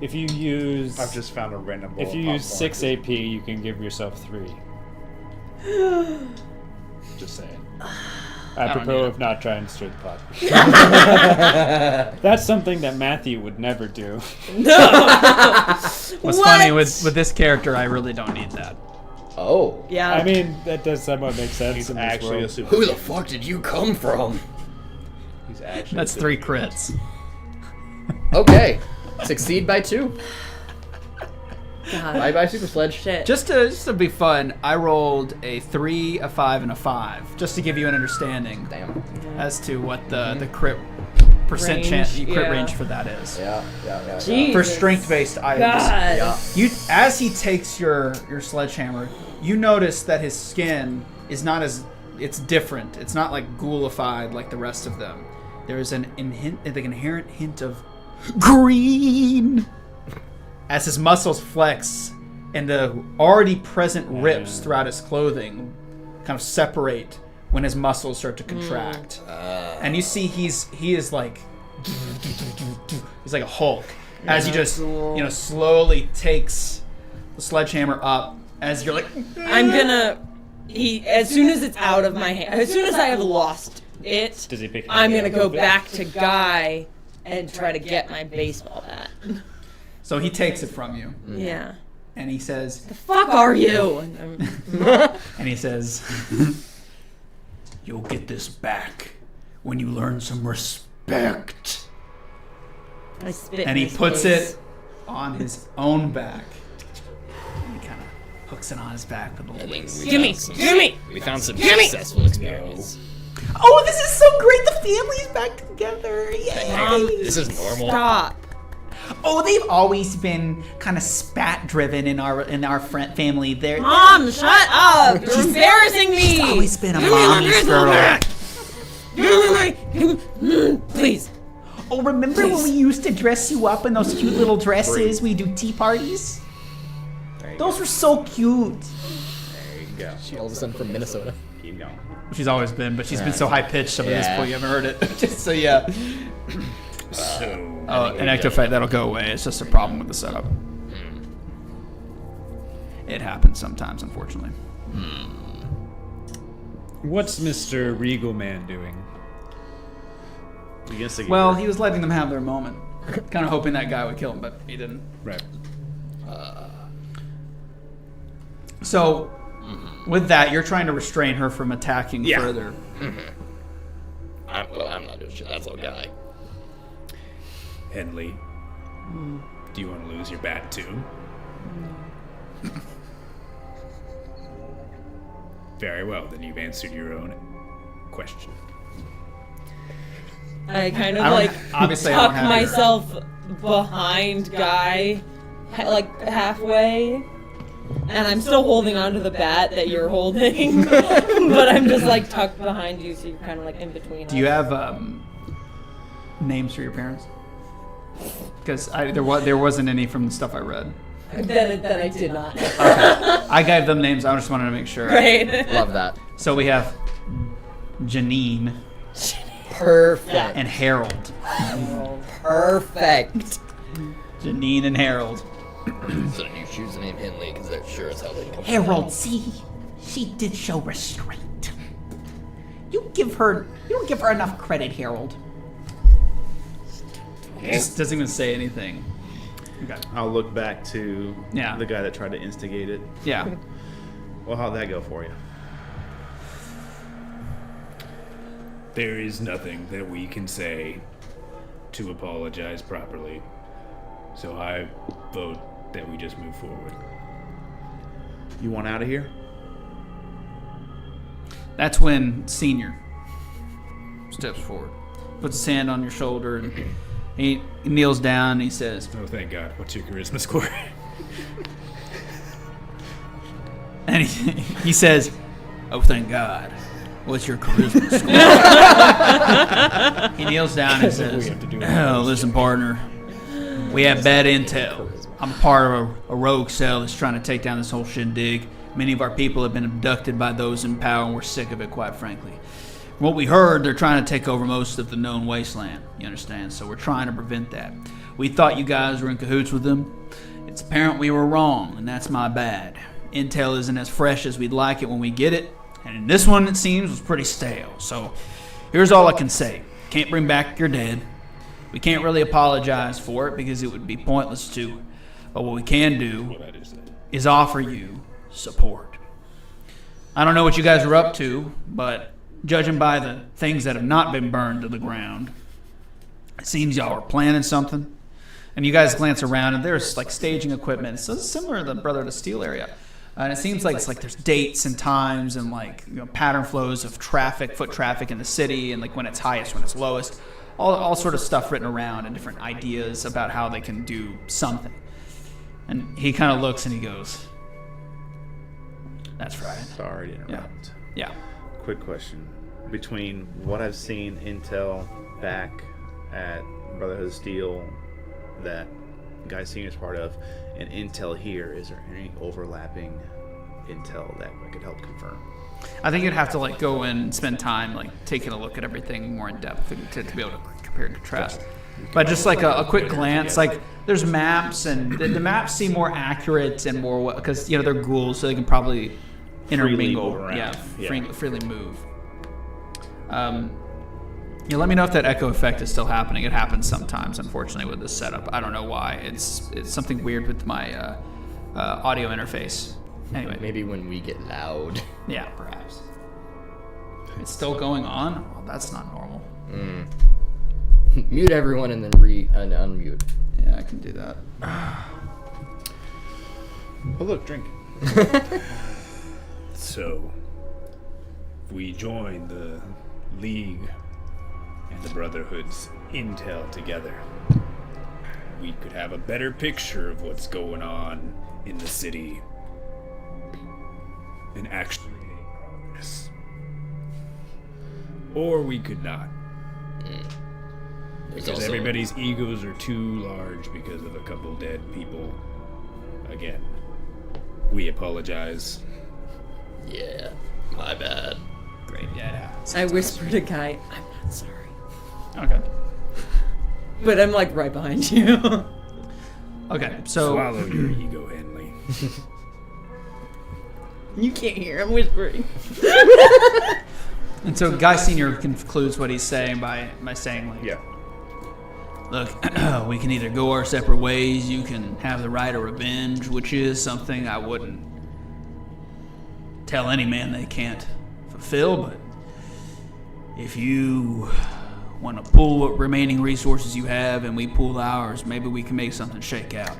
If you use I've just found a random. Bowl if you of use popcorn. 6 AP, you can give yourself 3. Just saying. Apropos of not trying to stir the pot. That's something that Matthew would never do. What's What? funny with this character, I really don't need that. Oh. Yeah. I mean, that does somewhat make sense He's in this actually world. a super. Who the fuck did you come from? He's actually. That's a 3 super- crits. Okay. Succeed by 2. God. Bye bye, Super Sledge. Shit. Just to be fun, I rolled a 3, a 5, and a 5, just to give you an understanding Damn. as to what the crit percent Range, chance crit yeah. range for that is. Yeah. Jesus. For strength-based items. God. Yeah. You, as he takes your sledgehammer, you notice that his skin is not as it's different. It's not like ghoulified like the rest of them. There is an inherent hint of green as his muscles flex and the already present rips throughout his clothing kind of separate when his muscles start to contract. And you see he is like he's like a Hulk as he just slowly takes the sledgehammer up as you're like I'm gonna. As soon as it's out of my hand, as soon as I have lost it, Does he pick it I'm up? gonna go back to Guy and try to get my baseball bat. so he takes it from you Yeah. and he says Fuck are you? and he says you'll get this back when you learn some respect. I spit And in he his puts face. it on his own back. And he kind of hooks it on his back with a I little think lace. we Gimme! found some- Gimme! We found some Gimme! successful experiments. Oh, this is so great! The family's back together! Yay! This is normal. Stop. Oh, they've always been kind of spat-driven in our family. They're Mom, shut up! You're embarrassing me! She's always been a Give me my mommy's baseball girl. bat! Please. Oh, remember when we used to dress you up in those cute little dresses? We do tea parties? Those were so cute. There you go. All of a sudden from Minnesota. Keep going. She's always been, but she's been so high-pitched up at this Yeah. point you haven't heard it. Just so, yeah. Oh, an ectophyte, that'll go away. It's just a problem with the setup. It happens sometimes, unfortunately. What's Mr. Regal Man doing? You gonna stick it Well, here? he was letting them have their moment. Kind of hoping that guy would kill him, but he didn't. Right. So, with that, you're trying to restrain her from attacking further. I'm not doing shit. That's a guy. Henley, do you want to lose your bat too? Very well, then you've answered your own question. I kind of I don't- like obviously I don't tuck have myself behind Guy, like halfway, and I'm still holding onto the bat that you're holding, but I'm just like tucked behind you, so you're kind of like in between. Do you have names for your parents? Because there wasn't any from the stuff I read. That I did not. I gave them names. I just wanted to make sure. Right. Love that. So we have Janine Perfect. and Harold. Perfect. Janine and Harold. So you choose the name Henley because they're sure as hell they come. Harold, see, she did show restraint. You don't give her enough credit, Harold. Just doesn't even say anything. Okay. I'll look back to Yeah. the guy that tried to instigate it. Yeah. Well, how'd that go for you? There is nothing that we can say to apologize properly. So I vote that we just move forward. You want out of here? That's when Senior steps forward, puts his hand on your shoulder, and he kneels down and he says, Oh, thank God. What's your charisma score? and he says, "Oh, thank God. What's your charisma score?" He kneels down and We says, have to do "Oh, listen, partner. We have bad intel. I'm part of a rogue cell that's trying to take down this whole shindig. Many of our people have been abducted by those in power, and we're sick of it, quite frankly. From what we heard, they're trying to take over most of the known wasteland. You understand? So we're trying to prevent that. We thought you guys were in cahoots with them. It's apparent we were wrong, and that's my bad. Intel isn't as fresh as we'd like it when we get it, and this one, it seems, was pretty stale. So here's all I can say. Can't bring back your dead. We can't really apologize for it because it would be pointless to. But what we can do is offer you support. I don't know what you guys are up to, but judging by the things that have not been burned to the ground, it seems y'all are planning something. And you guys glance around, and there's like staging equipment. So it's similar to the Brother to Steel area. And it seems like it's like there's dates and times and like pattern flows of traffic, foot traffic in the city, and like when it's highest, when it's lowest. All sort of stuff written around and different ideas about how they can do something. And he kind of looks and he goes, "That's right." Sorry to interrupt. Yeah. Quick question. Between what I've seen intel back at Brotherhood of Steel that Guy Senior's part of, and intel here, is there any overlapping intel that I could help confirm? I think you'd have to like go in and spend time like taking a look at everything more in depth to be able to compare and contrast. But just like a quick glance, like there's maps, and the maps seem more accurate and more because they're ghouls, so they can probably intermingle, move around. freely move. Let me know if that echo effect is still happening. It happens sometimes, unfortunately, with this setup. I don't know why. It's something weird with my audio interface. Anyway, Maybe when we get loud. yeah, perhaps. It's still going on? Well, that's not normal. Mute everyone and then unmute. Yeah, I can do that. Oh, look, drink. So, if we join the League and the Brotherhood's intel together, we could have a better picture of what's going on in the city and actually make progress. Or we could not. There's Because also- everybody's egos are too large because of a couple dead people. Again, we apologize. Yeah, my bad. Great, yeah, it happens. I whisper to Guy, "I'm not sorry," Okay. but I'm like right behind you. Okay, so Swallow your ego, Henley. You can't hear. I'm whispering. and so Guy Senior concludes what he's saying by saying like, Yeah. look, we can either go our separate ways. You can have the right of revenge, which is something I wouldn't tell any man they can't fulfill. But if you want to pool what remaining resources you have and we pool ours, maybe we can make something shake out.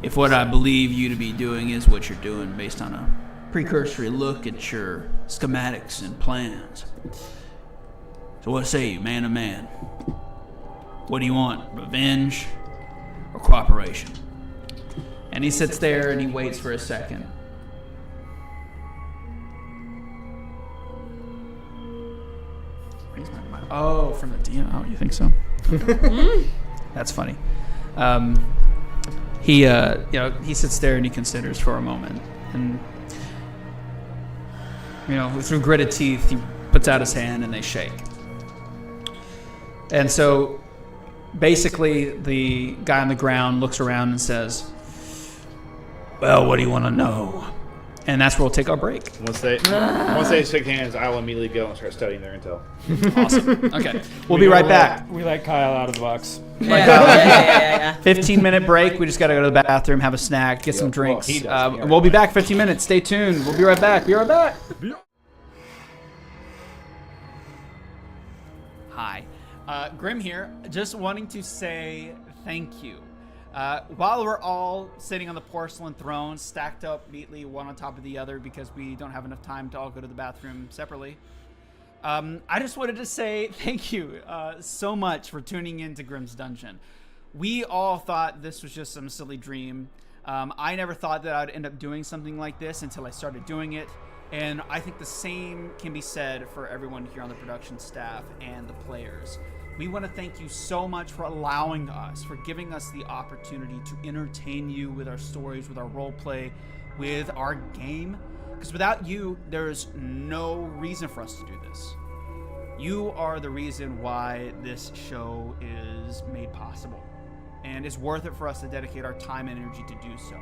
If what I believe you to be doing is what you're doing based on a precursory look at your schematics and plans. So what say you, man to man? What do you want, revenge or cooperation? And he sits there and he waits for a second. Oh, from the DM. Oh, you think so? That's funny. He sits there and he considers for a moment, and through gritted teeth, he puts out his hand and they shake. And so, basically, the guy on the ground looks around and says, "Well, what do you want to know?" And that's where we'll take our break. Once they shake hands, I will immediately go and start studying their intel. Awesome. Okay. We'll be right back. We let Kyle out of the box. Yeah. 15-minute break. We just got to go to the bathroom, have a snack, get some drinks. Well, he does. We'll be back 15 minutes. Stay tuned. We'll be right back. Hi. Grim here. Just wanting to say thank you. While we're all sitting on the porcelain throne, stacked up neatly one on top of the other because we don't have enough time to all go to the bathroom separately, I just wanted to say thank you so much for tuning in to Grim's Dungeon. We all thought this was just some silly dream. I never thought that I'd end up doing something like this until I started doing it. And I think the same can be said for everyone here on the production staff and the players. We want to thank you so much for allowing us, for giving us the opportunity to entertain you with our stories, with our role play, with our game. Because without you, there's no reason for us to do this. You are the reason why this show is made possible. And it's worth it for us to dedicate our time and energy to do so.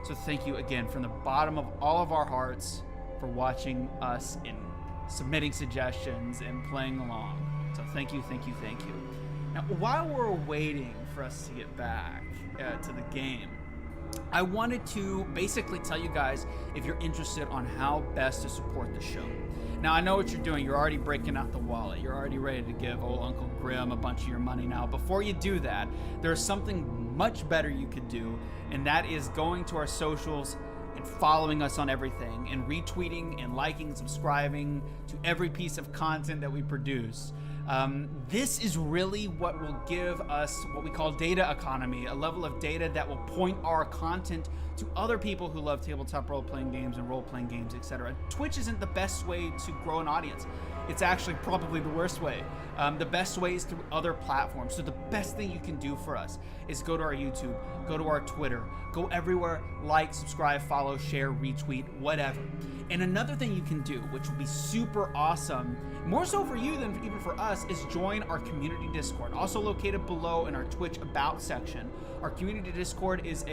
So thank you again from the bottom of all of our hearts for watching us and submitting suggestions and playing along. So thank you. Now, while we're waiting for us to get back to the game, I wanted to basically tell you guys if you're interested on how best to support the show. Now, I know what you're doing. You're already breaking out the wallet. You're already ready to give old Uncle Grim a bunch of your money now. Before you do that, there's something much better you could do, and that is going to our socials and following us on everything and retweeting and liking and subscribing to every piece of content that we produce. This is really what will give us what we call data economy, a level of data that will point our content to other people who love tabletop role-playing games and role-playing games, etc. Twitch isn't the best way to grow an audience. It's actually probably the worst way. The best way is through other platforms. So the best thing you can do for us is go to our YouTube, go to our Twitter, go everywhere, like, subscribe, follow, share, retweet, whatever. And another thing you can do, which will be super awesome, more so for you than even for us, is join our community Discord, also located below in our Twitch About section. Our community Discord is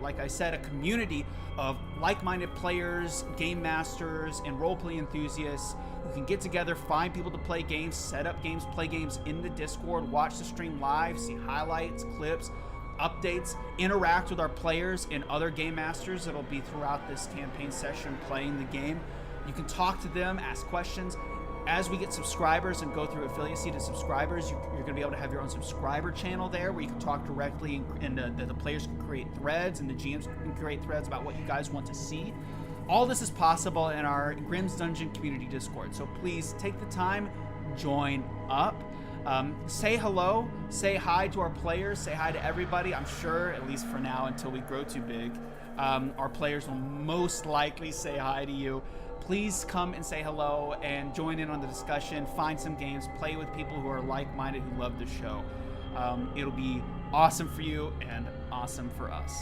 like I said, a community of like-minded players, game masters, and role-play enthusiasts who can get together, find people to play games, set up games, play games in the Discord, watch the stream live, see highlights, clips, updates, interact with our players and other game masters that'll be throughout this campaign session playing the game. You can talk to them, ask questions. As we get subscribers and go through affiliacy to subscribers, you're going to be able to have your own subscriber channel there where you can talk directly, and the players can create threads and the GMs can create threads about what you guys want to see. All this is possible in our Grim's Dungeon community Discord. So please take the time, join up. Say hello, say hi to our players, say hi to everybody. I'm sure, at least for now, until we grow too big, our players will most likely say hi to you. Please come and say hello and join in on the discussion, find some games, play with people who are like-minded, who love the show. It'll be awesome for you and awesome for us.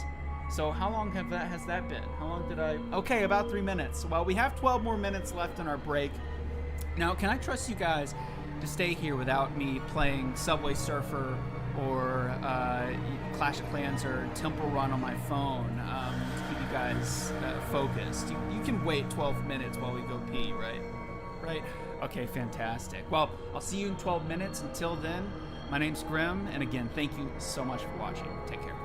So how long has that been? How long did I... Okay, about 3 minutes. Well, we have 12 more minutes left in our break. Now, can I trust you guys to stay here without me playing Subway Surfer or Clash of Clans or Temple Run on my phone to keep you guys focused? You can wait 12 minutes while we go pee, right? Right? Okay, fantastic. Well, I'll see you in 12 minutes. Until then, my name's Grim, and again, thank you so much for watching. Take care.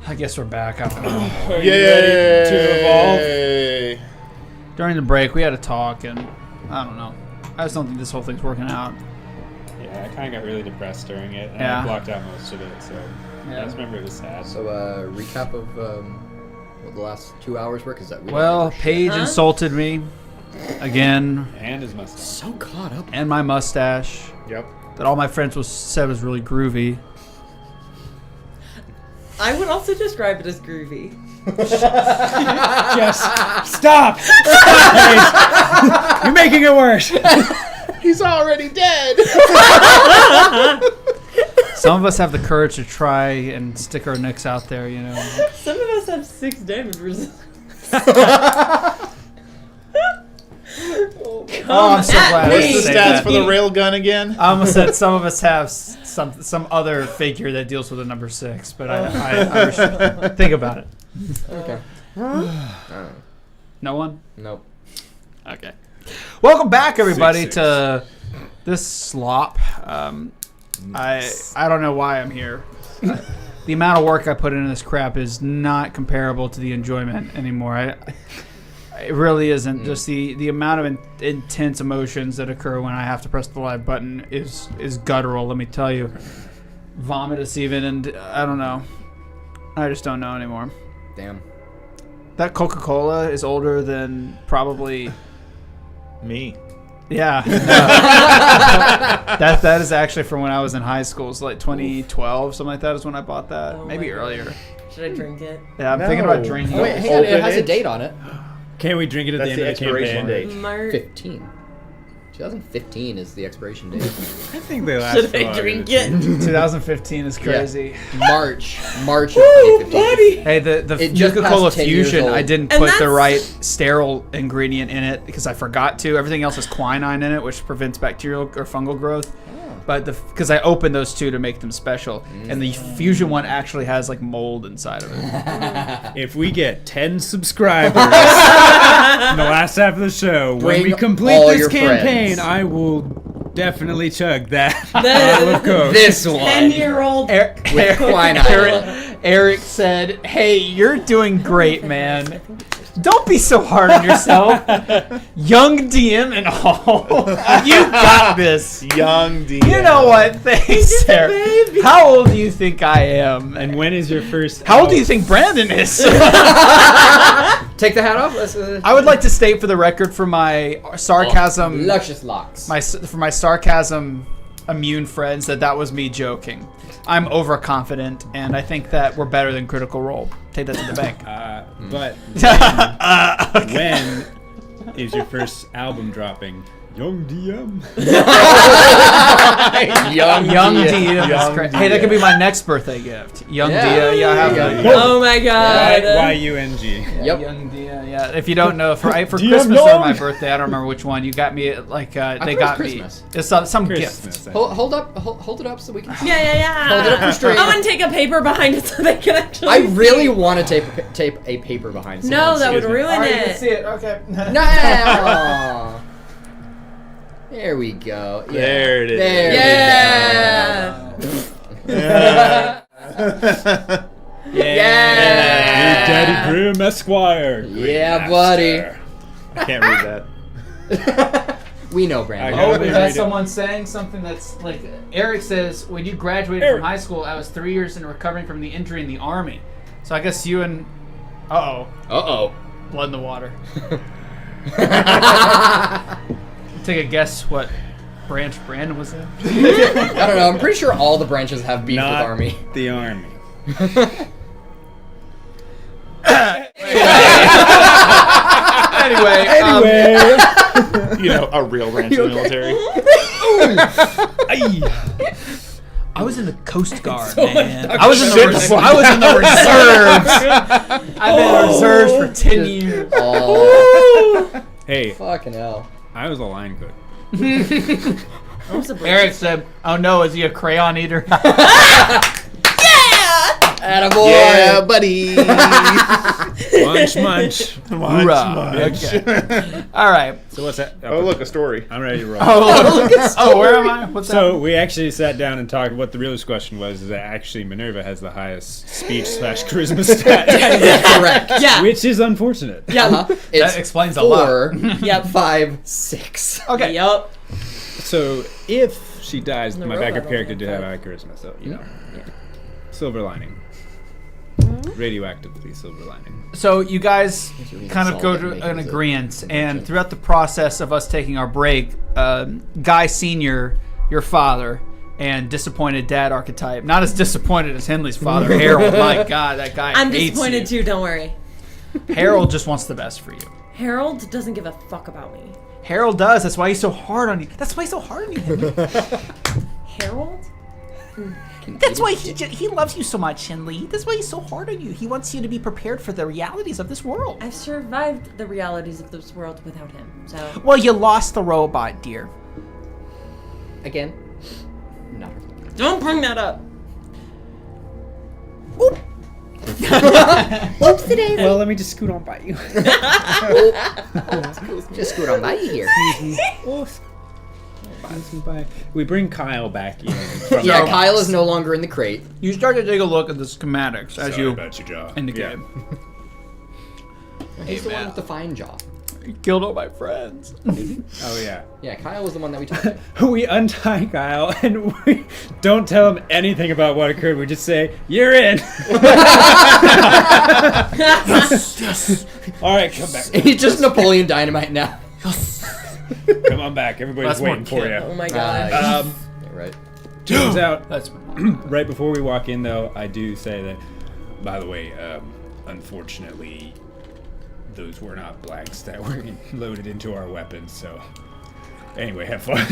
I guess we're back. I don't know. Are you ready to evolve? Yay! During the break, we had a talk, and I don't know. I just don't think this whole thing's working out. Yeah, I kind of got really depressed during it, and Yeah. I blocked out most of it, so I just remember it was sad. So, recap of what the last 2 hours were, because that we Well, Paige insulted me again, And his mustache. so caught up. and my mustache. Yep. That all my friends said was really groovy. I would also describe it as groovy. Yes. Stop! You're making it worse. He's already dead. Some of us have the courage to try and stick our necks out there, you know. Some of us have 6 damage resistance. Oh, I'm so glad I What's the said stats that. for the railgun again? I almost said some of us have some other figure that deals with a number 6, but I should think about it. Okay. No one? Nope. Okay. Welcome back, everybody, 6-6. to this slop. I don't know why I'm here. The amount of work I put into this crap is not comparable to the enjoyment anymore. It really isn't. Just the amount of intense emotions that occur when I have to press the live button is guttural, let me tell you. Vomitous even, and I don't know. I just don't know anymore. Damn. That Coca-Cola is older than probably... Me. Yeah. That is actually from when I was in high school. It's like 2012, something like that is when I bought that. Oh Maybe my earlier. Should I drink it? Yeah, I'm thinking about drinking. Oh, wait, hang on. It Open has a it. date on it. Can't we drink it at That's the the end of the expiration campaign? date. March. 15. 2015 is the expiration date. I think they last Should for I longer drink than- it? 2015 is crazy. March of 2015. Hey, the It just Nuka-Cola passed 10 years Fusion, old. I didn't And put the that's- right sterile ingredient in it because I forgot to. Everything else has quinine in it, which prevents bacterial or fungal growth. But because I opened those two to make them special, and the Fusion one actually has like mold inside of it. If we get 10 subscribers in the last half of the show, when Bring we complete all this your campaign, friends. I will definitely chug that bottle of Coke. This one. 10-year-old. With quinine. Eric said, "Hey, you're doing great, man. Don't be so hard on yourself. Young DM and all. You got this. Young D. You know what? Thanks, Sarah. How old do you think I am? And when is your first? How old do you think Brandon is?" Take the hat off. Let's, I would like to state for the record for my sarcasm, luscious locks. for my sarcasm immune friends, that was me joking. I'm overconfident, and I think that we're better than Critical Role. Take that to the bank. But when is your first album dropping? Young DM. Young Dia. is Young great. Dia. Hey, that could be my next birthday gift. Young Yeah. Dia. Yeah, I have There that. you go. Oh my god. Y-U-N-G. Yep. Young Dia. Yeah. If you don't know, for DM Christmas or Young. my birthday, I don't remember which one. You got me like they thought it got was me. Christmas. It's some gift. Christmas. Hold it up so we can. Yeah. Hold it up for straight. I want to take a paper behind it so they can actually. I really want to tape a paper behind. No, someone's that would seat. ruin it. it. Okay. No. There we go. Yeah. There it is. There Yeah. Yeah. Daddy Grim Esquire. Yeah, buddy. I can't read that. We know, Brandon. I know. Oh, They is read that it. someone saying something that's like Eric says? When you graduated Eric. from high school, I was 3 years in recovering from the injury in the army. So I guess you and Uh-oh. blood in the water. Take a guess what branch Brandon was in. I don't know. I'm pretty sure all the branches have beef Not with Army. the Army. Anyway, You know, a real branch of the military. I was in the Coast Guard, So much man. Dr. I was in the reserves. I've been in reserves for 10 years. Oh, Hey, fucking hell. I was a line cook. Eric said, "Oh no, is he a crayon eater?" Yeah. Attaboy. Yeah, buddy. Munch, munch. Hoorah. Okay. All right. So what's that? Oh, look, a story. I'm ready to roll. Oh, where am I? What's So that? we actually sat down and talked. What the real question was is that actually Minerva has the highest speech/charisma stat, Correct. Yeah. which is unfortunate. Yeah. It's That explains a lot. 4, Yep. 5, 6. Okay. Yup. So if she dies, The my robot backup character only did have had high charisma, so you know, silver lining, radioactively silver lining. So you guys really kind of go solid to at making an it agreement, and convention. throughout the process of us taking our break, Guy Senior, your father, and disappointed dad archetype, not as disappointed as Henley's father, Harold. My God, that guy I'm hates disappointed you. too, don't worry. Harold just wants the best for you. Harold doesn't give a fuck about me. Harold does. That's why he's so hard on you. That's why he's so hard on you, Henley. Harold? That's why he loves you so much, Henley. That's why he's so hard on you. He wants you to be prepared for the realities of this world. I've survived the realities of this world without him, so. Well, you lost the robot, dear. Again. No. Don't bring that up. Well, let me just scoot on by you. Just scoot on by here. We bring Kyle back in. From Yeah, So- Kyle is no longer in the crate. You start to take a look at the schematics as Sorry you about your jaw. indicated. He's the one with the fine jaw. You killed all my friends. Oh yeah. Yeah, Kyle was the one that we talked to. We untie Kyle and we don't tell him anything about what occurred. We just say, "You're in." All right, come back. He's just Napoleon Dynamite now. Come on back. Everybody's That's more waiting for Oh you. my god. Yeah, right. Turns out, That's right before we walk in, though, I do say that. By the way, unfortunately, those were not blacks that were loaded into our weapons. So, anyway, have fun.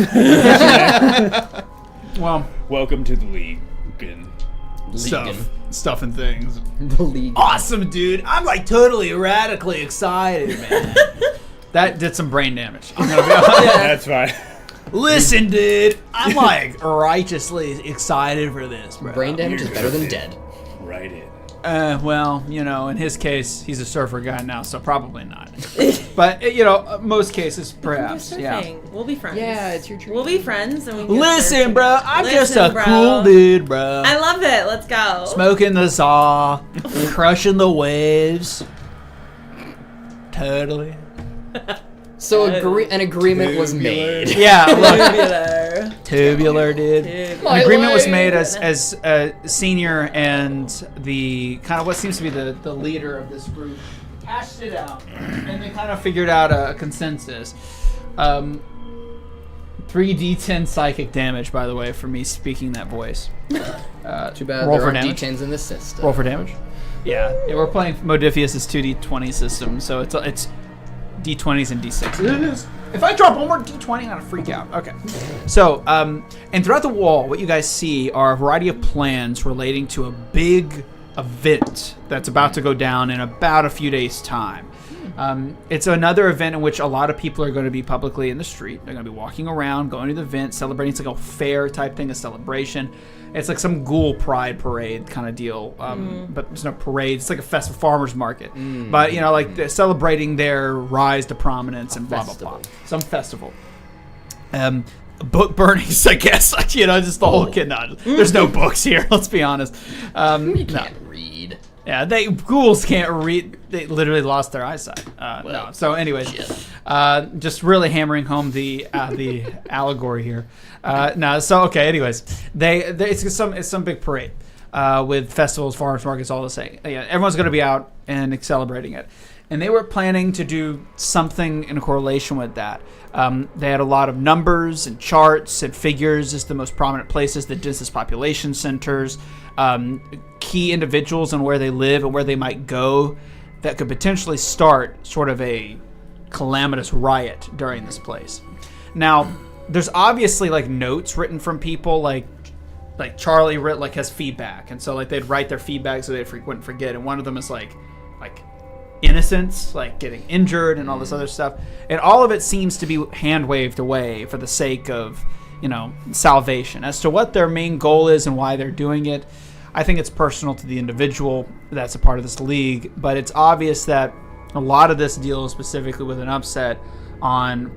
well, Welcome to the league. Again. stuff and things. The league. Awesome, dude. I'm like totally radically excited, man. That did some brain damage. I'm gonna be honest. That's fine. Listen, dude. I'm like righteously excited for this, bro. Brain damage is better than dead. Right in. Well, you know, in his case, he's a surfer guy now, so probably not. But you know, most cases, perhaps. We're Yeah. surfing. We'll be friends. Yeah, it's your treat. We'll be friends and we can go Listen, surfing. bro. I'm just Listen, a bro. cool dude, bro. I love it. Let's go. Smoking the saw, crushing the waves. Totally. So an agreement was made. Yeah, look, Tubular. tubular, dude. Tubular. An agreement was made as Senior and the kind of what seems to be the leader of this group hashed it out, and they kind of figured out a consensus. 3d10 psychic damage, by the way, for me speaking that voice. Too bad Roll there for aren't damage. D10s in this system. Roll for damage. Yeah, we're playing Modifius's 2d20 system, so it's d20s and d6s. If I drop one more d20, I'm gonna freak out. Okay. So, and throughout the wall, what you guys see are a variety of plans relating to a big event that's about to go down in about a few days' time. It's another event in which a lot of people are going to be publicly in the street. They're going to be walking around, going to the event, celebrating. It's like a fair type thing, a celebration. It's like some ghoul pride parade kind of deal, but there's no parade. It's like a festival, farmer's market. But, you know, like they're celebrating their rise to prominence and blah, blah, blah. Some festival. Book burnings, I guess. Like, you know, just the whole kid. No, there's no books here, let's be honest. You can't read. Yeah, ghouls can't read. They literally lost their eyesight. No. So, anyways, just really hammering home the allegory here. No. So, okay. Anyways, it's some big parade with festivals, farmers markets, all the same. Yeah, everyone's going to be out and celebrating it. And they were planning to do something in correlation with that. They had a lot of numbers and charts and figures as the most prominent places, the densest population centers, key individuals and where they live and where they might go that could potentially start sort of a calamitous riot during this place. Now, there's obviously like notes written from people like Charlie has feedback, and so like they'd write their feedback so they wouldn't forget. And one of them is like innocence, like getting injured and all this other stuff, and all of it seems to be hand waved away for the sake of, you know, salvation. As to what their main goal is and why they're doing it, I think it's personal to the individual that's a part of this league, but it's obvious that a lot of this deals specifically with an upset on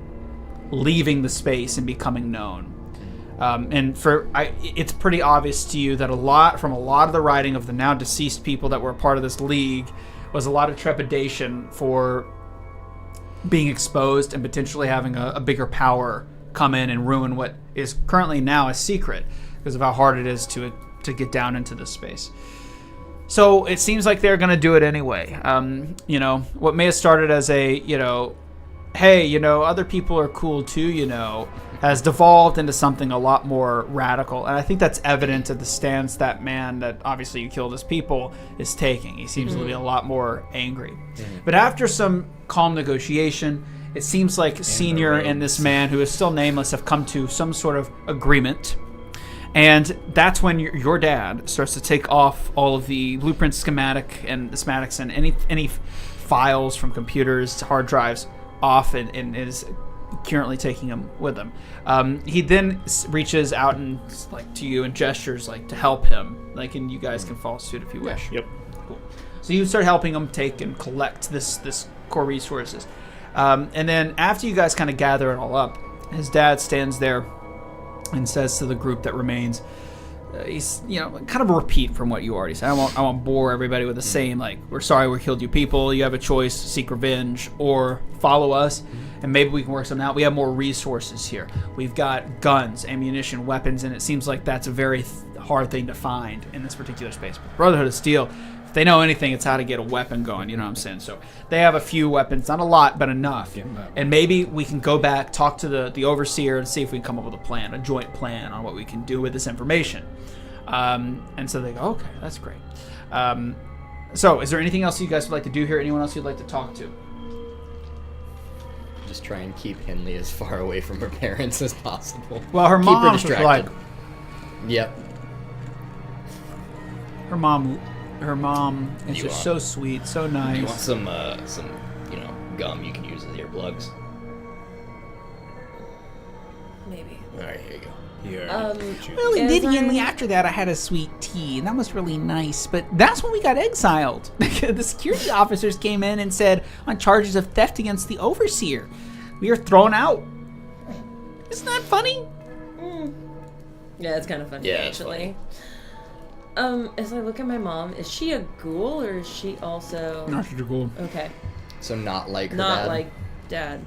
leaving the space and becoming known. It's pretty obvious to you that a lot of the writing of the now deceased people that were a part of this league was a lot of trepidation for being exposed and potentially having a bigger power come in and ruin what is currently now a secret because of how hard it is to get down into this space. So it seems like they're going to do it anyway. What may have started as a, hey, other people are cool too, has devolved into something a lot more radical. And I think that's evident of the stance that man that obviously you killed his people is taking. He seems to be a lot more angry. But after some calm negotiation, it seems like Senior and this man, who is still nameless, have come to some sort of agreement. And that's when your dad starts to take off all of the blueprint schematics and any files from computers to hard drives off and is currently taking them with him. He then reaches out and to you and gestures to help him. And you guys can follow suit if you wish. Yep. Cool. So you start helping him take and collect this core resources. And then after you guys kind of gather it all up, his dad stands there and says to the group that remains, he's kind of a repeat from what you already said. I won't bore everybody with the same we're sorry we killed you people. You have a choice: seek revenge or follow us, and maybe we can work something out. We have more resources here. We've got guns, ammunition, weapons, and it seems like that's a very hard thing to find in this particular space. But Brotherhood of Steel, if they know anything, it's how to get a weapon going. You know what I'm saying? So they have a few weapons, not a lot, but enough. Yeah, and maybe we can go back, talk to the overseer, and see if we can come up with a joint plan on what we can do with this information. And so they go, okay, that's great. So is there anything else you guys would like to do here? Anyone else you'd like to talk to? Just try and keep Henley as far away from her parents as possible. Well, her keep mom her was distracted. Yep. Her mom is just so sweet, so nice. You want some gum you can use as earplugs? Maybe. All right, here you go. Well, immediately after that, I had a sweet tea, and that was really nice. But that's when we got exiled. The security officers came in and said on charges of theft against the overseer. We were thrown out. Isn't that funny? Yeah, it's kind of funny, Yeah, actually. As I look at my mom, is she a ghoul or is she also... No, she's a ghoul. Okay. So not like her Not dad? like Dad.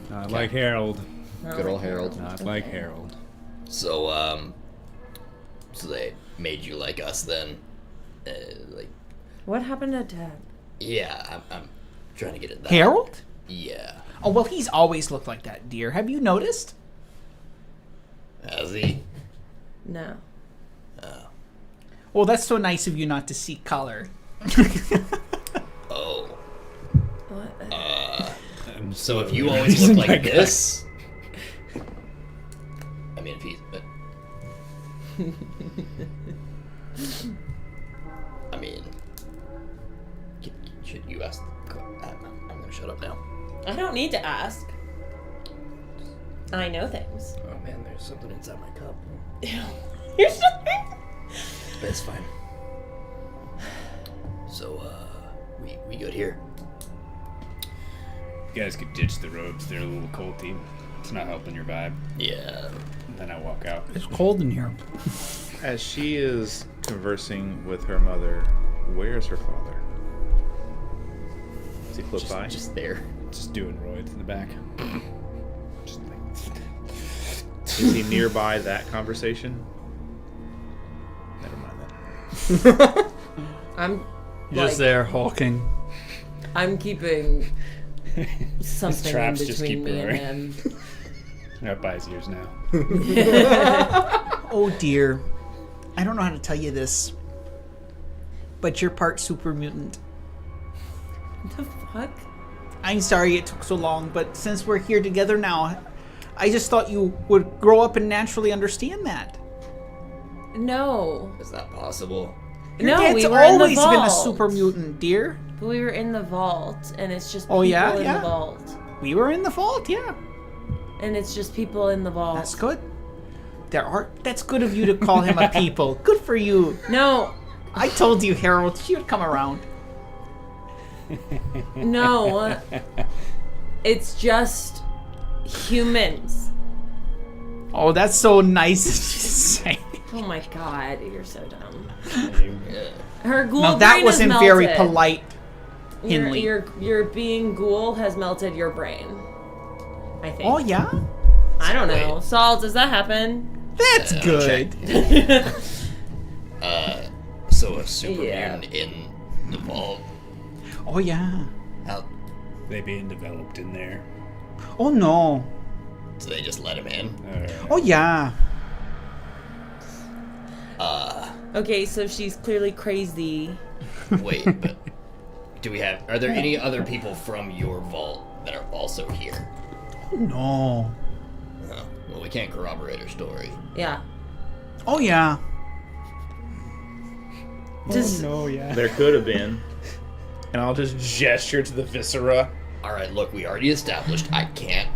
Not like Harold. Not Good like old Harold. Not like Harold. So, so they made you like us then? What happened to Dad? Yeah, I'm trying to get at that. Harold? Yeah. Oh, well, he's always looked like that, dear. Have you noticed? Has he? No. Well, that's so nice of you not to see color. Oh. What? So if you always look like this... I mean, if he's... I mean... Should you ask... I'm gonna shut up now. I don't need to ask. I know things. Oh man, there's something inside my cup. You're still... That's fine. So, we good here? You guys could ditch the robes. They're a little culty. It's not helping your vibe. Yeah. And then I walk out. It's cold in here. As she is conversing with her mother, where's her father? Is he close by? Just there. Just doing roids in the back. Just Is he nearby that conversation? Never mind that. I'm Just there, hulking. I'm keeping something in traps just between keep me roaring. and him. I'm up by his ears now. Oh, dear. I don't know how to tell you this, but you're part super mutant. What the fuck? I'm sorry it took so long, but since we're here together now, I just thought you would grow up and naturally understand that. No. Is that possible? Your No, dad's we were in the always been a vault. super mutant, dear. But we were in the vault, and it's just Oh, people yeah? in Yeah. the vault. We were in the vault, yeah. And it's just people in the vault. That's good. That's good of you to call him a people. Good for you. No, I told you, Harold, she would come around. No. It's just humans. Oh, that's so nice to say. Oh my god, you're so dumb. Yeah. Her ghoul Now that brain wasn't is very melted. polite, Henley. Your being ghoul has melted your brain. I think. Oh, yeah? I don't know. Wait. Salt, does that happen? That's good. So a super Yeah. mutant in the vault. Oh, yeah. How? They being developed in there. Oh, no. So they just let him in? Oh, yeah. Okay, so she's clearly crazy. Wait, but are there any other people from your vault that are also here? Oh, no. Oh, well, we can't corroborate her story. Yeah. Oh, yeah. Just Oh, yeah. There could have been. And I'll just gesture to the viscera. All right, look, we already established I can't.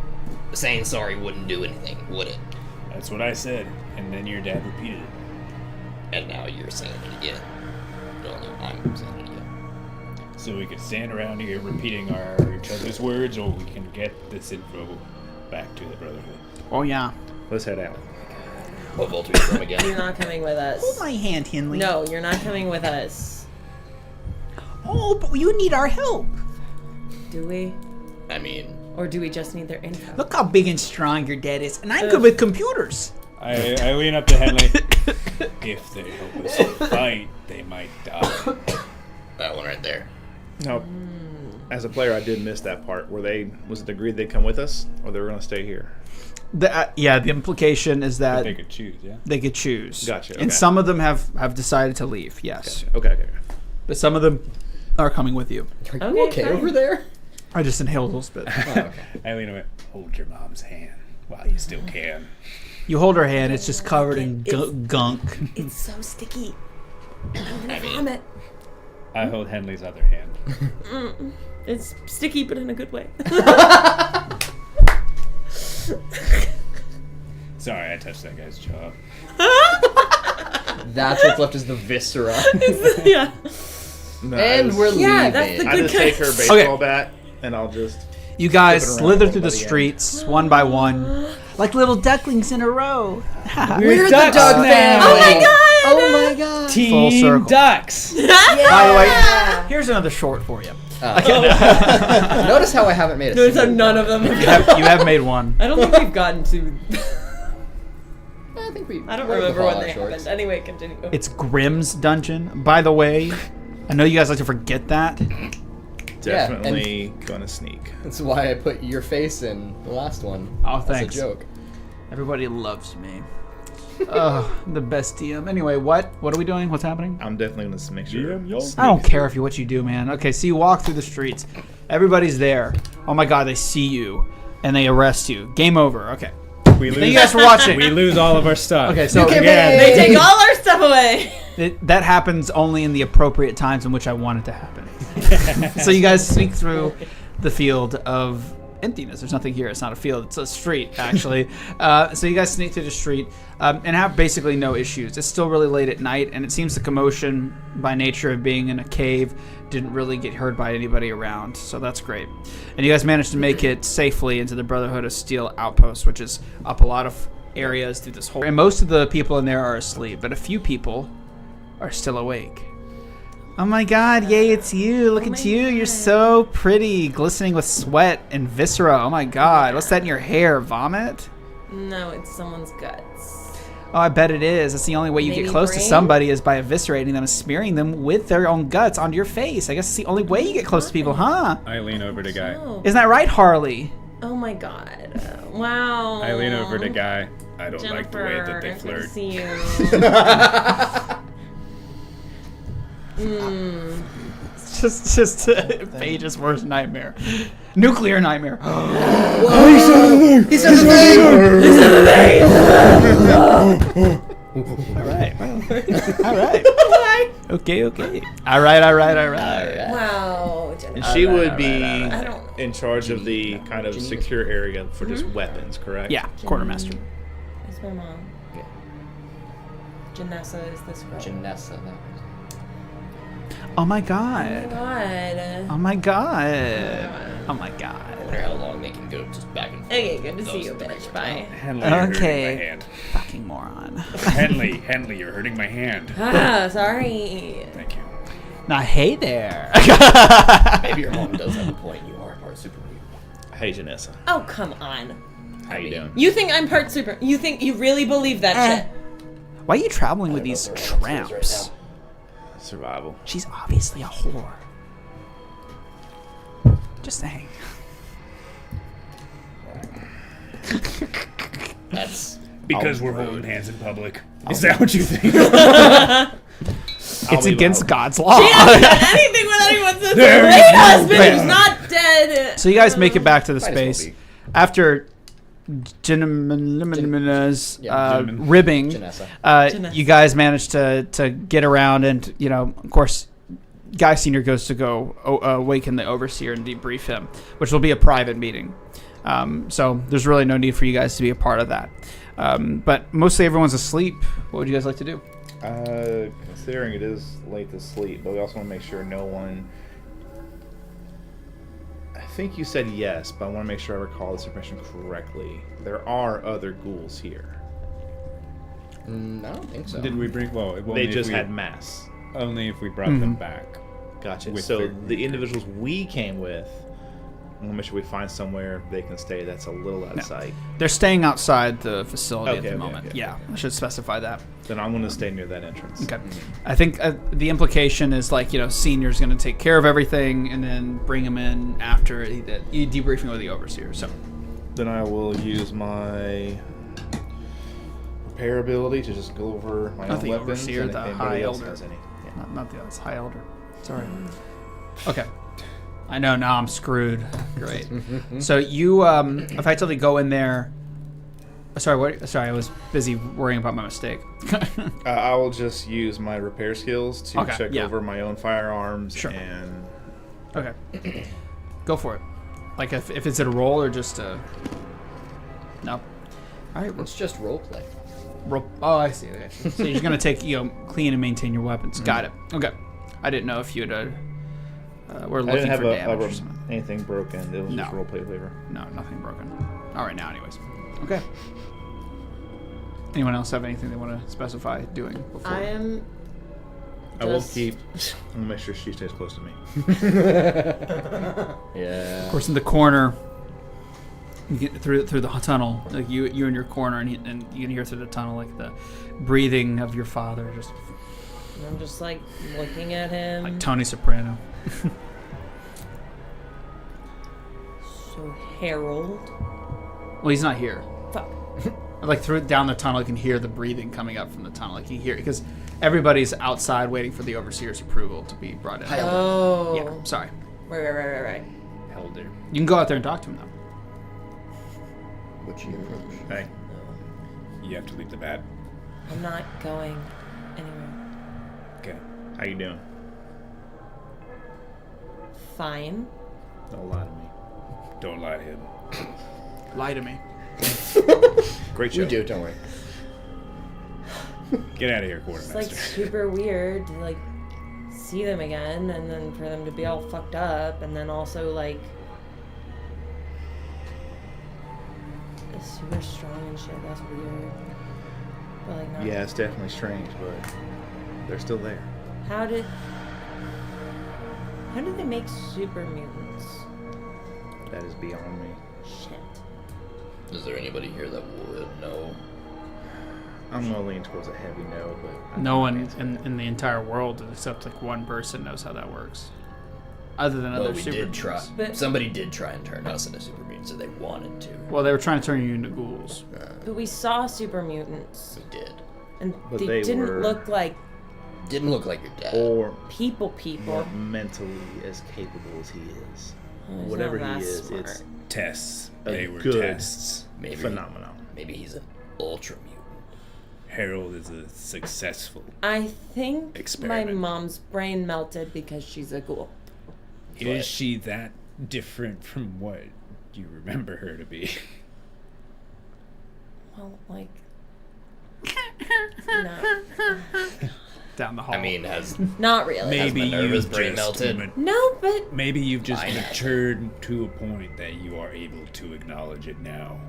Saying sorry wouldn't do anything, would it? That's what I said. And then your dad repeated it. And now you're saying it again. Well, no, I'm saying it again. So we could stand around here repeating each other's words, or we can get this info back to the Brotherhood. Oh, yeah. Let's head out. What vault are you from again? you're not coming with us. Hold my hand, Henley. No, you're not coming with us. Oh, but you need our help. Do we? I mean, Or do we just need their info? Look how big and strong your dad is. And I'm good with computers. I lean up to Henley. If they help us fight, they might die. that one right there. No. As a player, I did miss that part. Was it agreed they'd come with us, or they were going to stay here? Yeah, the implication is that They could choose, yeah. they could choose. Gotcha, And okay. some of them have decided to leave, yes. Gotcha. Okay. But some of them are coming with you. Are you Okay, okay fine. over there? I just inhaled a little spit. Oh, okay. I lean over. Hold your mom's hand while you still can. You hold her hand, it's just covered in gunk. It's so sticky. I'm gonna I mean- vomit. I hold Henley's other hand. It's sticky, but in a good way. Sorry, I touched that guy's jaw. That's what's left is the viscera. Yeah. No, And we're leaving. Yeah, that's the I good just take her kind. baseball bat, and I'll just... You guys Flipping around slither over through by the the end. streets one by one, like little ducklings in a row. We're the ducks dog now. family. Oh my god! Oh my god. Full circle. Ducks! By the way, here's another short for you. Notice how I haven't made a Notice how single none one. of them have You have made one. I don't think we've gotten to. I think we. I don't we're remember when Fallout they shorts. happened. Anyway, continue. It's Grimm's dungeon. By the way, I know you guys like to forget that. Definitely gonna sneak. That's why I put your face in the last one. Oh, As thanks. a joke. Everybody loves me. The best DM. Anyway, what are we doing? What's happening? I'm definitely gonna make sure. I don't care if what you do, man. Okay, so you walk through the streets. Everybody's there. Oh my god, they see you and they arrest you. Game over. Okay. We Thank you guys for watching. We lose all of our stuff. Okay, so Okay, again, They take all our stuff away. that happens only in the appropriate times in which I want it to happen. So you guys sneak through the field of emptiness. There's nothing here. It's not a field. It's a street, actually. So you guys sneak through the street and have basically no issues. It's still really late at night, and it seems the commotion, by nature of being in a cave, didn't really get heard by anybody around. So that's great. And you guys managed to make it safely into the Brotherhood of Steel outpost, which is up a lot of areas through this whole. And most of the people in there are asleep, but a few people are still awake. Oh my god, yay, it's you. Look at you. You're so pretty, glistening with sweat and viscera. Oh my god. What's that in your hair? Vomit? No, it's someone's guts. Oh, I bet it is. That's the only way you Maybe get close to brain? somebody is by eviscerating them and smearing them with their own guts onto your face. I guess it's the only way you get close to people, huh? I lean over to Guy. Oh. Isn't that right, Harley? Oh my god. Wow. I lean over to Guy. I don't like the way that they Jennifer, I flirt. see you. It's just Paige's worst nightmare. Nuclear nightmare. He said the thing! All right. All right. Okay. All right. Wow, Jennifer. And she would be I don't- in charge of the kind of secure area for just weapons, correct? Yeah, quartermaster. Where's my mom? Janessa is this girl. Janessa. Oh my Oh my god. god. Oh my god. Oh my god. I wonder how long they can go just back and forth. Okay, good to see Those you, three bitch. were Bye. Henley, you're Okay. hurting my hand. Fucking moron. Henley, you're hurting my hand. Ah, sorry. Thank you. Now, hey there. Maybe your mom does have a point. You are part super mutant. Hey, Janessa. Oh, come on. How you doing? You think I'm part super? You think you really believe that shit? Why are you traveling with I don't these know if they're on upstairs tramps? right Survival. She's obviously a whore. Just saying. That's Because I'll we're rude. holding hands in public. Is that what you think? It's against God's law. She hasn't done anything with anyone's sister. There My you go. husband Right. is not dead. So you guys make it back to the Might as well space be. after Janessa's Janessa. ribbing. Janessa. You guys manage to get around, and of course, Guy Senior goes to go awaken the overseer and debrief him, which will be a private meeting. So there's really no need for you guys to be a part of that. But mostly everyone's asleep. What would you guys like to do? Considering it is late to sleep, but we also want to make sure no one. I think you said yes, but I want to make sure I recall this information correctly. There are other ghouls here. I don't think so. Did we bring? Well, They just had mass. only if we brought them back. Gotcha. With So their- the individuals we came with, I want to make sure we find somewhere they can stay that's a little out of sight. They're staying outside the facility at Okay, the okay, moment. okay, Yeah, I should specify that. Then I'm going to stay near that entrance. Okay. I think the implication is Senior's going to take care of everything and then bring him in after you debriefing with the overseer. So Then I will use my repair ability to just go over my Not own the weapons. overseer, and if the anybody high else elder. has any. Yeah. not the it's high elder. Sorry. Okay. I know now I'm screwed. Great. So you effectively go in there. Sorry, what? Sorry, I was busy worrying about my mistake. I will just use my repair skills to Okay, check yeah. over my own firearms Sure. and Okay. Go for it. Like if it's a roll or just a. No. All right. It's just roleplay. Oh, I see. Okay. So you're just gonna take clean and maintain your weapons. Got it. Okay. I didn't know if you had were I looking didn't have for damage or something. anything broken. It was No. just roleplay flavor. No, nothing broken. All right now, anyways. Okay. Anyone else have anything they want to specify doing before? I am. I will Just- keep. I'm gonna make sure she stays close to me. Yeah. Of course, in the corner, you get through the tunnel, like you in your corner, and you can hear through the tunnel like the breathing of your father, just I'm just like looking at him. like Tony Soprano. So Harold. Well, he's not here. Fuck. Like down the tunnel, you can hear the breathing coming up from the tunnel. Like you hear because everybody's outside waiting for the overseer's approval to be brought in. Oh. Yeah, sorry. Right. Elder. You can go out there and talk to him though. What's your approach? Hey, You have to leave the bat. I'm not going anywhere. Okay. how you doing? Fine. Don't lie to me. Don't lie to him. Lie to me. Great show. We do, don't worry. Get out of here, It's quartermaster. like super weird to like see them again and then for them to be all fucked up and then also like super strong and shit. That's weird. But like not. Yeah, it's definitely strange, but they're still there. How did they make super mutants? That is beyond me. Shit. Is there anybody here that would know? I'm gonna lean towards a heavy no, but I No can't one answer in, that. in the entire world except like one person knows how that works. Other than Well, other we super did try. mutants. But- Somebody did try and turn us into super mutants, so they wanted to. Well, they were trying to turn you into ghouls. But we saw super mutants We did. and But they they didn't were- look like Didn't look like your dad. Or people. more mentally as capable as he is. Oh, he's Whatever not he that is, smart. it's Tests. a They were good tests. Maybe phenomenon. Maybe he's an ultra mutant. Harold is a successful. I think Experiment. my mom's brain melted because she's a ghoul. Is she that different from what you remember her to be? Well, like, no. down the hall. I mean, has Not really. Maybe Minerva's you've brain just melted? No, but Maybe you've just I know. matured to a point that you are able to acknowledge it now.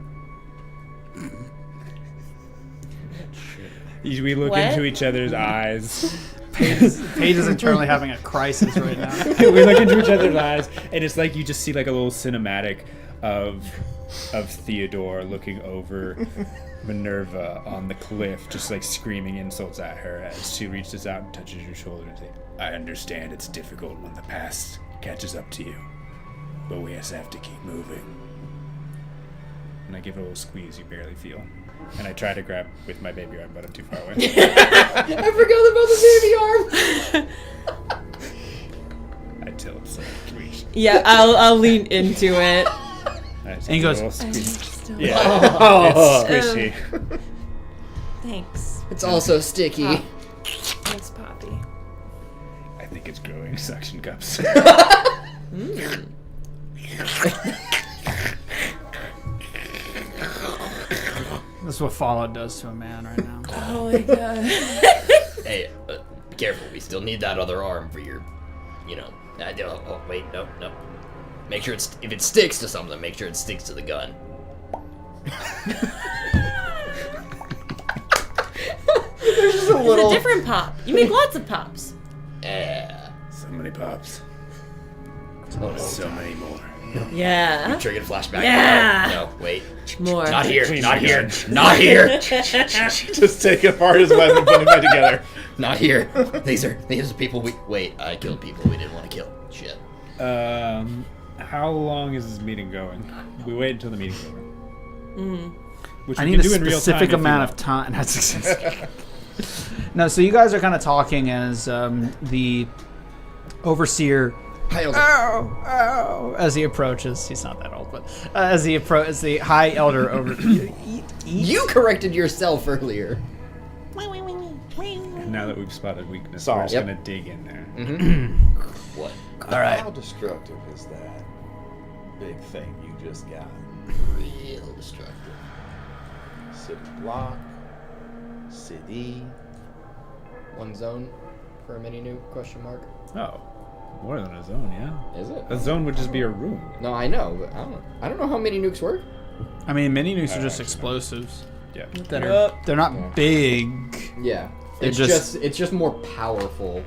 We look What? into each other's eyes. Paige is internally having a crisis right now. We look into each other's eyes, and it's like you just see like a little cinematic of Theodore looking over Minerva on the cliff, just like screaming insults at her as she reaches out and touches your shoulder and says, "I understand it's difficult when the past catches up to you, but we just have to keep moving." And I give it a little squeeze you barely feel. And I try to grab with my baby arm, but I'm too far away. I forgot about the baby arm. I tilt so I reach. yeah, I'll lean into it. I just And he give goes, it a little squeeze. Still- Yeah, it's squishy. Thanks. It's also sticky. Thanks, Poppy. I think it's growing suction cups. This is what Fallout does to a man right now. Oh my god. Hey, be careful. We still need that other arm for your, oh, wait, no. Make sure if it sticks to something, make sure it sticks to the gun. It's a different pop. You make lots of pops. Yeah. So many pops. So many more. Yeah. Triggered flashback. Yeah. No, wait. More. Not here. Clean Not my here. gun. Not here. Just take apart his weapon and put him back together. Not here. These are people we. Wait, I killed people we didn't want to kill. Shit. How long is this meeting going? We wait until the meeting's over. Which I we need can a do in real time specific if you amount want. of time. No, so you guys are kind of talking as the overseer. As he approaches, he's not that old, but as the high elder over. You corrected yourself earlier. And now that we've spotted weakness, Solve. we're just Yep. gonna dig in there. What? All right. How destructive is that big thing you just got? Real destructive. City block. City. One zone for a mini nuke? Question mark. Oh, more than a zone, yeah. Is it? A zone would just be a room. No, I know, but I don't know how mini nukes work. I mean, mini nukes are just actually, explosives. Yeah. They're not big. Yeah. They're It's just- it's just more powerful.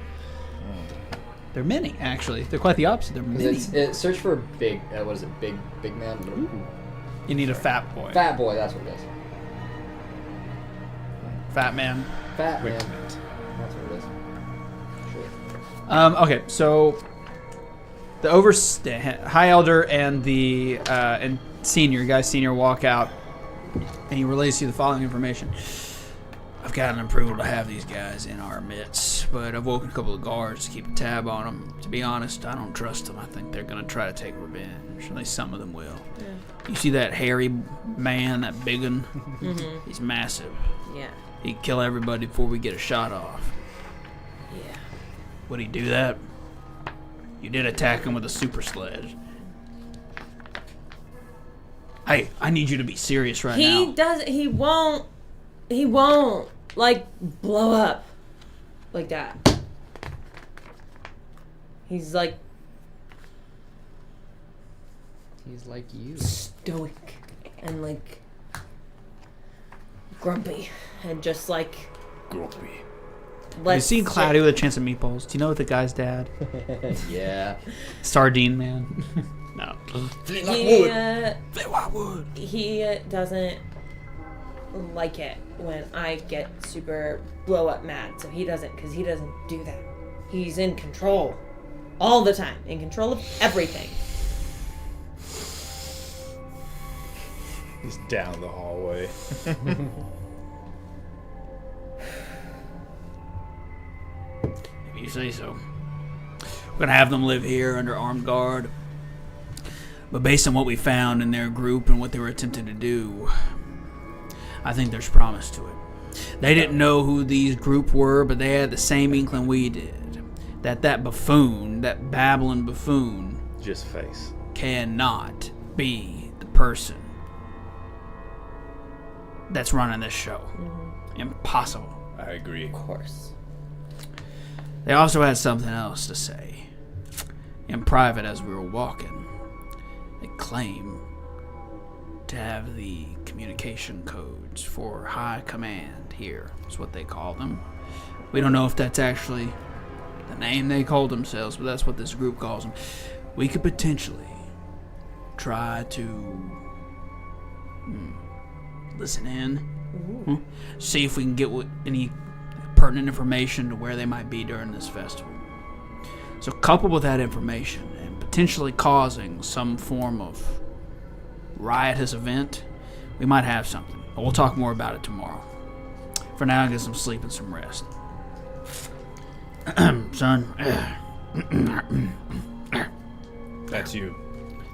They're mini, actually. They're quite the opposite. They're mini. Search for big. What is it? Big man. You need a fat boy. Fat boy. That's what it is. Fat man. Fat man. Equipment. That's what it is. Sure. Okay, so the high elder and the and senior walk out, and he relays to you the following information. I've gotten approval to have these guys in our midst, but I've woken a couple of guards to keep a tab on them. To be honest, I don't trust them. I think they're gonna try to take revenge. At least some of them will. Yeah. You see that hairy man, that big one? He's massive. Yeah. He'd kill everybody before we get a shot off. Yeah. Would he do that? You did attack him with a super sledge. Hey, I need you to be serious right now. He won't like blow up like that. He's like He's like you. stoic and like grumpy and just like Grumpy. Have you let's seen Cloudy with a Chance of Meatballs? Do you know the guy's dad? Yeah. Sardine Man? No. He doesn't like it when I get super blow up mad, so he doesn't do that. He's in control all the time, in control of everything. He's down the hallway. If you say so. We're gonna have them live here under armed guard. But based on what we found in their group and what they were attempting to do, I think there's promise to it. They didn't know who these group were, but they had the same inkling we did. That buffoon, that babbling buffoon, Just face. cannot be the person that's running this show. Impossible. I agree. Of course. They also had something else to say. In private, as we were walking, they claim to have the communication codes for high command here, is what they call them. We don't know if that's actually the name they call themselves, but that's what this group calls them. We could potentially try to listen in, see if we can get any pertinent information to where they might be during this festival. So coupled with that information and potentially causing some form of riotous event, we might have something. But we'll talk more about it tomorrow. For now, get some sleep and some rest. Son. That's you.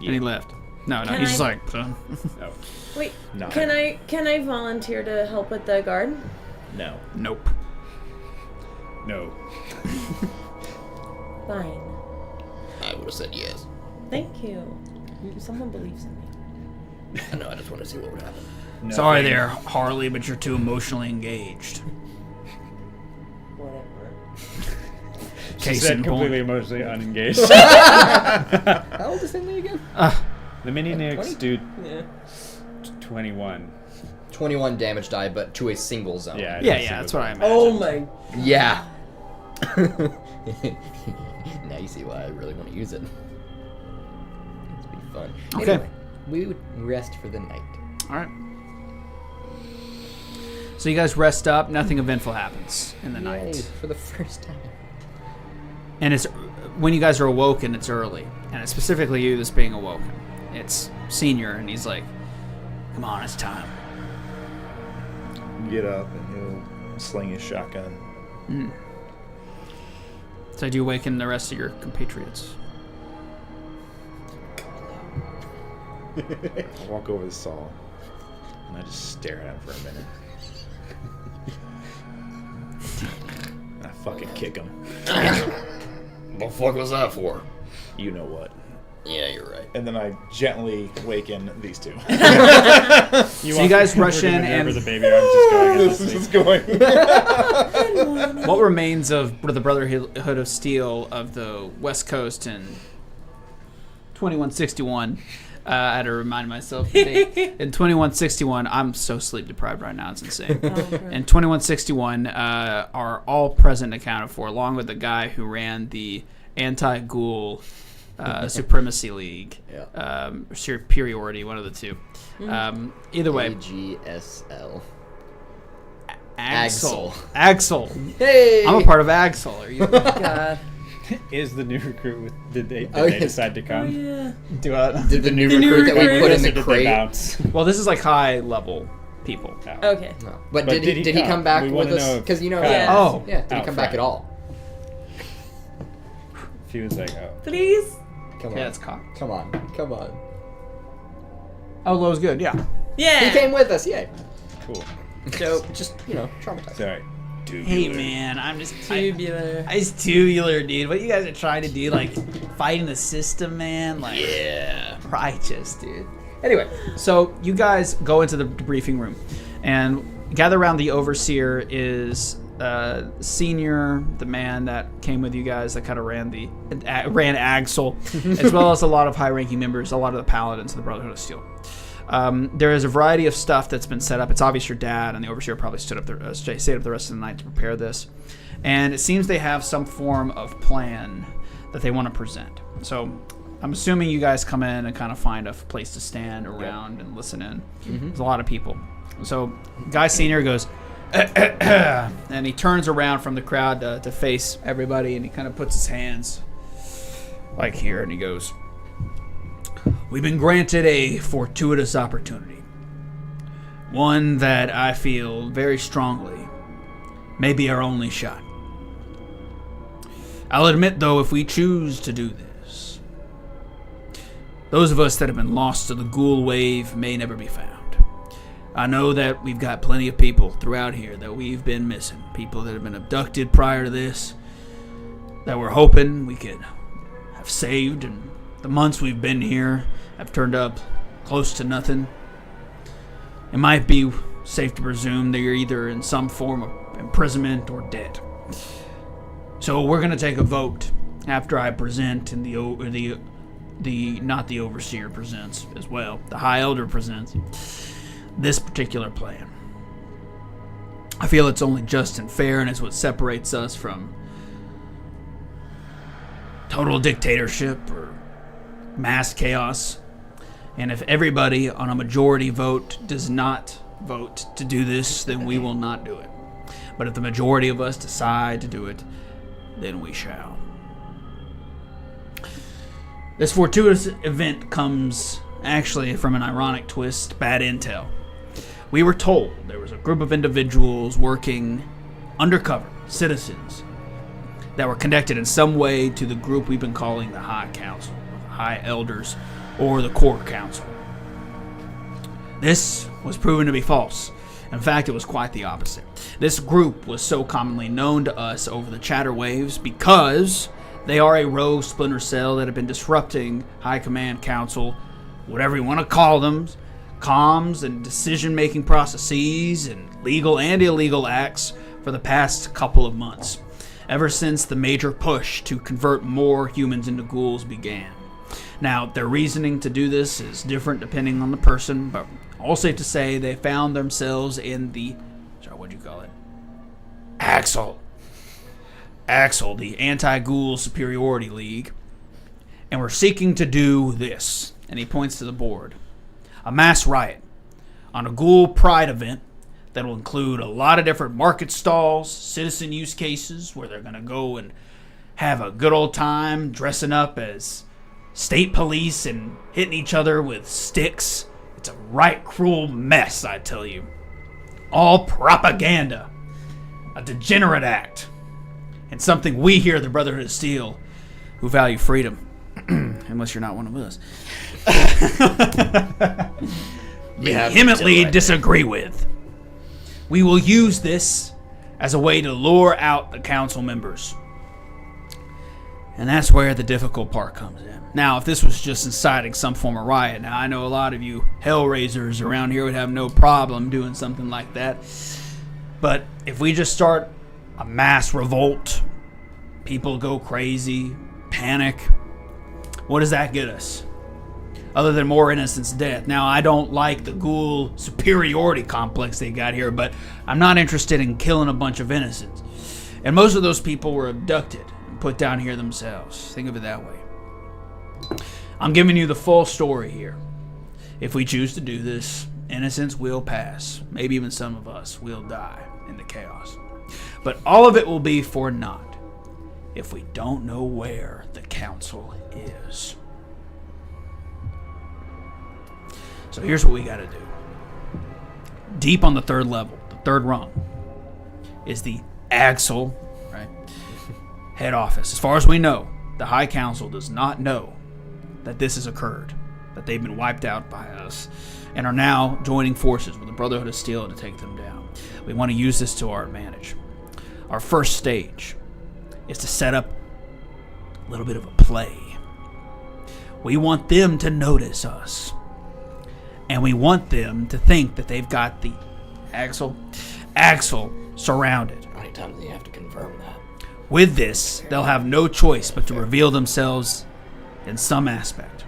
And he left. No, Can he's just I- like, son. Oh. Wait, No. can I volunteer to help with the guard? No. Nope. No. Fine. I would have said yes. Thank you. Someone believes in me. No, I just want to see what would happen. No. Sorry there, Harley, but you're too emotionally engaged. Whatever. She Case said in completely point. emotionally unengaged. How old is Finley again? The mini Nix 20? do Yeah. 21. 21 damage die, but to a single zone. Yeah. Yeah, that's what I imagine. Oh my. Yeah. Now you see why I really want to use it. It's be fun. Okay. Anyway, we would rest for the night. All right. So you guys rest up. Nothing eventful happens in the Yay, night. for the first time. And it's when you guys are awoken, it's early. And it's specifically you that's being awoken. It's Senior, and he's like, come on, it's time. Get up and he'll sling his shotgun. So do you awaken the rest of your compatriots? I walk over to Saul and I just stare at him for a minute. And I fucking kick him. What the fuck was that for? You know what? Yeah, you're right. And then I gently waken these two. So you guys rush in, and the baby arms just going This is going. what remains of the Brotherhood of Steel of the West Coast in 2161? I had to remind myself. The date. In 2161, I'm so sleep deprived right now. It's insane. In 2161, are all present and accounted for, along with the guy who ran the anti-ghoul Supremacy League. Yeah. Superiority, one of the two. Either way, AGSL. Axel. Axel. Hey! I'm a part of Axel. Are you? God. Is the new recruit did they Oh, they yes. decide to come? Yeah. Do I? Did the new The new recruit that we recruit. put in Or the did they crate? bounce? Well, this is like high level people. Oh. Okay. No. But, But did he come back We with wanna us? know if Because you know. Kyle- Yes. Oh. Yeah. Did he Out come back front. at all? If he was like, oh. Please. Come on. Yeah, it's cocked. Come on. Come on. Oh, Lowe's good. Yeah. Yeah. He came with us. Yay. Cool. So just traumatized. Sorry. Hey man, I'm just Tubular. it's tubular, dude. What you guys are trying to do, like fighting the system, man. Like Yeah. righteous, dude. Anyway, so you guys go into the briefing room, and gather around the overseer is Senior, the man that came with you guys that kind of ran Axel, as well as a lot of high-ranking members, a lot of the paladins of the Brotherhood of Steel. There is a variety of stuff that's been set up. It's obvious your dad and the overseer probably stayed up the rest of the night to prepare this, and it seems they have some form of plan that they want to present. So I'm assuming you guys come in and kind of find a place to stand around and listen in. There's a lot of people. So Guy Senior goes, and he turns around from the crowd to face everybody, and he kind of puts his hands like here, and he goes, we've been granted a fortuitous opportunity. One that I feel very strongly may be our only shot. I'll admit, though, if we choose to do this, those of us that have been lost to the ghoul wave may never be found. I know that we've got plenty of people throughout here that we've been missing. People that have been abducted prior to this, that we're hoping we could have saved, and the months we've been here have turned up close to nothing. It might be safe to presume they're either in some form of imprisonment or dead. So we're gonna take a vote after I present, and the not the overseer presents as well. The High Elder presents this particular plan. I feel it's only just and fair, and it's what separates us from total dictatorship or mass chaos. And if everybody on a majority vote does not vote to do this, then we will not do it. But if the majority of us decide to do it, then we shall. This fortuitous event comes actually from an ironic twist, bad intel. We were told there was a group of individuals working undercover, citizens, that were connected in some way to the group we've been calling the High Council, the High Elders, or the Core Council. This was proven to be false. In fact, it was quite the opposite. This group was so commonly known to us over the chatter waves because they are a rogue splinter cell that have been disrupting High Command Council, whatever you want to call them, comms and decision-making processes and legal and illegal acts for the past couple of months, ever since the major push to convert more humans into ghouls began. Now, their reasoning to do this is different depending on the person, but all safe to say they found themselves in the, what'd you call it? Axel, the Anti-Ghoul Superiority League, and we're seeking to do this, and he points to the board. A mass riot on a Ghoul Pride event that will include a lot of different market stalls, citizen use cases where they're going to go and have a good old time dressing up as state police and hitting each other with sticks. It's a right cruel mess, I tell you. All propaganda. A degenerate act. And something we here at the Brotherhood of Steel, who value freedom, unless you're not one of us, vehemently disagree with. We will use this as a way to lure out the council members. And that's where the difficult part comes in. Now, if this was just inciting some form of riot, now I know a lot of you Hellraisers around here would have no problem doing something like that. But if we just start a mass revolt, people go crazy, panic, what does that get us? Other than more innocents' death. Now, I don't like the ghoul superiority complex they got here, but I'm not interested in killing a bunch of innocents. And most of those people were abducted and put down here themselves. Think of it that way. I'm giving you the full story here. If we choose to do this, innocents will pass. Maybe even some of us will die in the chaos. But all of it will be for naught if we don't know where the council is. So here's what we gotta do. Deep on the third level, the third rung, is the Axel, right, head office. As far as we know, the High Council does not know that this has occurred, that they've been wiped out by us, and are now joining forces with the Brotherhood of Steel to take them down. We want to use this to our advantage. Our first stage is to set up a little bit of a play. We want them to notice us. And we want them to think that they've got the Axel surrounded. How many times do you have to confirm that? With this, they'll have no choice but to reveal themselves in some aspect.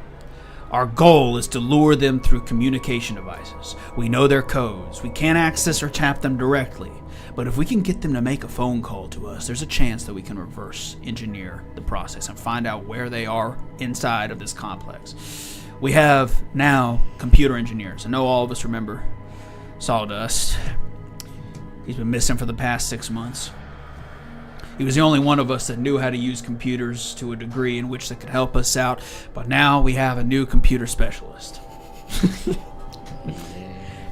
Our goal is to lure them through communication devices. We know their codes. We can't access or tap them directly. But if we can get them to make a phone call to us, there's a chance that we can reverse engineer the process and find out where they are inside of this complex. We have now computer engineers. I know all of us remember Sawdust. He's been missing for the past 6 months. He was the only one of us that knew how to use computers to a degree in which that could help us out. But now we have a new computer specialist.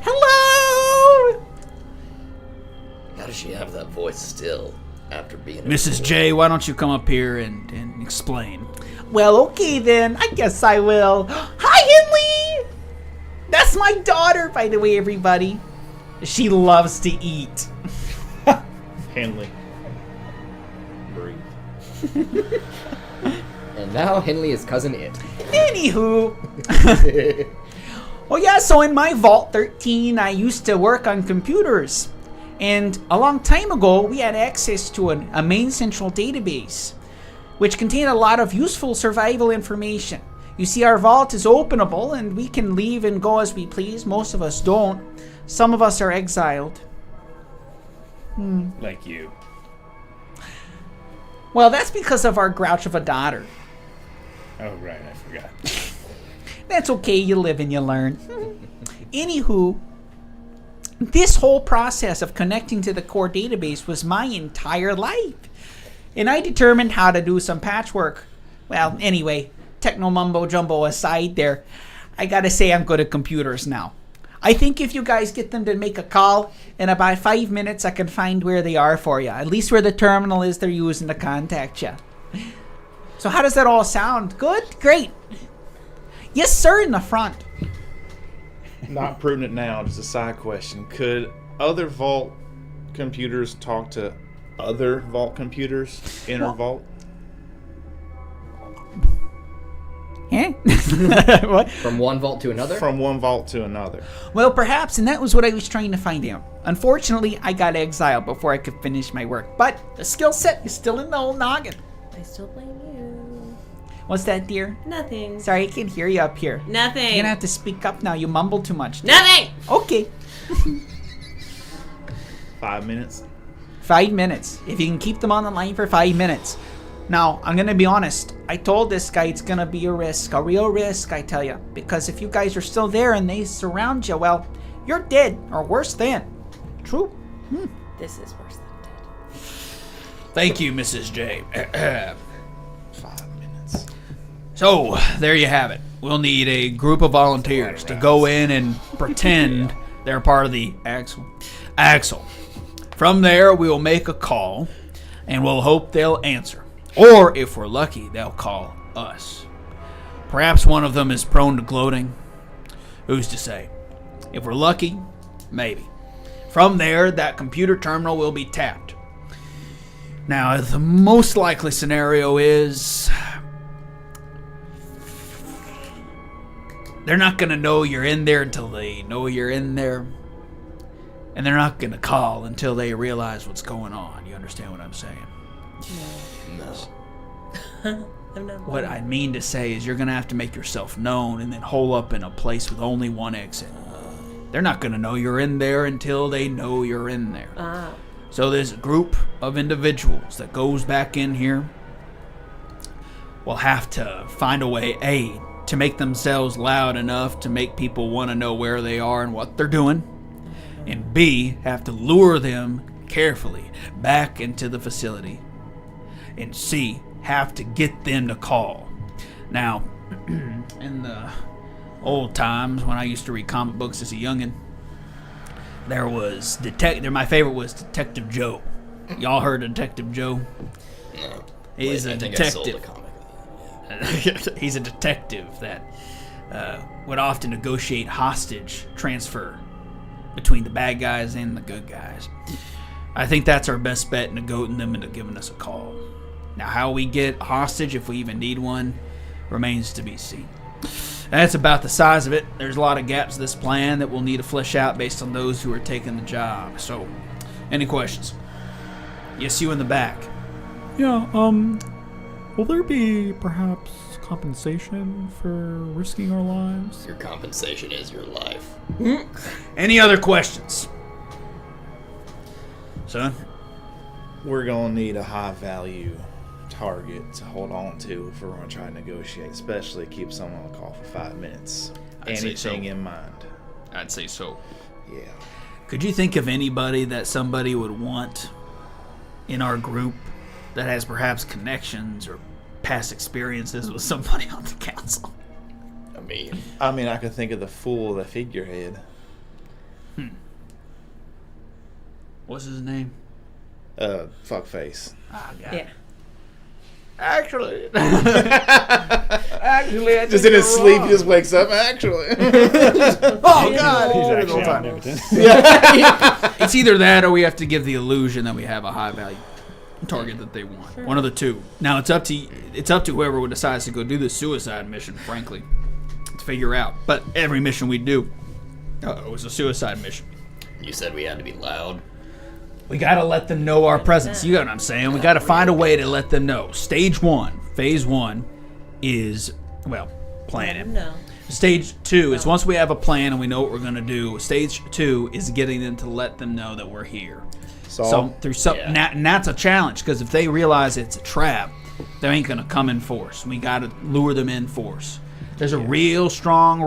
Hello! How does she have that voice still after being... Mrs. J, why don't you come up here and explain? Well, okay then. I guess I will. Hi, Henley! That's my daughter, by the way, everybody. She loves to eat. Hanley. Breathe. And now Henley is cousin It. Anywho. Oh yeah, so in my Vault 13, I used to work on computers. And a long time ago, we had access to a main central database, which contained a lot of useful survival information. You see, our vault is openable, and we can leave and go as we please. Most of us don't. Some of us are exiled. Like you. Well, that's because of our grouch of a daughter. Oh, right, I forgot. That's okay, you live and you learn. Anywho, this whole process of connecting to the core database was my entire life. And I determined how to do some patchwork. Well, anyway, techno mumbo jumbo aside there, I gotta say I'm good at computers now. I think if you guys get them to make a call, in about 5 minutes I can find where they are for you. At least where the terminal is they're using to contact you. So how does that all sound? Good? Great. Yes, sir, in the front. Not prudent now, just a side question. Could other vault computers talk to other vault computers? Inner vault? Eh? What? From one vault to another? From one vault to another. Well, perhaps, and that was what I was trying to find out. Unfortunately, I got exiled before I could finish my work, but the skill set is still in the old noggin. I still blame you. What's that, dear? Nothing. Sorry, I can't hear you up here. Nothing. You're gonna have to speak up now. You mumble too much. Nothing. Okay. 5 minutes. 5 minutes. If you can keep them on the line for 5 minutes. Now, I'm gonna be honest. I told this guy it's gonna be a risk. A real risk, I tell you. Because if you guys are still there and they surround you, well, you're dead. Or worse than. True. This is worse than dead. Thank you, Mrs. J. 5 minutes. So, there you have it. We'll need a group of volunteers to go in and pretend they're part of the Axle. From there, we will make a call, and we'll hope they'll answer. Or, if we're lucky, they'll call us. Perhaps one of them is prone to gloating. Who's to say? If we're lucky, maybe. From there, that computer terminal will be tapped. Now, the most likely scenario is they're not going to know you're in there until they know you're in there. And they're not going to call until they realize what's going on. You understand what I'm saying? No. I'm not. What I mean to say is you're going to have to make yourself known and then hole up in a place with only one exit. They're not going to know you're in there until they know you're in there. Ah. So there's a group of individuals that goes back in here. Will have to find a way, A, to make themselves loud enough to make people want to know where they are and what they're doing. And B, have to lure them carefully back into the facility. And C, have to get them to call. Now, in the old times when I used to read comic books as a youngin', there was my favorite was Detective Joe. Y'all heard of Detective Joe? No. He's Wait, a I think detective. I sold a comic with it. He's a detective that would often negotiate hostage transfer between the bad guys and the good guys. I think that's our best bet in goading them into giving us a call. Now, how we get a hostage, if we even need one, remains to be seen. That's about the size of it. There's a lot of gaps in this plan that we'll need to flesh out based on those who are taking the job. So, any questions? Yes, you in the back. Yeah, will there be perhaps compensation for risking our lives? Your compensation is your life. Any other questions? Son? We're going to need a high value target to hold on to if we're going to try to negotiate, especially keep someone on the call for 5 minutes. I'd say Anything so. in mind? I'd say so. Yeah. Could you think of anybody that somebody would want in our group that has perhaps connections or past experiences with somebody on the council? I mean, I could think of the fool, the figurehead. What's his name? Fuckface. Oh, God. Yeah. Actually, I Just think in you're his sleep, wrong. he just wakes up. Actually. Oh, God. He's Oh, actually the whole time. omnipotent. It's either that or we have to give the illusion that we have a high value target that they want. One of the two. Now it's up to whoever decides to go do the suicide mission, frankly, to figure out. But every mission we do is a suicide mission. You said we had to be loud. We gotta let them know our presence. You know what I'm saying? We gotta find a way to let them know. Stage 1, phase 1 is, well, planning. No. Stage 2 is once we have a plan and we know what we're gonna do. Stage 2 is getting them to let them know that we're here. So through some, and that's a challenge because if they realize it's a trap, they ain't gonna come in force. We gotta lure them in force. There's a real strong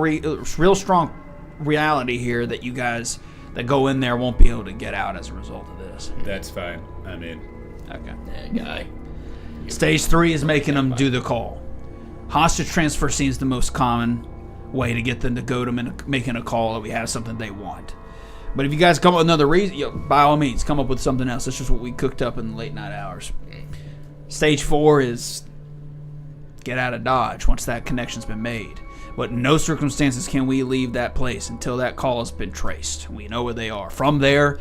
reality here that you guys that go in there won't be able to get out as a result of this. That's fine. I'm in. Okay. Yeah, guy. Stage 3 is making them do the call. Hostage transfer seems the most common way to get them to go to them and making a call that we have something they want. But if you guys come up with another reason, by all means, come up with something else. That's just what we cooked up in the late night hours. Stage 4 is get out of Dodge once that connection's been made. But in no circumstances can we leave that place until that call has been traced. We know where they are. From there,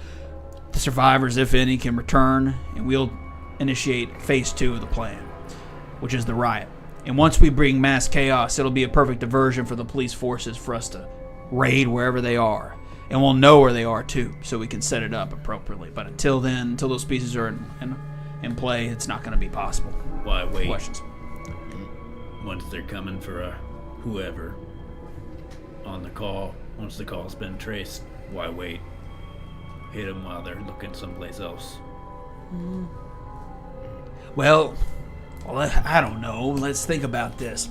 the survivors, if any, can return, and we'll initiate phase 2 of the plan, which is the riot. And once we bring mass chaos, it'll be a perfect diversion for the police forces for us to raid wherever they are. And we'll know where they are, too, so we can set it up appropriately. But until then, until those pieces are in play, it's not going to be possible. Why wait? Questions? Once they're coming for whoever on the call, once the call's been traced, why wait? Hit them while they're looking someplace else. Well, I don't know. Let's think about this.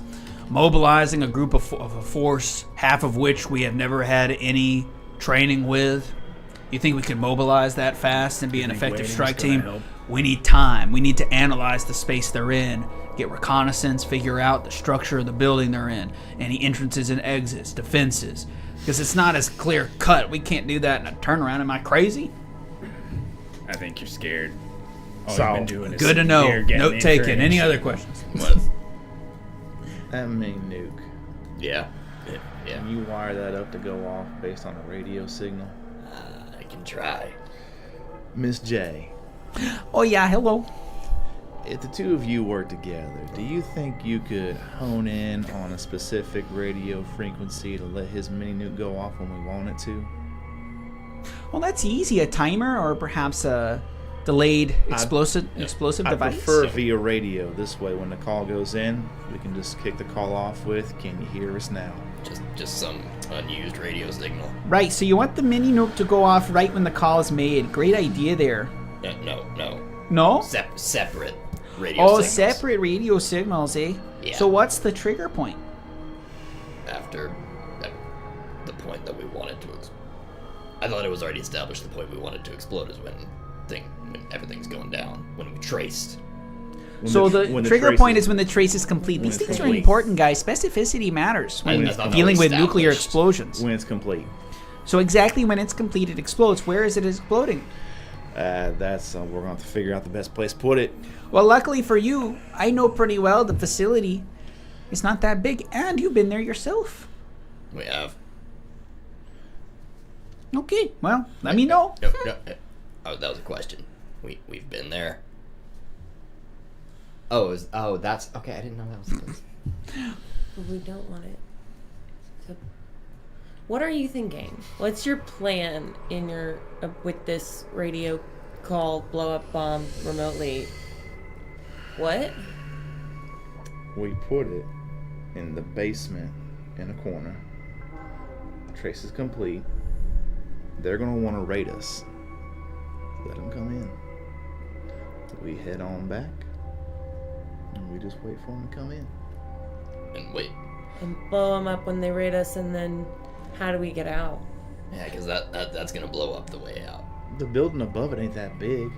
Mobilizing a group of a force, half of which we have never had any training with. You think we can mobilize that fast and be an effective strike team? Help? We need time. We need to analyze the space they're in, get reconnaissance, figure out the structure of the building they're in, any entrances and exits, defenses. Because it's not as clear cut. We can't do that in a turnaround. Am I crazy? I think you're scared. All So, you've been doing is Good to sitting know. here getting Note taken. encouraged. Any other questions? What? That main nuke. Yeah. Yeah. Can you wire that up to go off based on a radio signal? I can try. Miss J, Oh, yeah. Hello. if the two of you work together, do you think you could hone in on a specific radio frequency to let his mini nuke go off when we want it to? Well, that's easy. A timer or perhaps a delayed explosive I device. prefer via radio. This way, when the call goes in, we can just kick the call off with, "Can you hear us now?" Just some unused radio signal. Right, so you want the mini nuke to go off right when the call is made. Great idea there. No. No? Separate radio Oh, signals. separate radio signals, eh? Yeah. So what's the trigger point? After the point that we wanted to I thought it was already established the point we wanted to explode is when everything's going down. When we traced. So the when trigger trace point is when the trace is complete. These it's things are complete. important, guys. Specificity matters when I thought that dealing was with nuclear established. explosions. when it's complete. So exactly when it's complete, it explodes. Where is it exploding? That's we're gonna have to figure out the best place to put it. Well, luckily for you, I know pretty well the facility. It's not that big, and you've been there yourself. We have. Okay, well, let me know. No. Oh, that was a question. We've been there. Oh, that's okay. I didn't know that was the place. But we don't want it. So, what are you thinking? What's your plan in your with this radio call blow up bomb remotely? What? We put it in the basement in a corner. Trace is complete. They're gonna want to raid us. Let them come in. We head on back, and we just wait for them to come in. And wait. And blow them up when they raid us, and then how do we get out? Yeah, because that's gonna blow up the way out. The building above it ain't that big.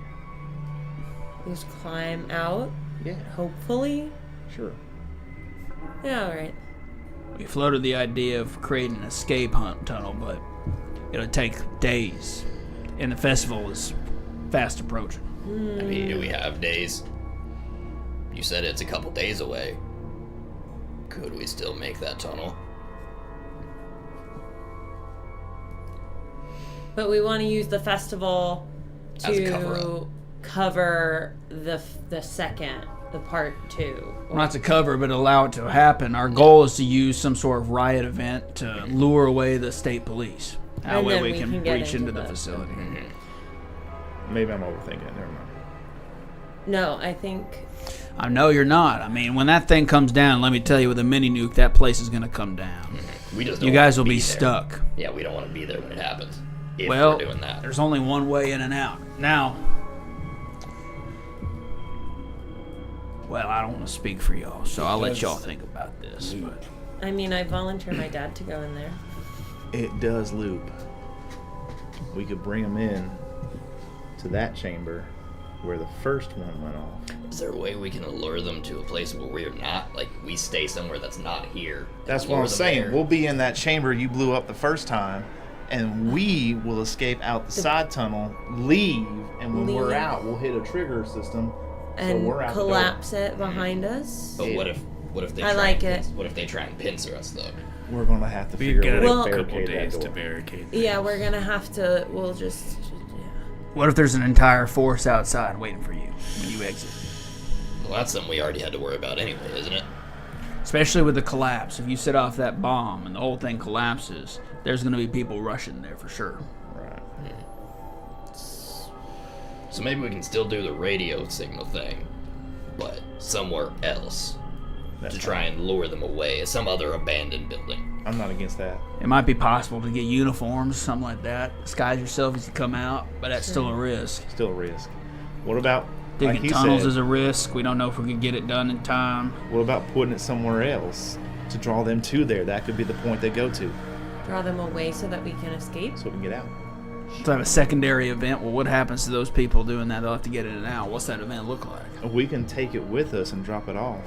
We just climb out, Yeah, hopefully. sure. Yeah, all right. We floated the idea of creating an escape hunt tunnel, but it'll take days, and the festival is fast approaching. I mean, we have days. You said it's a couple days away. Could we still make that tunnel? But we want to use the festival As a to cover-up. cover the second, the part 2. Well, not to cover, but allow it to happen. Our goal is to use some sort of riot event to lure away the state police. That And way then we we can can get breach into into the the- facility. Maybe I'm overthinking it. Never mind. No, I think I know you're not. I mean, when that thing comes down, let me tell you, with a mini nuke, that place is going to come down. We just You don't guys will wanna be there. stuck. Yeah, we don't want to be there when it happens. If Well, we're doing that. there's only one way in and out. Now, well, I don't want to speak for y'all, so I'll let y'all think about this. But I mean I volunteer my dad to go in there. It does loop. We could bring them in to that chamber where the first one went off. Is there a way we can allure them to a place where we're not? Like, we stay somewhere that's not here. and That's what lure I'm them saying. there? We'll be in that chamber you blew up the first time, and we will escape out the side tunnel, leave, and when we're Leave. out, we'll hit a trigger system. And we're out the collapse it behind us. But what if they I try like and it. What if they try and pincer us, though? We're going to have to We've figure got out Well- a way to couple barricade days that to door. barricade. Yeah, we're gonna have to. We'll just. Yeah. what if there's an entire force outside waiting for you when you exit? Well, that's something we already had to worry about anyway, isn't it? Especially with the collapse. If you set off that bomb and the whole thing collapses, there's going to be people rushing there for sure. Right. So maybe we can still do the radio signal thing, but somewhere else That's to try and lure them away, some other abandoned building. I'm not against that. It might be possible to get uniforms, something like that. Disguise yourself as you come out, but that's still a risk. Still a risk. What about, Digging like he tunnels said, is a risk. We don't know if we can get it done in time. what about putting it somewhere else to draw them to there? That could be the point they go to, Draw them away so that we can escape. so we can get out. To have a secondary event, well, what happens to those people doing that? They'll have to get in and out. What's that event look like? We can take it with us and drop it off.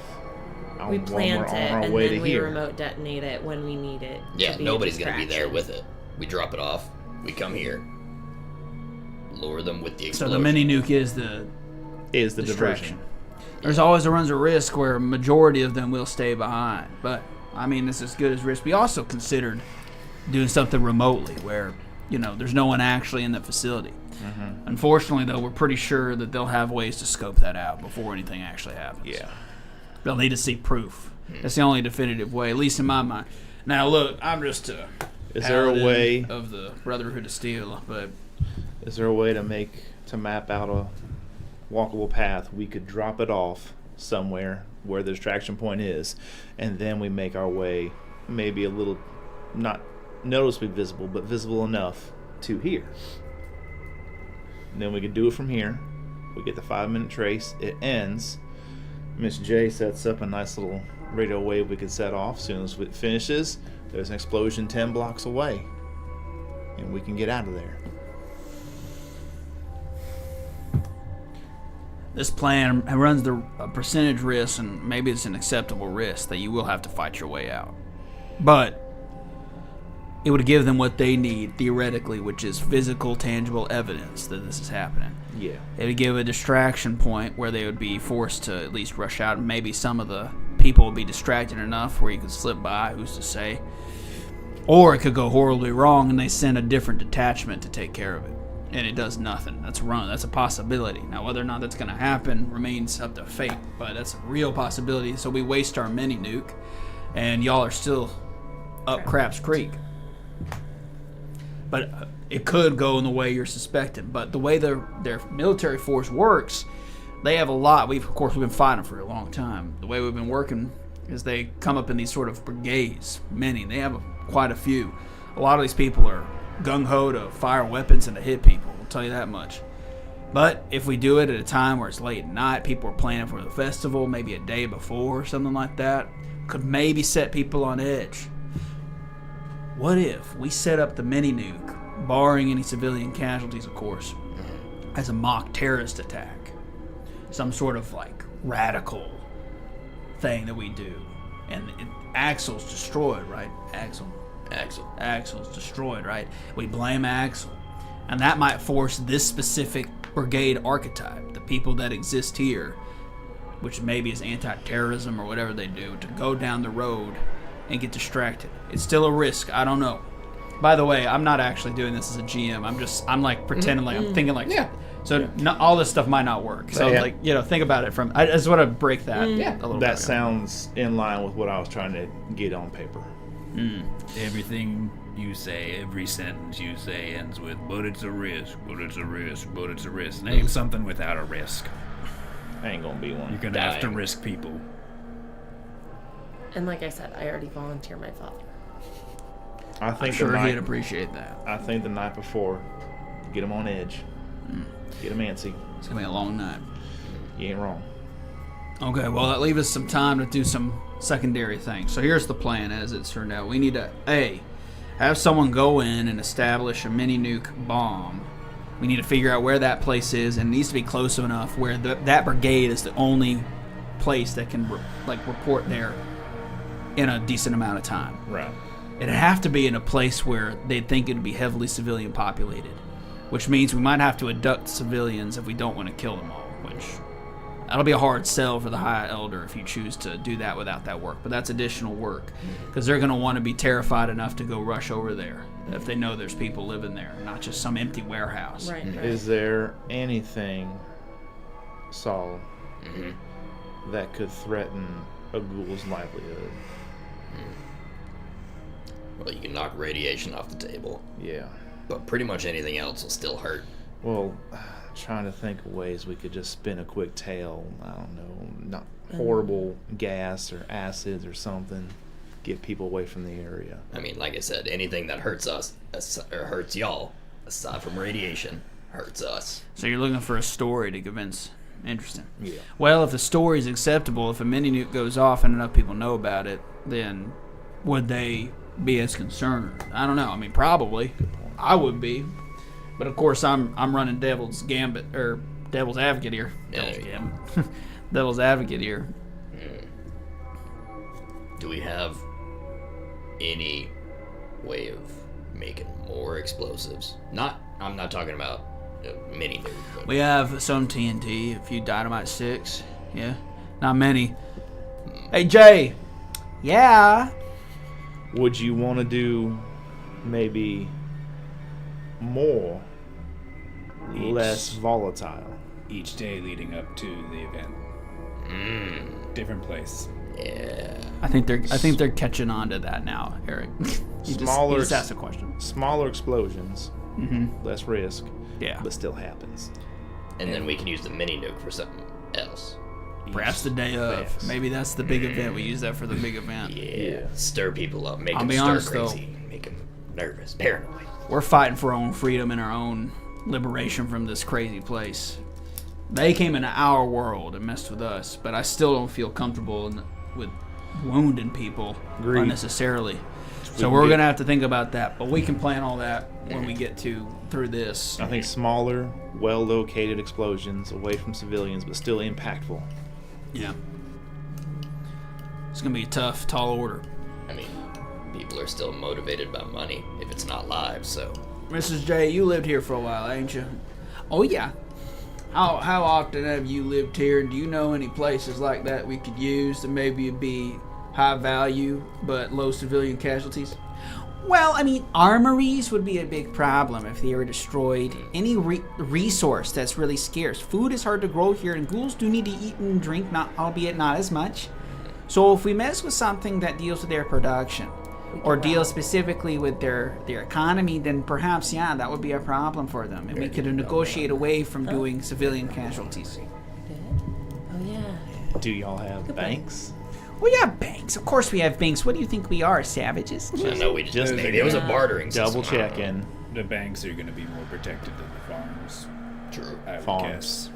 We when plant we're it on our and way then to we here. remote detonate it when we need it. Yeah, to be a nobody's gonna be there distraction. with it. We drop it off. We come here. Lure them with the So explosion. the mini nuke is the Is the distraction. diversion. There's always a runs a risk where a majority of them will stay behind. But, I mean, it's as good as risk. We also considered doing something remotely where, there's no one actually in the facility. Unfortunately, though, we're pretty sure that they'll have ways to scope that out before anything actually happens. Yeah. They'll need to see proof. That's the only definitive way, at least in my mind. Now, look, I'm just a Is there a paladin way? of the Brotherhood of Steel, but Is there a way to map out a walkable path? We could drop it off somewhere where the distraction point is, and then we make our way, maybe a little, not noticeably visible, but visible enough to here. And then we could do it from here. We get the 5-minute trace. It ends. Miss J sets up a nice little radio wave we could set off. As soon as it finishes, there's an explosion 10 blocks away, and we can get out of there. this plan runs a percentage risk, and maybe it's an acceptable risk that you will have to fight your way out. But it would give them what they need, theoretically, which is physical, tangible evidence that this is happening. Yeah. It would give a distraction point where they would be forced to at least rush out, and maybe some of the people would be distracted enough where you could slip by, who's to say. Or it could go horribly wrong and they send a different detachment to take care of it. And it does nothing. That's a possibility. Now, whether or not that's going to happen remains up to fate, but that's a real possibility. So we waste our mini nuke, and y'all are still up Craps Creek. But it could go in the way you're suspecting. But the way their military force works, they have a lot. We've been fighting for a long time. The way we've been working is they come up in these sort of brigades. Many. They have quite a few. A lot of these people are gung-ho to fire weapons and to hit people. I'll tell you that much. But if we do it at a time where it's late at night, people are planning for the festival, maybe a day before or something like that, could maybe set people on edge. What if we set up the mini nuke, barring any civilian casualties, of course, as a mock terrorist attack? Some sort of radical thing that we do. And Axel's destroyed, right? Axel's destroyed, right? We blame Axel. And that might force this specific brigade archetype, the people that exist here, which maybe is anti-terrorism or whatever they do, to go down the road and get distracted. It's still a risk. I don't know. By the way, I'm not actually doing this as a GM. I'm pretending I'm thinking So all this stuff might not work. So think about it from. I just want to break that. A little bit. That sounds in line with what I was trying to get on paper. Everything You say every sentence you say ends with, but it's a risk, but it's a risk, but it's a risk. Name something without a risk. Ain't gonna be one. You're gonna have to risk people. And like I said, I already volunteer my father. I think I'm sure the night, he'd appreciate that. I think the night before, get him on edge. Get him antsy. It's gonna be a long night. You ain't wrong. Okay, well, that leaves us some time to do some secondary things. So here's the plan as it's turned out. We need to, A, have someone go in and establish a mini nuke bomb. We need to figure out where that place is, and it needs to be close enough where that brigade is the only place that can report there in a decent amount of time. Right. It'd have to be in a place where they'd think it'd be heavily civilian populated, which means we might have to abduct civilians if we don't want to kill them all, which that'll be a hard sell for the High Elder if you choose to do that without that work. But that's additional work because they're going to want to be terrified enough to go rush over there if they know there's people living there, not just some empty warehouse. Right. Is there anything, Saul, that could threaten a ghoul's livelihood? Well, you can knock radiation off the table, Yeah. but pretty much anything else will still hurt. Well, trying to think of ways we could just spin a quick tale. I don't know, not horrible gas or acids or something. Get people away from the area. I mean, like I said, anything that hurts us or hurts y'all, aside from radiation, hurts us. So you're looking for a story to convince. Interesting. Yeah. Well, if the story's acceptable, if a mini nuke goes off and enough people know about it, then would they be as concerned? I don't know. I mean, probably. I would be. But of course, I'm running devil's gambit or devil's advocate here. Devil's gambit. Devil's advocate here. Do we have any way of making more explosives? I'm not talking about mini nuke. But We have some TNT, a few dynamite sticks. Yeah, not many. Hey Jay. Yeah. Would you want to do maybe more, less volatile? Each day leading up to the event. Different place. Yeah. I think they're catching on to that now, Eric. you just asked a question. Smaller explosions, less risk, Yeah. but still happens. And then we can use the mini nuke for something else. Perhaps the day of. Yes. Maybe that's the big event. We use that for the big event. Yeah. Stir people up, make I'll them be stir honest, though. crazy, make them nervous, paranoid. We're fighting for our own freedom and our own liberation from this crazy place. They came into our world and messed with us, but I still don't feel comfortable with wounding people Agreed. unnecessarily. So can we're get- going to have to think about that, but we can plan all that when we get through this. I think smaller, well-located explosions away from civilians, but still impactful. Yeah. It's going to be a tough, tall order. I mean, people are still motivated by money if it's not lives, so. Mrs. J, you lived here for a while, ain't you? Oh, yeah. How often have you lived here? Do you know any places like that we could use to maybe be high value but low civilian casualties? Well, I mean, armories would be a big problem if they were destroyed. Any resource that's really scarce. Food is hard to grow here, and ghouls do need to eat and drink, albeit not as much. So if we mess with something that deals with their production, or deals specifically with their economy, then perhaps, yeah, that would be a problem for them. And we could negotiate away from doing civilian casualties. Oh yeah. Do y'all have banks? We have banks. Of course we have banks. What do you think we are, savages? I know we just Just maybe it was a bartering Double system. I don't know. checking. The banks are going to be more protected than the farms. True. I would Farms. guess.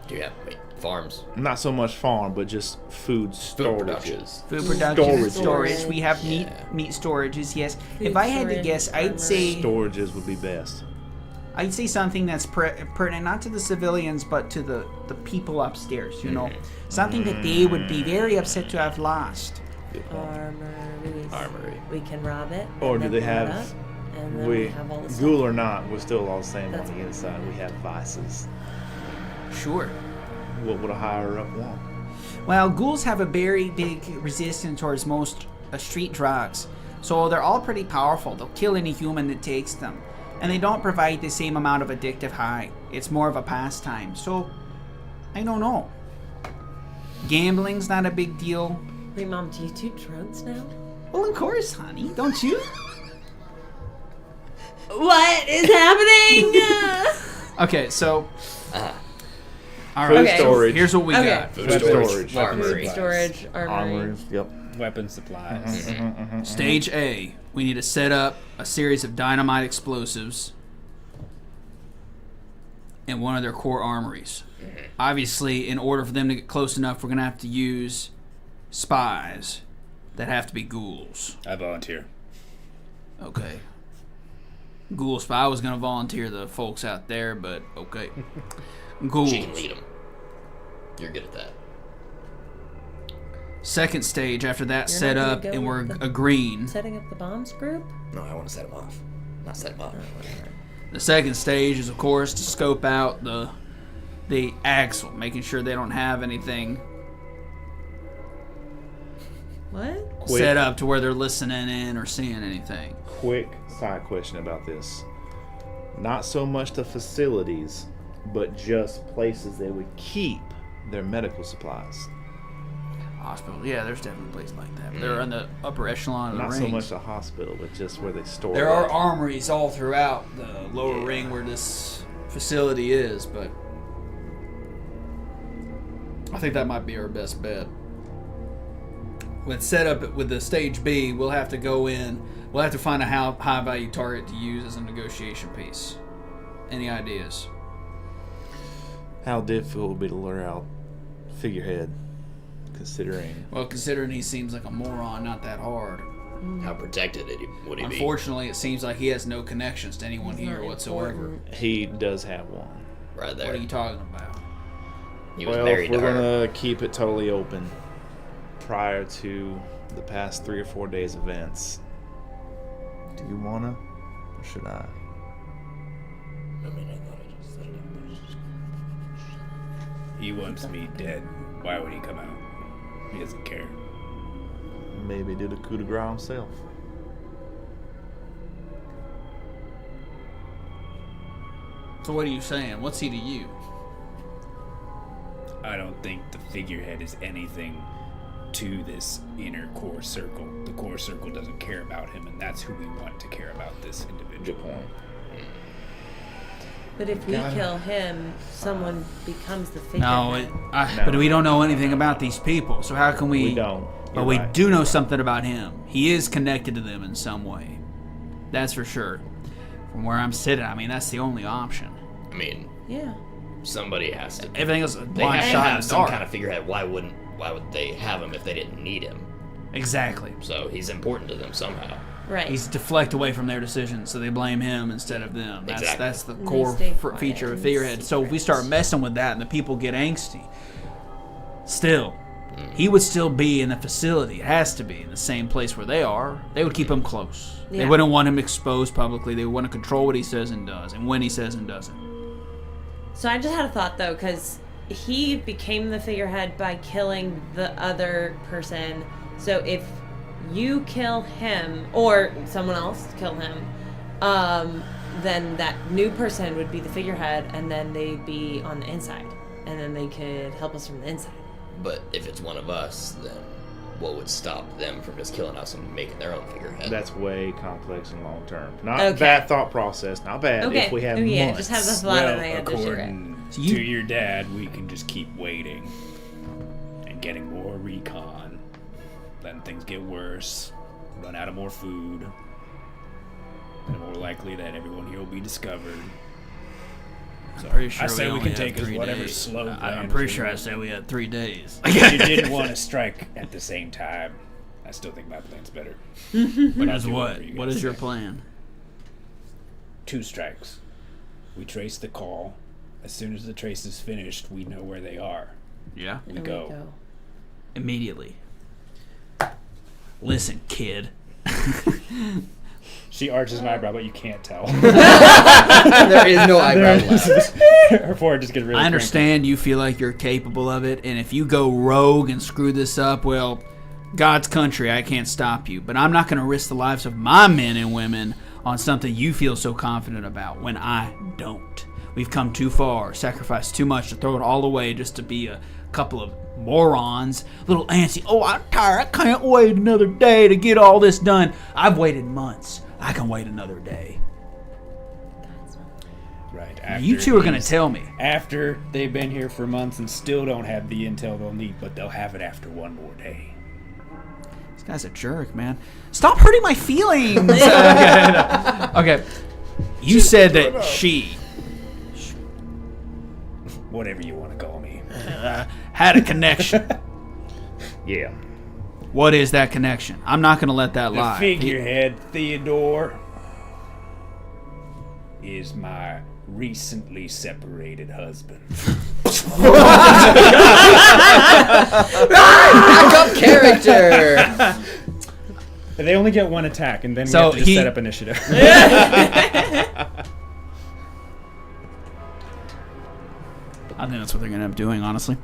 Do you have farms? Not so much farm, but just food storages. production. Food production, Storage. storage. We have Yeah. meat storages. Yes. Food If I had to storage, guess, I'd armory. say Storages would be best. something that's pertinent not to the civilians but to the people upstairs. You know, something that they would be very upset to have lost. Armory. We can rob it. Or and do then they blow it have? up, and then we have all the Ghoul stuff. or not, we're still all the same That's on the inside. We have vices. Sure. What would a higher up want? Well, ghouls have a very big resistance towards most street drugs, so they're all pretty powerful. They'll kill any human that takes them, and they don't provide the same amount of addictive high. It's more of a pastime. So, I don't know. Gambling's not a big deal. Wait, Mom, do you do drugs now? Well, of course, honey. Don't you? What is happening? Okay, so. All Food right. Okay. storage. Here's what we Okay. got. Food Food storage, storage. armory. Food storage, armory. Armors. Yep. Weapon supplies. Stage A. We need to set up a series of dynamite explosives in one of their core armories. Obviously, in order for them to get close enough, we're going to have to use spies that have to be ghouls. I volunteer. Okay. Ghoul spy was going to volunteer the folks out there, but okay. Ghouls. She can lead them. You're good at that. Second stage, after that You're set not gonna up go and we're with the- agreeing. Setting up the bombs group? No, I want to set him off. Not set him off. The second stage is, of course, to scope out the axle, making sure they don't have anything What? Quick. set up to where they're listening in or seeing anything. Quick side question about this. Not so much the facilities, but just places they would keep their medical supplies. Hospital, yeah, there's definitely places like that. They're on the upper echelon of the Not rings. so much the hospital, but just where they store There it. are armories all throughout the lower ring where this facility is, but I think that might be our best bet. When set up with the stage B, we'll have to go in. We'll have to find a high value target to use as a negotiation piece. Any ideas? How difficult would it be to lure out Figurehead, considering... Well, considering he seems like a moron, not that hard. How protected would he be? Unfortunately, it seems like he has no connections to anyone He's here not whatsoever. important. He does have one. Right there. What are you talking about? He was Well, married if to we're her. going to keep it totally open prior to the past 3 or 4 days events, do you want to, or should I? I mean, I thought I just said it. He wants me dead. Why would he come out? He doesn't care. Maybe do the coup de grace himself. So what are you saying? What's he to you? I don't think the figurehead is anything to this inner core circle. The core circle doesn't care about him, and that's who we want to care about this individual. Good point. But if we kill him, someone becomes the figurehead. No, but we don't know anything about these people, so how can we... We don't. But You're we right. do know something about him. He is connected to them in some way. That's for sure. From where I'm sitting, I mean, that's the only option. I mean, Yeah. somebody has to. Everything else is a They blind have to shot in have the some dark. kind of figurehead. Why would they have him if they didn't need him? Exactly. So he's important to them somehow. Right. He's deflect away from their decisions, so they blame him instead of them. That's Exactly. that's the And they core stay quiet feature of and figurehead. So if we start secret. messing with that and the people get angsty, still, he would still be in the facility. It has to be in the same place where they are. They would keep him close. They Yeah. wouldn't want him exposed publicly. They would want to control what he says and does, and when he says and doesn't. So I just had a thought though, because he became the figurehead by killing the other person. So if you kill him or someone else kill him, then that new person would be the figurehead, and then they'd be on the inside, and then they could help us from the inside. But if it's one of us, then what would stop them from just killing us and making their own figurehead? That's way complex and long term. Not Okay. bad thought process. Not bad. Okay. If we have Yeah, months. just have the thought Well, and I had to share it. according So you- to your dad, we can just keep waiting and getting more recon. Letting things get worse, run out of more food, and more likely that everyone here will be discovered. So Pretty sure I say we only can have take us 3 whatever days. slow I'm plans pretty we sure I want. said we had 3 days. If you didn't want to strike at the same time, I still think my plan's better. But I'll Is do what? whatever you What guys is your say. plan? 2 strikes. We trace the call. As soon as the trace is finished, we know where they are. Yeah. We And go. Immediately. Listen, kid. She arches an eyebrow, but you can't tell. There is no eyebrow left. Her forehead just gets really I understand you feel like you're capable of it, and if you go rogue and screw this up, well, God's country, I can't stop you. But I'm not going to risk the lives of my men and women on something you feel so confident about when I don't. We've come too far, sacrificed too much to throw it all away just to be a couple of morons, little antsy. Oh, I'm tired. I can't wait another day to get all this done. I've waited months. I can wait another day. Right. After You two are going to tell me. After they've been here for months and still don't have the intel they'll need, but they'll have it after one more day. This guy's a jerk, man. Stop hurting my feelings. Okay. You said that she Whatever you want to call me. had a connection. Yeah. What is that connection? I'm not going to let that The lie. figurehead, Theodore, is my recently separated husband. Backup character. They only get one attack, and then So we have to just he- set up initiative. I think that's what they're going to end up doing, honestly.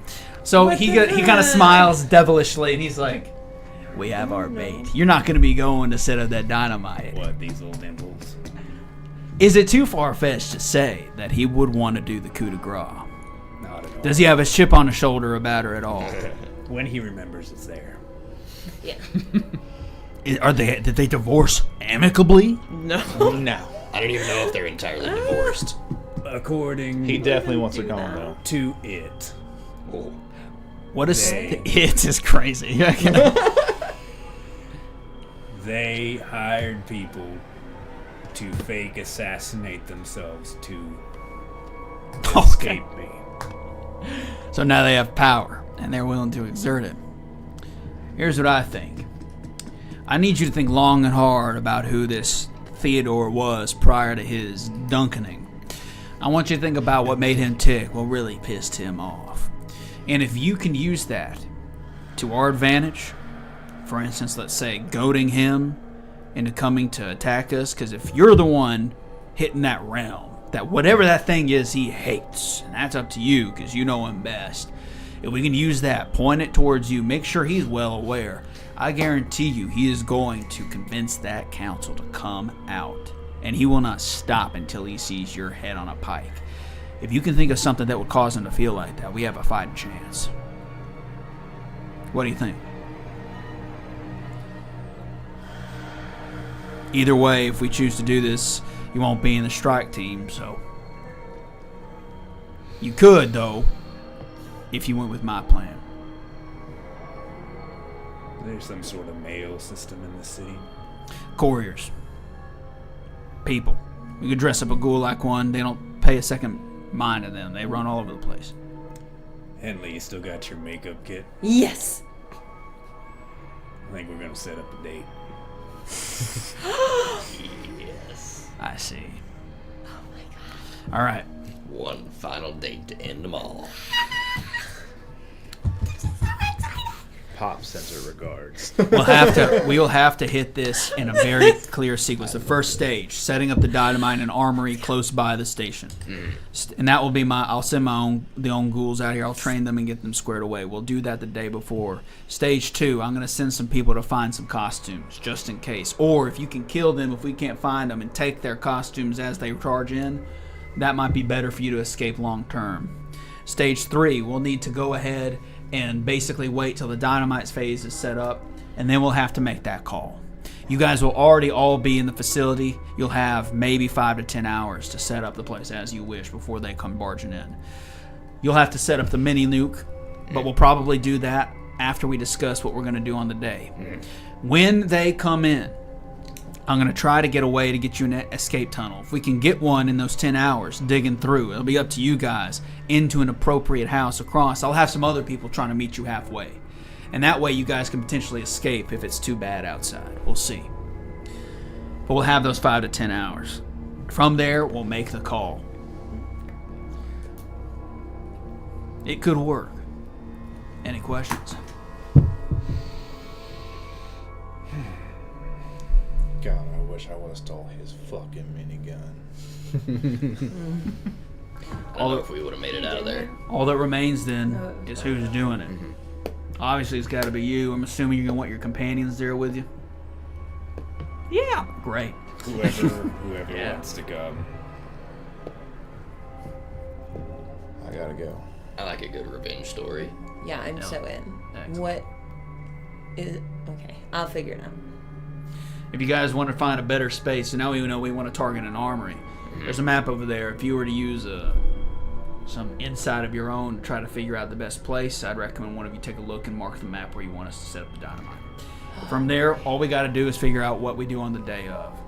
So he kind of smiles devilishly, and he's like, we have our bait. You're not going to be going to set up that dynamite. What, these little dimples? Is it too far-fetched to say that he would want to do the coup de grace? Not at all. Does he have a chip on his shoulder about her at all? When he remembers it's there. Yeah. Did they divorce amicably? No. No. I don't even know if they're entirely divorced. According He definitely wants her do gone, that. though. to it. Oh. What is They- it? Is crazy. They hired people to fake assassinate themselves to escape me. So now they have power, and they're willing to exert it. Here's what I think. I need you to think long and hard about who this Theodore was prior to his dunkening. I want you to think about what made him tick, what really pissed him off. And if you can use that to our advantage, for instance, let's say goading him into coming to attack us, because if you're the one hitting that realm, that whatever that thing is he hates, and that's up to you because you know him best. If we can use that, point it towards you, make sure he's well aware, I guarantee you he is going to convince that council to come out, and he will not stop until he sees your head on a pike. If you can think of something that would cause him to feel like that, we have a fighting chance. What do you think? Either way, if we choose to do this, you won't be in the strike team, so... You could, though, if you went with my plan. There's some sort of mail system in the city. Couriers. People. We could dress up a ghoul like one. They don't pay a second mind to them. They run all over the place. Henley, you still got your makeup kit? Yes. I think we're gonna set up a date. Yes. I see. Oh my god. All right. One final date to end them all. Pop sends her regards. We'll have to hit this in a very clear sequence. The first stage, setting up the dynamite in an armory close by the station. And that will be I'll send the own ghouls out here. I'll train them and get them squared away. We'll do that the day before. Stage 2, I'm going to send some people to find some costumes, just in case. Or if you can kill them, if we can't find them, and take their costumes as they charge in, that might be better for you to escape long term. Stage 3, we'll need to go ahead and basically wait till the dynamite's phase is set up, and then we'll have to make that call. You guys will already all be in the facility. You'll have maybe 5 to 10 hours to set up the place as you wish before they come barging in. You'll have to set up the mini nuke, but we'll probably do that after we discuss what we're going to do on the day. When they come in, I'm going to try to get a way to get you an escape tunnel. If we can get one in those 10 hours, digging through, it'll be up to you guys, into an appropriate house across. I'll have some other people trying to meet you halfway. And that way you guys can potentially escape if it's too bad outside. We'll see. But we'll have those 5 to 10 hours. From there, we'll make the call. It could work. Any questions? God, I wish I would have stole his fucking minigun. I don't know if we would have made it out of there. All that remains then is who's doing it. Obviously, it's got to be you. I'm assuming you're going to want your companions there with you. Yeah. Great. Whoever Yeah. wants to come. I gotta go. I like a good revenge story. Yeah, I'm so in. Excellent. What is okay? I'll figure it out. If you guys want to find a better space, so now we know we want to target an armory. There's a map over there. If you were to use some insight of your own to try to figure out the best place, I'd recommend one of you take a look and mark the map where you want us to set up the dynamite. From there, all we got to do is figure out what we do on the day of.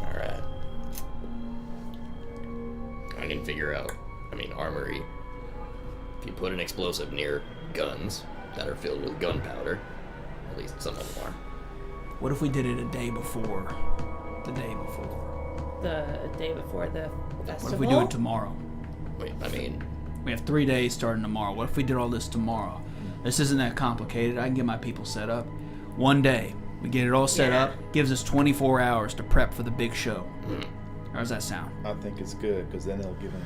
All right. I can figure out. Armory. If you put an explosive near guns that are filled with gunpowder, at least some of them are. What if we did it a day before? The day before. The day before the festival. What if we do it tomorrow? Wait, We have 3 days starting tomorrow. What if we did all this tomorrow? This isn't that complicated. I can get my people set up. One day, we get it all set up. Gives us 24 hours to prep for the big show. How does that sound? I think it's good because then it'll give them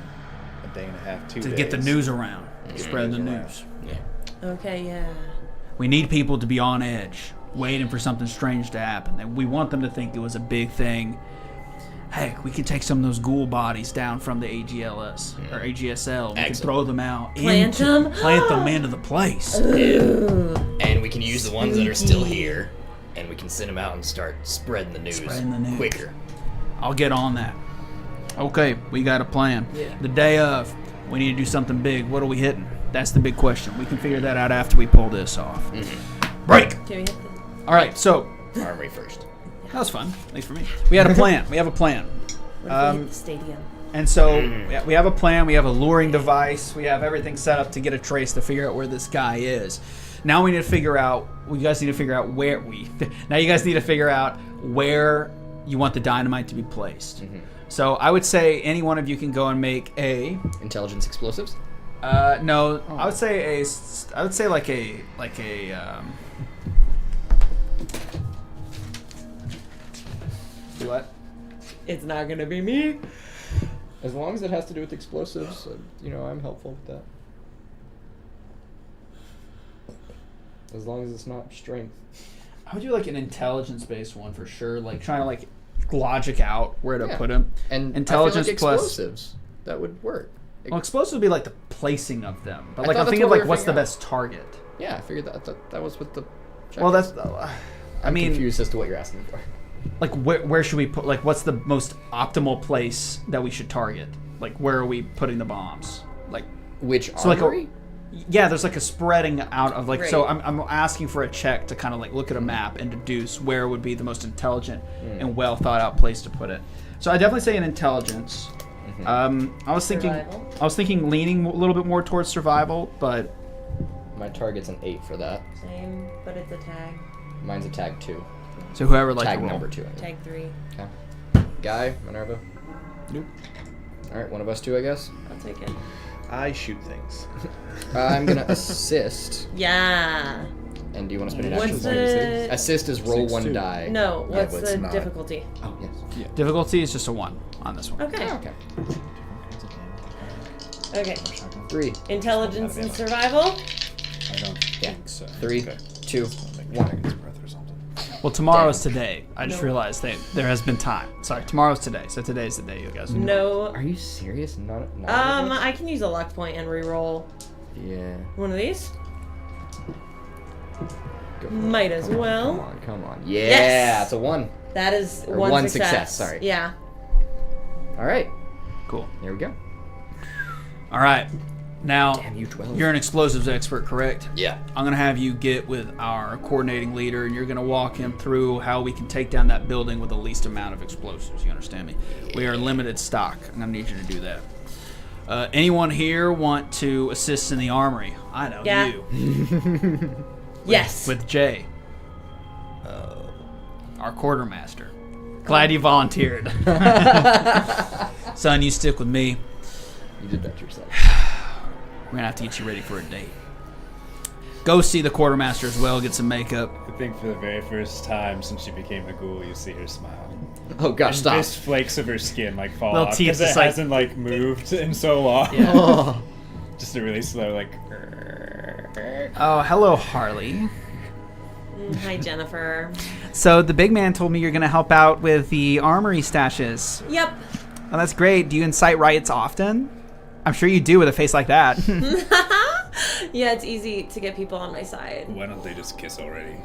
a day and a half, 2 days. To get the news around. Spread the news. Yeah. Okay, yeah. We need people to be on edge, waiting for something strange to happen. And we want them to think it was a big thing. Heck, we could take some of those ghoul bodies down from the AGLS or AGSL. We could throw them out. Plant them into the place. And we can use the ones that are still here, and we can send them out and start spreading the news quicker. I'll get on that. Okay, we got a plan. Yeah. The day of, we need to do something big. What are we hitting? That's the big question. We can figure that out after we pull this off. Break! Can we hit the... All right, so... Armory first. That was fun. Thanks for me. We had a plan. We have a plan. What if we hit the stadium? And so we have a plan. We have a luring device. We have everything set up to get a trace to figure out where this guy is. Now we need to figure out... You guys need to figure out where Now you guys need to figure out where you want the dynamite to be placed. So I would say any one of you can go and make a... Intelligence explosives? No, I would say like a do what? It's not gonna be me. As long as it has to do with explosives, I'm helpful with that. As long as it's not strength. I would do like an intelligence-based one for sure, like trying to like logic out where to put him. And intelligence I feel like plus explosives, that would work. Well, explosives would be like the placing of them, but I like thought I'm that's thinking of what we like were what's the figuring out. best target. Yeah, I figured that was what the... Well, that's. I'm confused as to what you're asking for. Like where should we put? Like what's the most optimal place that we should target? Like where are we putting the bombs? Like which so armory? Yeah, there's like a spreading out of like. So Right. I'm asking for a check to kind of like look at a map and deduce where would be the most intelligent and well thought out place to put it. So I definitely say an intelligence. I was thinking leaning a little bit more towards survival, but My target's an 8 for that. Same, but it's a tag. Mine's a tag 2. so whoever like Tag to roll. number 2. Tag 3. Okay. Guy, Minerva. Nope. Alright, one of us two, I guess. I'll take it. I shoot things. I'm gonna assist. Yeah. And do you want to spend an What's action? the... Assist is roll 6, one 2. die. No, what's but it's the not. difficulty? Oh, yes. Difficulty is just a 1 on this one. Okay. Okay. Okay. 3. Intelligence and survival? I don't Yeah. think so. 3, Okay. 2, Make 1. Dragon's breath or something. Well, tomorrow's today. I just realized that there has been time. Sorry, tomorrow's today. So today's the day, you guys. No. Are you serious? Not I can use a luck point and reroll Yeah. one of these. Go for it. Might as well. Come on. Yeah, Yes! it's a 1. That is Or one, one success. success, sorry. Yeah. Alright, Cool. here we go. All right. Now, Damn you, 12. you're an explosives expert, correct? Yeah. I'm going to have you get with our coordinating leader, and you're going to walk him through how we can take down that building with the least amount of explosives. You understand me? We are limited stock. I'm going to need you to do that. Anyone here want to assist in the armory? I know Yeah. you. Yes. With Jay. Our quartermaster. Glad you volunteered. Son, you stick with me. You did that yourself. We're gonna have to get you ready for a date. Go see the quartermaster as well, get some makeup. I think for the very first time since she became a ghoul, you see her smile. Oh gosh, And stop. just flakes of her skin like fall Little off teeth because it just, like- hasn't like moved in so long. Oh. Just a really slow like. Oh, hello, Harley. Hi, Jennifer. So the big man told me you're going to help out with the armory stashes. Yep. Oh, that's great. Do you incite riots often? I'm sure you do with a face like that. Yeah, it's easy to get people on my side. Why don't they just kiss already?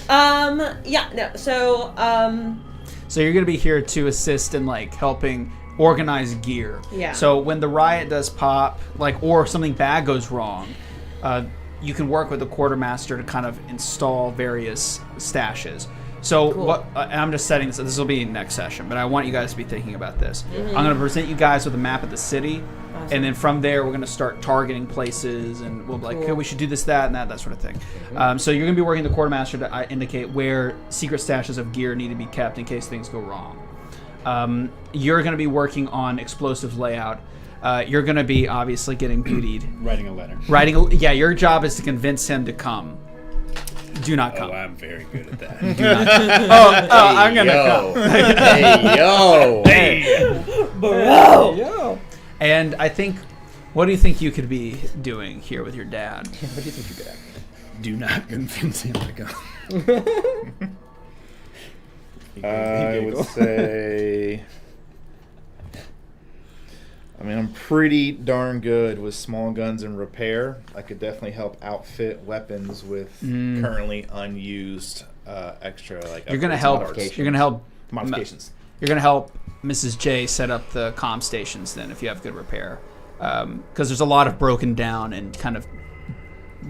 Yeah. No. So. So you're going to be here to assist in like helping organize gear. Yeah. So when the riot does pop, like, or something bad goes wrong, you can work with the quartermaster to kind of install various stashes. So what? And I'm just setting this. This will be next session, but I want you guys to be thinking about this. I'm going to present you guys with a map of the city, and then from there we're going to start targeting places, and we'll be like, okay, we should do this, that, and that sort of thing. So you're going to be working the quartermaster to indicate where secret stashes of gear need to be kept in case things go wrong. You're going to be working on explosives layout. You're going to be obviously getting bootied. Writing a letter. Yeah, your job is to convince him to come. Do not come. Oh, I'm very good at that. I'm going to come. Hey, yo. Bro. And I think, what do you think you could be doing here with your dad? What do you think you're good at? Do not convince him to come. I would say... I mean, I'm pretty darn good with small guns and repair. I could definitely help outfit weapons with currently unused extra like. You're gonna help. parts. You're gonna help. Modifications. You're gonna help Mrs. J set up the comm stations then, if you have good repair, because there's a lot of broken down and kind of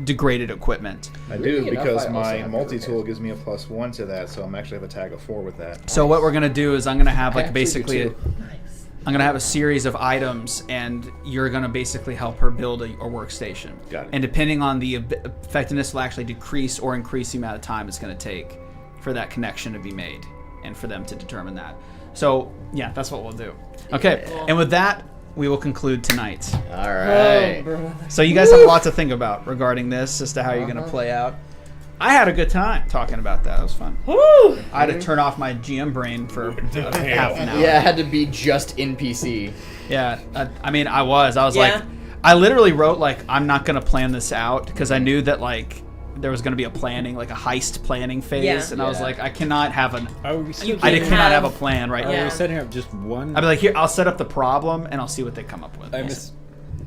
degraded equipment. I do Weirdly enough, because I also my have multi-tool repair. gives me a +1 to that, so I'm actually have a tag of 4 with that. So what we're gonna do is I'm gonna have I like actually do basically. too. I'm gonna have a series of items, and you're gonna basically help her build a workstation. Got it. And depending on the effectiveness, will actually decrease or increase the amount of time it's gonna take for that connection to be made, and for them to determine that. So yeah, that's what we'll do. Okay, and with that, we will conclude tonight. All right. So you guys have a lot to think about regarding this as to how you're gonna play out. I had a good time talking about that. It was fun. I had to turn off my GM brain for half an hour. Yeah, it had to be just NPC. Yeah, I mean, I was Yeah. like, I literally wrote like, I'm not gonna plan this out because I knew that like there was gonna be a planning, like a heist planning phase, Yeah. and I was like, I cannot have an, Are we still I can't cannot have have- a plan right Are Yeah. now. we setting up just one? I'd be like, here, I'll set up the problem and I'll see what they come up with.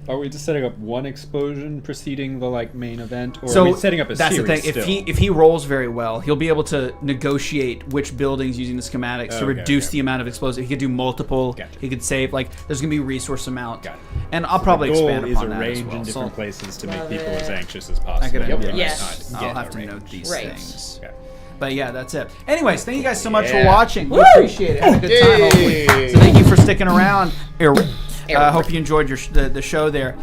Are we just setting up one explosion preceding the like main event, or So are we setting up a that's series the thing. still? If he rolls very well, he'll be able to negotiate which buildings using the schematics to Okay, reduce okay. the amount of explosive. He could do multiple. Gotcha. He could save. Like there's gonna be resource amount. Got it. And I'll So probably the goal expand is upon that as arrange well. in different So places to make Love people it. as anxious as possible. I could. Yep. Yes. I'll have to note these Right. things. Okay. But yeah, that's it. Anyways, thank you guys so much for Yeah. watching. We appreciate it. Had a good time, hopefully. So thank you for sticking around. Hope you enjoyed the show there.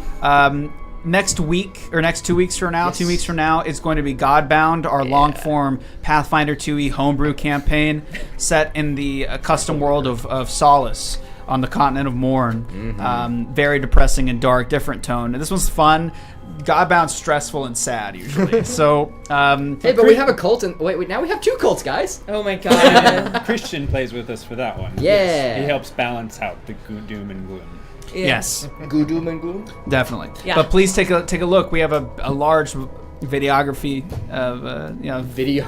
Next week, or next 2 weeks from now, 2 weeks from now, it's going to be Godbound, our long-form Pathfinder 2e homebrew campaign set in the custom world of Solace on the continent of Morn. Very depressing and dark, different tone. And this one's fun. Godbound's stressful and sad, usually. So, Hey, but we have a cult, and wait, now we have 2 cults, guys. Oh my god. Christian plays with us for that one. Yeah. He helps balance out the doom and gloom. yes. Goodum and gloom. Definitely. Yeah. But please take a look. We have a large videography of Video.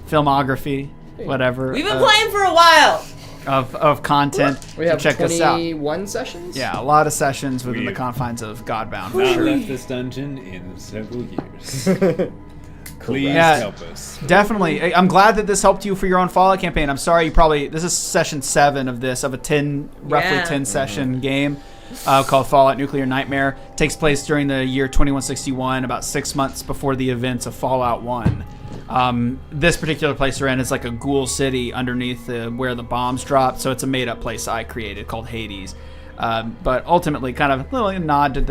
filmography, whatever. We've been playing for a while. of content. We So have check us out. 21 sessions. Yeah, a lot of sessions within the We've confines of Godbound. For Not sure. left this dungeon in several years. Please Yeah. help us. Definitely. I'm glad that this helped you for your own Fallout campaign. I'm sorry this is session 7 of this, of a roughly Yeah. 10 session game called Fallout Nuclear Nightmare. Takes place during the year 2161, about 6 months before the events of Fallout 1. This particular place we're in is like a ghoul city underneath where the bombs dropped, so it's a made-up place I created called Hades. But ultimately, kind of a little nod to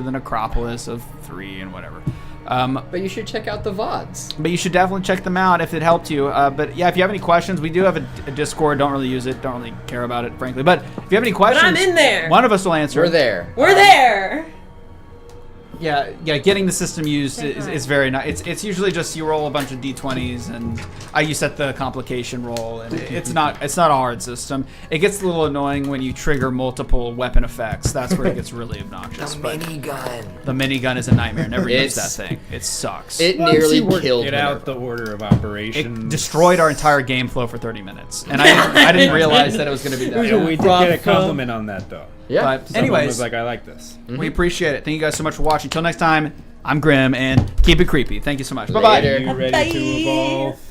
the necropolis of 3 and whatever. But you should check out the VODs. But you should definitely check them out if it helped you. But yeah, if you have any questions, we do have a Discord. Don't really use it. Don't really care about it, frankly. But if you have any questions, I'm in there. One of us will answer. We're there. We're there. Yeah, getting the system used is very nice. It's usually just you roll a bunch of d20s, and you set the complication roll, and it's not a hard system. It gets a little annoying when you trigger multiple weapon effects. That's where it gets really obnoxious. The minigun is a nightmare. Never use that thing. It sucks. It Once nearly you work killed it me. out the order of It operations. destroyed our entire game flow for 30 minutes, and I didn't realize that it was going to be that. Yeah, we did get a Rough, compliment on that though. Yeah. But Someone anyways, was like, I like this. we appreciate it. Thank you guys so much for watching. Until next time, I'm Grim, and keep it creepy. Thank you so much. Bye-bye. Later. Are you ready to evolve?